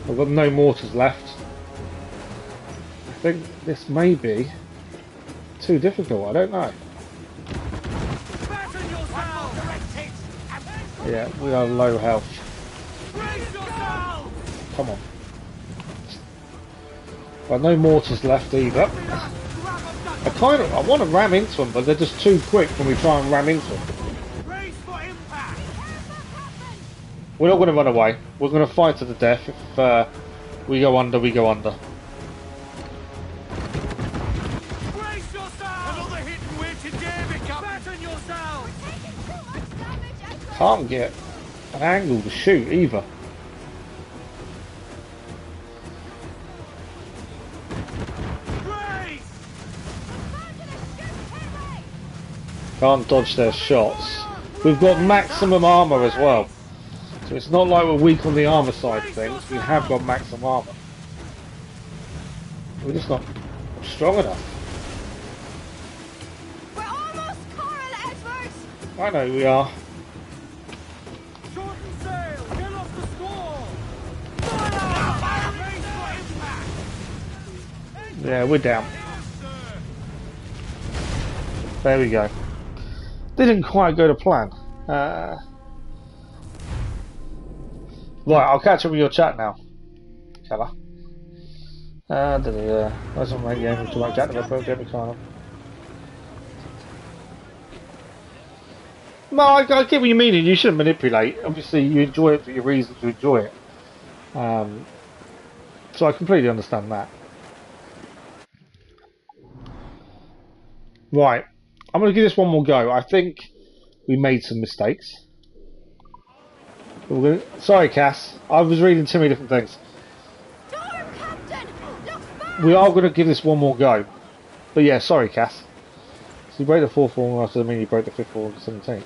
I've got no mortars left. I think this may be too difficult, I don't know. Yeah, we are low health. Come on. Well, no mortars left either. I want to ram into them, but they're just too quick when we try and ram into them. We're not going to run away. We're going to fight to the death. If we go under, we go under. Can't get an angle to shoot either. Can't dodge their shots. We've got maximum armour as well. So it's not like we're weak on the armour side of things. We have got maximum armour. We're just not strong enough. We're almost Coral, Edwards! I know we are. Shorten sail! Get off the score! Yeah, we're down. There we go. Didn't quite go to plan. Right, I'll catch up with your chat now. Keller. That's not my game. To like Jack the Ripper, Jeremy Carter. No, I get what you mean. You shouldn't manipulate. Obviously, you enjoy it for your reasons to enjoy it. So I completely understand that. Right, I'm going to give this one more go. I think we made some mistakes. Sorry, Cass. I was reading too many different things. We are going to give this one more go. But yeah, sorry, Cass. So you break the 4th wall, after the mean you broke the 5th wall on the 17th.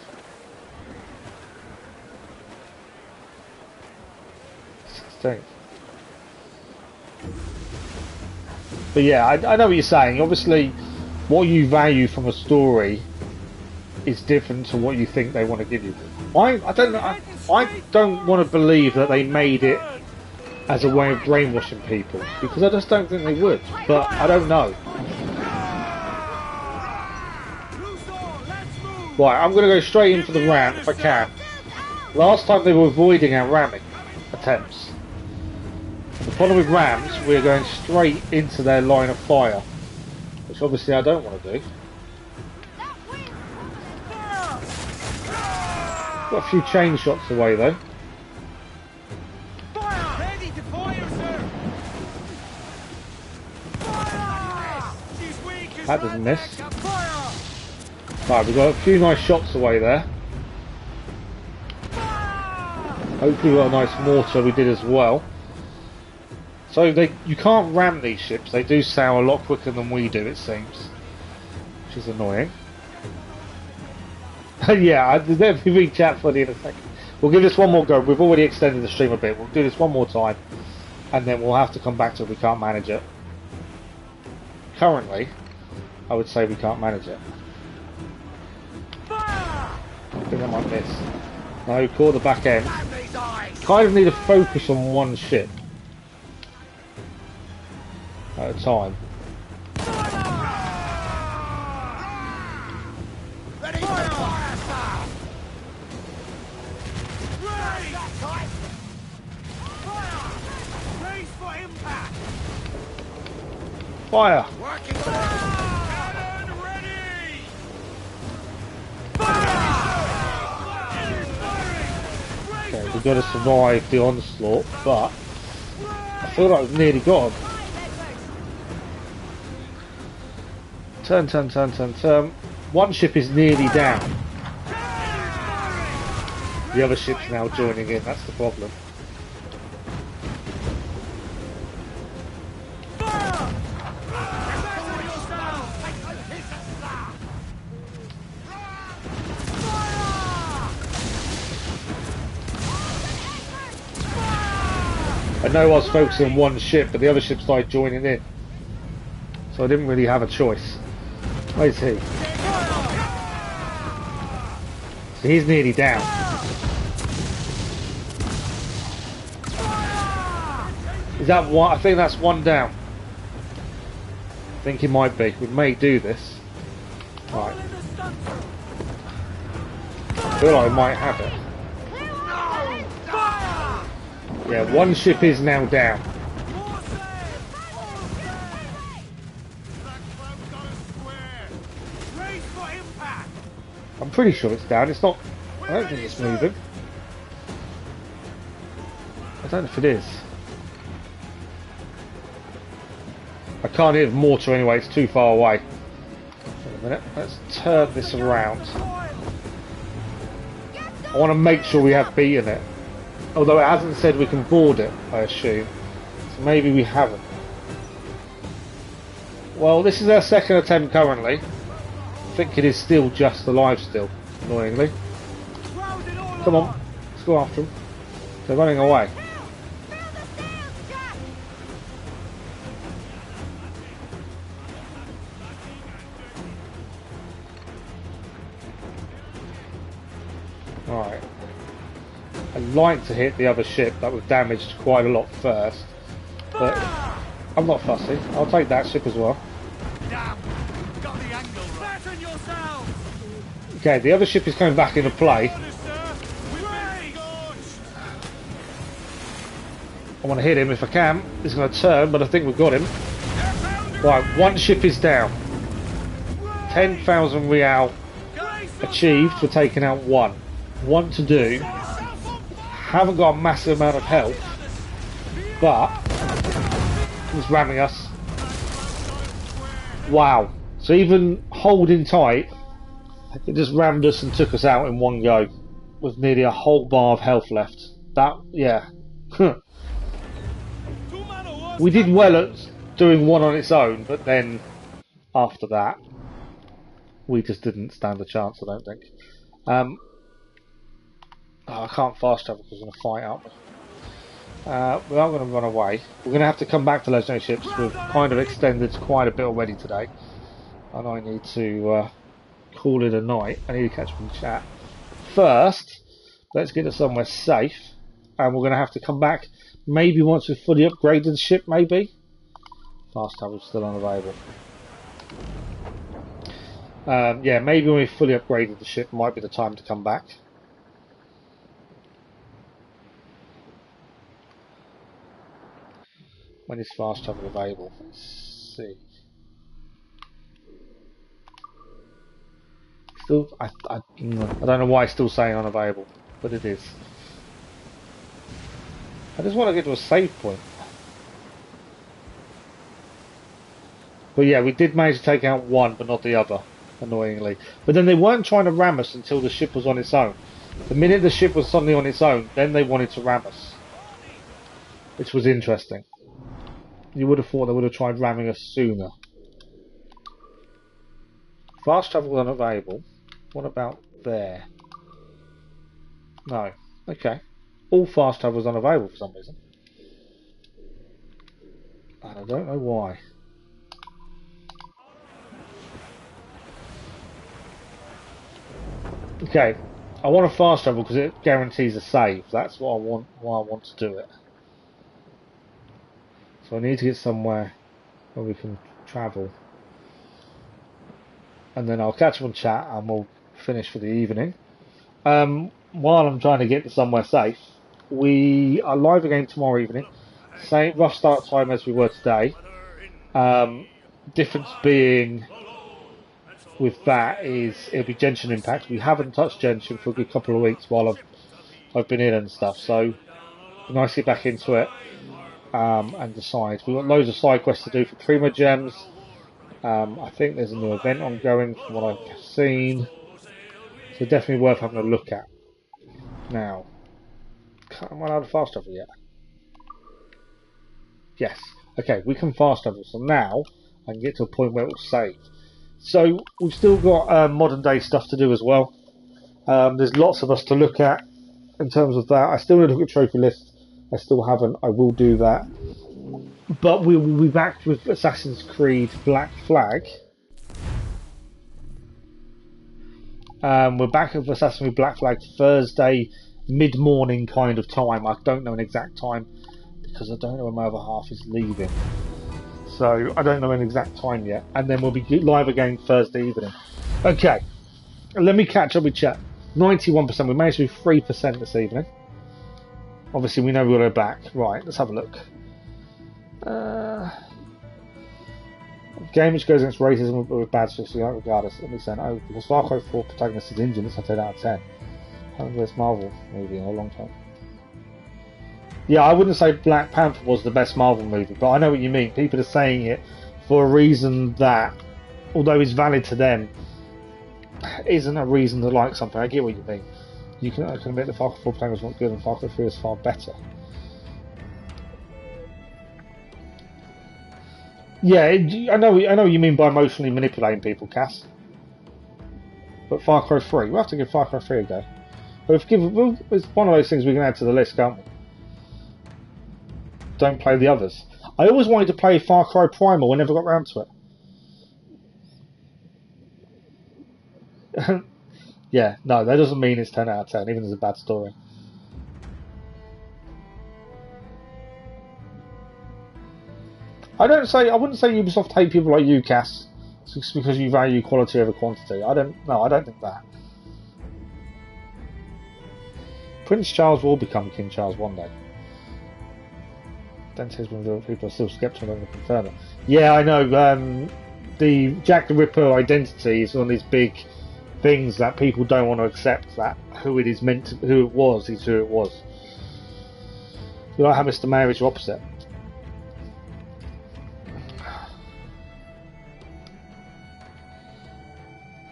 16th. But yeah, I know what you're saying. Obviously, what you value from a story is different to what you think they want to give you. I don't know. I don't want to believe that they made it as a way of brainwashing people, because I just don't think they would. But I don't know. Right, I'm going to go straight in for the ram if I can. Last time they were avoiding our ramming attempts. The problem with rams, we're going straight into their line of fire, which obviously I don't want to do. Got a few chain shots away though. Ready to fire, sir. That didn't miss. Right, we've got a few nice shots away there. Hopefully we got a nice mortar we did as well. So you can't ram these ships, they do sail a lot quicker than we do, it seems. Which is annoying. Yeah, there'll be chat funny in a second. We'll give this one more go. We've already extended the stream a bit. We'll do this one more time, and then we'll have to come back to it if we can't manage it. Currently, I would say we can't manage it. I think I might miss. No, caught the back end. Kind of need to focus on one ship at a time. Fire! Okay, we've got to survive the onslaught, but I feel like we've nearly got him. Turn, turn, turn, turn, turn. One ship is nearly down. The other ship's now joining in, that's the problem. I know I was focusing on one ship, but the other ship started joining in. So I didn't really have a choice. Where's he? So he's nearly down. Is that one? I think that's one down. I think it might be. We may do this. Right. I feel like I might have it. Yeah, one ship is now down. I'm pretty sure it's down. It's not. I don't think it's moving. I don't know if it is. I can't hit mortar anyway, it's too far away. Wait a minute, let's turn this around. I want to make sure we have beaten it. Although it hasn't said we can board it, I assume. So maybe we haven't. Well, this is our second attempt currently. I think it is still just alive still, annoyingly. Come on, let's go after them. They're running away. Alright. I'd like to hit the other ship that was damaged quite a lot first, but I'm not fussy. I'll take that ship as well. Damn, got the angle right. Flatten yourself. Okay, the other ship is coming back into play. I want to hit him if I can. He's going to turn, but I think we've got him. Right, one ship is down. 10,000 real achieved for taking out one. One to do. Haven't got a massive amount of health, but he's ramming us. Wow. So even holding tight, it just rammed us and took us out in one go with nearly a whole bar of health left. That, yeah. We did well at doing one on its own, but then after that, we just didn't stand a chance, I don't think. I can't fast travel because we're going to fight, aren't we? We are going to run away. We're going to have to come back to legendary ships. We've kind of extended quite a bit already today. And I need to call it a night. I need to catch from the chat. First, let's get to somewhere safe. And we're going to have to come back maybe once we've fully upgraded the ship, maybe. Fast travel's still unavailable. Yeah, maybe when we've fully upgraded the ship might be the time to come back. When is fast travel available? Let's see. Still, I don't know why it's still saying unavailable, but it is. I just want to get to a save point. But yeah, we did manage to take out one, but not the other, annoyingly. But then they weren't trying to ram us until the ship was on its own. The minute the ship was suddenly on its own, then they wanted to ram us. Which was interesting. You would have thought they would have tried ramming us sooner. Fast travel unavailable. What about there? No. Okay. All fast travel is unavailable for some reason. And I don't know why. Okay. I want to fast travel because it guarantees a save. That's what I want. Why I want to do it. So I need to get somewhere where we can travel. And then I'll catch up on chat and we'll finish for the evening. While I'm trying to get to somewhere safe, we are live again tomorrow evening. Same rough start time as we were today. Difference being with that is it'll be Genshin Impact. We haven't touched Genshin for a good couple of weeks while I've been in and stuff. So nice to get back into it. And decide. We've got loads of side quests to do for Primo Gems. I think there's a new event ongoing from what I've seen. So definitely worth having a look at. Now, am I allowed to fast travel yet? Yes. Okay, we can fast travel. So now I can get to a point where it will save. So we've still got modern day stuff to do as well. There's lots of us to look at in terms of that. I still need to look at trophy lists. I still haven't. I will do that. But we will be back with Assassin's Creed Black Flag. We're back with Assassin's Creed Black Flag Thursday mid-morning kind of time. I don't know an exact time because I don't know when my other half is leaving. So I don't know an exact time yet. And then we'll be live again Thursday evening. Okay. Let me catch up with chat. 91%. We managed to do 3% this evening. Obviously, we know we'll go back. Right, let's have a look. Game which goes against racism with bad history, regardless. Let me say, oh, because Far Cry 4 protagonist is Indian, it's a 10 out of 10. I haven't read this Marvel movie in a long time. Yeah, I wouldn't say Black Panther was the best Marvel movie, but I know what you mean. People are saying it for a reason that, although it's valid to them, isn't a reason to like something. I get what you mean. I can admit that Far Cry 4 protagonist was not good and Far Cry 3 is far better. Yeah, I know what you mean by emotionally manipulating people, Cass. But Far Cry 3, we'll have to give Far Cry 3 a go. It's one of those things we can add to the list, can't we? Don't play the others. I always wanted to play Far Cry Primal, I never got round to it. Yeah, no, that doesn't mean it's 10 out of 10, even if it's a bad story. I wouldn't say Ubisoft hate people like you, Cass, just because you value quality over quantity. I don't think that. Prince Charles will become King Charles one day. Dante's when people are still skeptical and confirm it. Yeah, I know. The Jack the Ripper identity is one of these big things that people don't want to accept, that who it is meant to, who it was is who it was. You like how Mr. Mayor is your opposite.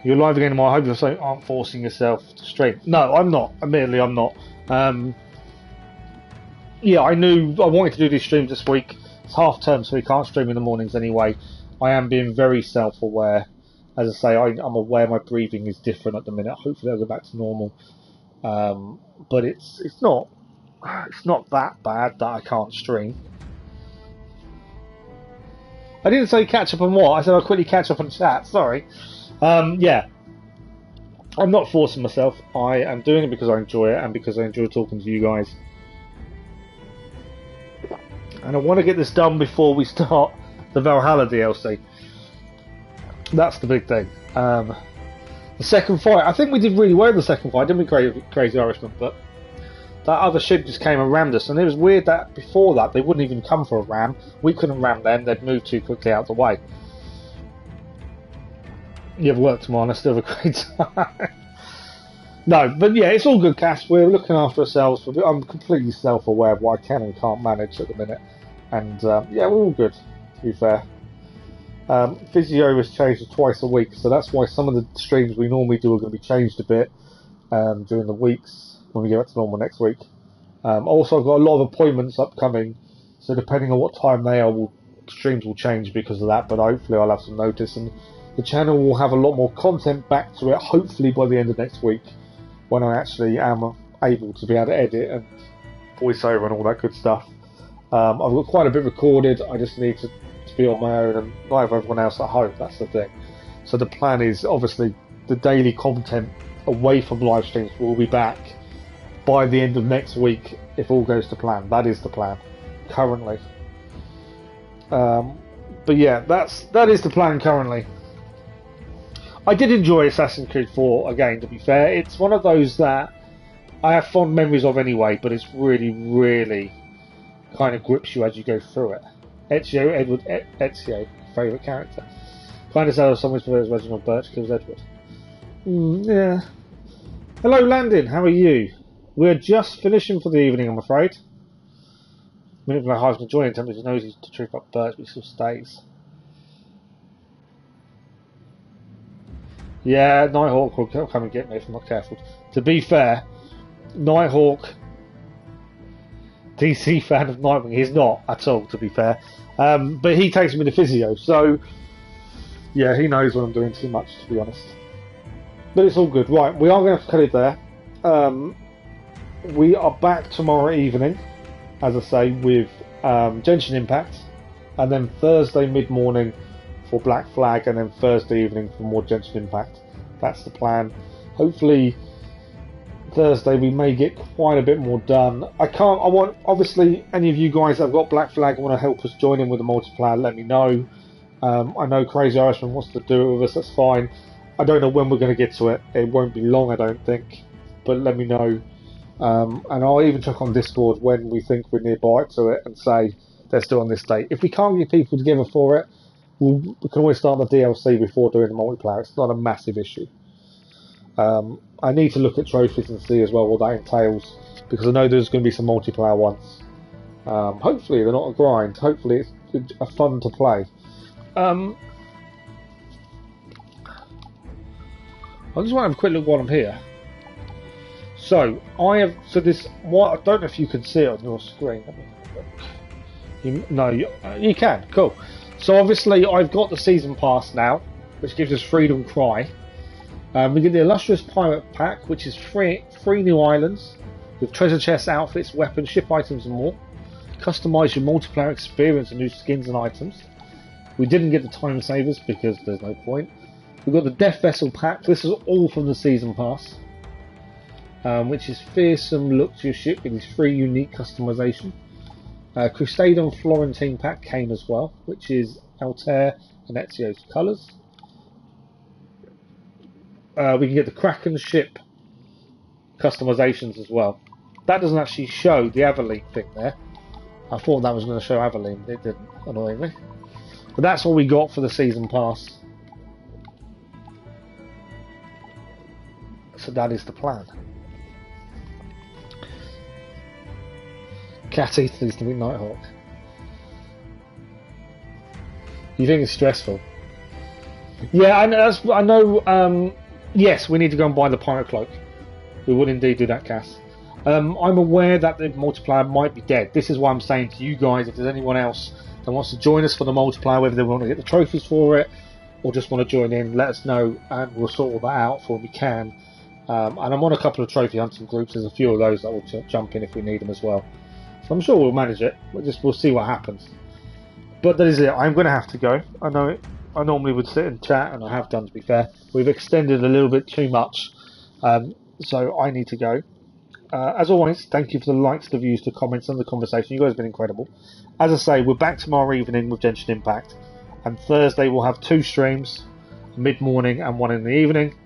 You're live again tomorrow. I hope you're saying aren't forcing yourself to stream. No, I'm not. Admittedly, I'm not. Yeah, I knew I wanted to do these streams this week. It's half term, so we can't stream in the mornings anyway. I am being very self-aware. As I say, I'm aware my breathing is different at the minute. Hopefully I'll go back to normal. But it's not that bad that I can't stream. I didn't say catch up on what. I said I'll quickly catch up on chat. Sorry. Yeah. I'm not forcing myself. I am doing it because I enjoy it and because I enjoy talking to you guys. And I want to get this done before we start the Valhalla DLC. That's the big thing. The second fight, I think we did really well in the second fight, didn't we, Crazy Irishman? But that other ship just came and rammed us, and it was weird that before that they wouldn't even come for a ram. We couldn't ram them, they'd moved too quickly out of the way. You have work tomorrow and I still have a great time. No, but yeah, it's all good, Cass. We're looking after ourselves. I'm completely self-aware of what I can and can't manage at the minute. And yeah, we're all good, to be fair. Physio was changed to twice a week, so that's why some of the streams we normally do are going to be changed a bit during the weeks when we get back to normal next week. Also, I've got a lot of appointments upcoming, so depending on what time they are, streams will change because of that, but hopefully I'll have some notice, and the channel will have a lot more content back to it, hopefully by the end of next week, when I actually am able to be able to edit and voiceover and all that good stuff. I've got quite a bit recorded, I just need to be on my own and not have everyone else at home, that's the thing. So the plan is, obviously, the daily content away from live streams will be back by the end of next week, if all goes to plan. That is the plan, currently. But yeah, that is the plan currently. I did enjoy Assassin's Creed 4, again, to be fair. It's one of those that I have fond memories of anyway, but it's really, really kind of grips you as you go through it. Ezio, favourite character. Kind of sad someone's favorite Reginald Birch kills Edward. Yeah. Hello, Landon, how are you? We're just finishing for the evening, I'm afraid. Minute from my hive's enjoying him, he knows he's to troop up Birch, but he still stays. Yeah, Nighthawk will come and get me if I'm not careful. To be fair, Nighthawk, DC fan of Nightwing, he's not at all, to be fair. But he takes me to physio, so yeah, he knows what I'm doing too much, to be honest. But it's all good. Right, we are going to have to cut it there. We are back tomorrow evening, as I say, with Genshin Impact, and then Thursday mid-morning for Black Flag, and then Thursday evening for more Genshin Impact. That's the plan. Hopefully Thursday we may get quite a bit more done. I want, obviously, any of you guys that have got Black Flag and want to help us join in with the multiplayer, let me know. I know Crazy Irishman wants to do it with us, that's fine. I don't know when we're going to get to it. It won't be long, I don't think, but let me know. And I'll even check on Discord when we think we're nearby to it and say, let's do it on this date. If we can't get people together for it, we can always start the DLC before doing the multiplayer. It's not a massive issue. I need to look at trophies and see as well what that entails, because I know there's going to be some multiplayer ones. Hopefully they're not a grind. Hopefully it's a fun to play. I just want to have a quick look while I'm here. So I have this. What I don't know if you can see it on your screen. Let me look. No, you can. Cool. So obviously I've got the season pass now, which gives us Freedom Cry. We get the Illustrious Pirate Pack, which is three new islands with treasure chests, outfits, weapons, ship items and more. Customise your multiplayer experience and new skins and items. We didn't get the Time Savers because there's no point. We've got the Death Vessel Pack. This is all from the season pass, which is fearsome look to your ship with these 3 unique customization. Crusader and Florentine Pack came as well, which is Altair and Ezio's colours. We can get the Kraken ship customizations as well. That doesn't actually show the Aveline thing there. I thought that was going to show Aveline. It didn't, annoyingly. But that's all we got for the season pass. So that is the plan. Cat Eater needs to be Nighthawk. You think it's stressful? Yeah, I know. Yes, we need to go and buy the Pirate Cloak. We would indeed do that, Cass. I'm aware that the multiplayer might be dead. This is why I'm saying to you guys, if there's anyone else that wants to join us for the multiplayer, whether they want to get the trophies for it or just want to join in, let us know and we'll sort all that out for when we can. And I'm on a couple of trophy hunting groups. There's a few of those that will jump in if we need them as well. So I'm sure we'll manage it. We'll see what happens. But that is it. I'm going to have to go. I know I normally would sit and chat, and I have done, to be fair. We've extended a little bit too much, so I need to go. As always, thank you for the likes, the views, the comments, and the conversation. You guys have been incredible. As I say, we're back tomorrow evening with Genshin Impact, and Thursday we'll have 2 streams, mid-morning and 1 in the evening,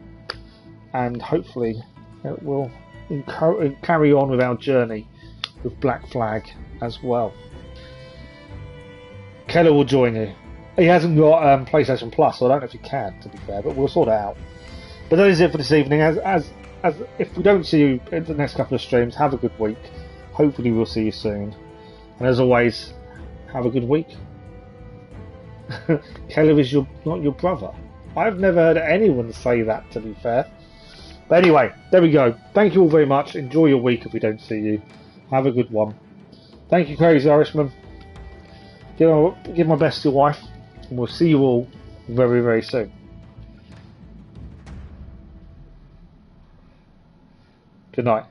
and hopefully we'll carry on with our journey with Black Flag as well. Keller will join you. He hasn't got PlayStation Plus, so I don't know if he can, to be fair, but we'll sort it out. But that is it for this evening. As if we don't see you in the next couple of streams, have a good week. Hopefully we'll see you soon. And as always, have a good week. Keller is not your brother. I've never heard anyone say that, to be fair. But anyway, there we go. Thank you all very much. Enjoy your week if we don't see you. Have a good one. Thank you, Crazy Irishman. Give my best to your wife. And we'll see you all very, very soon. Good night.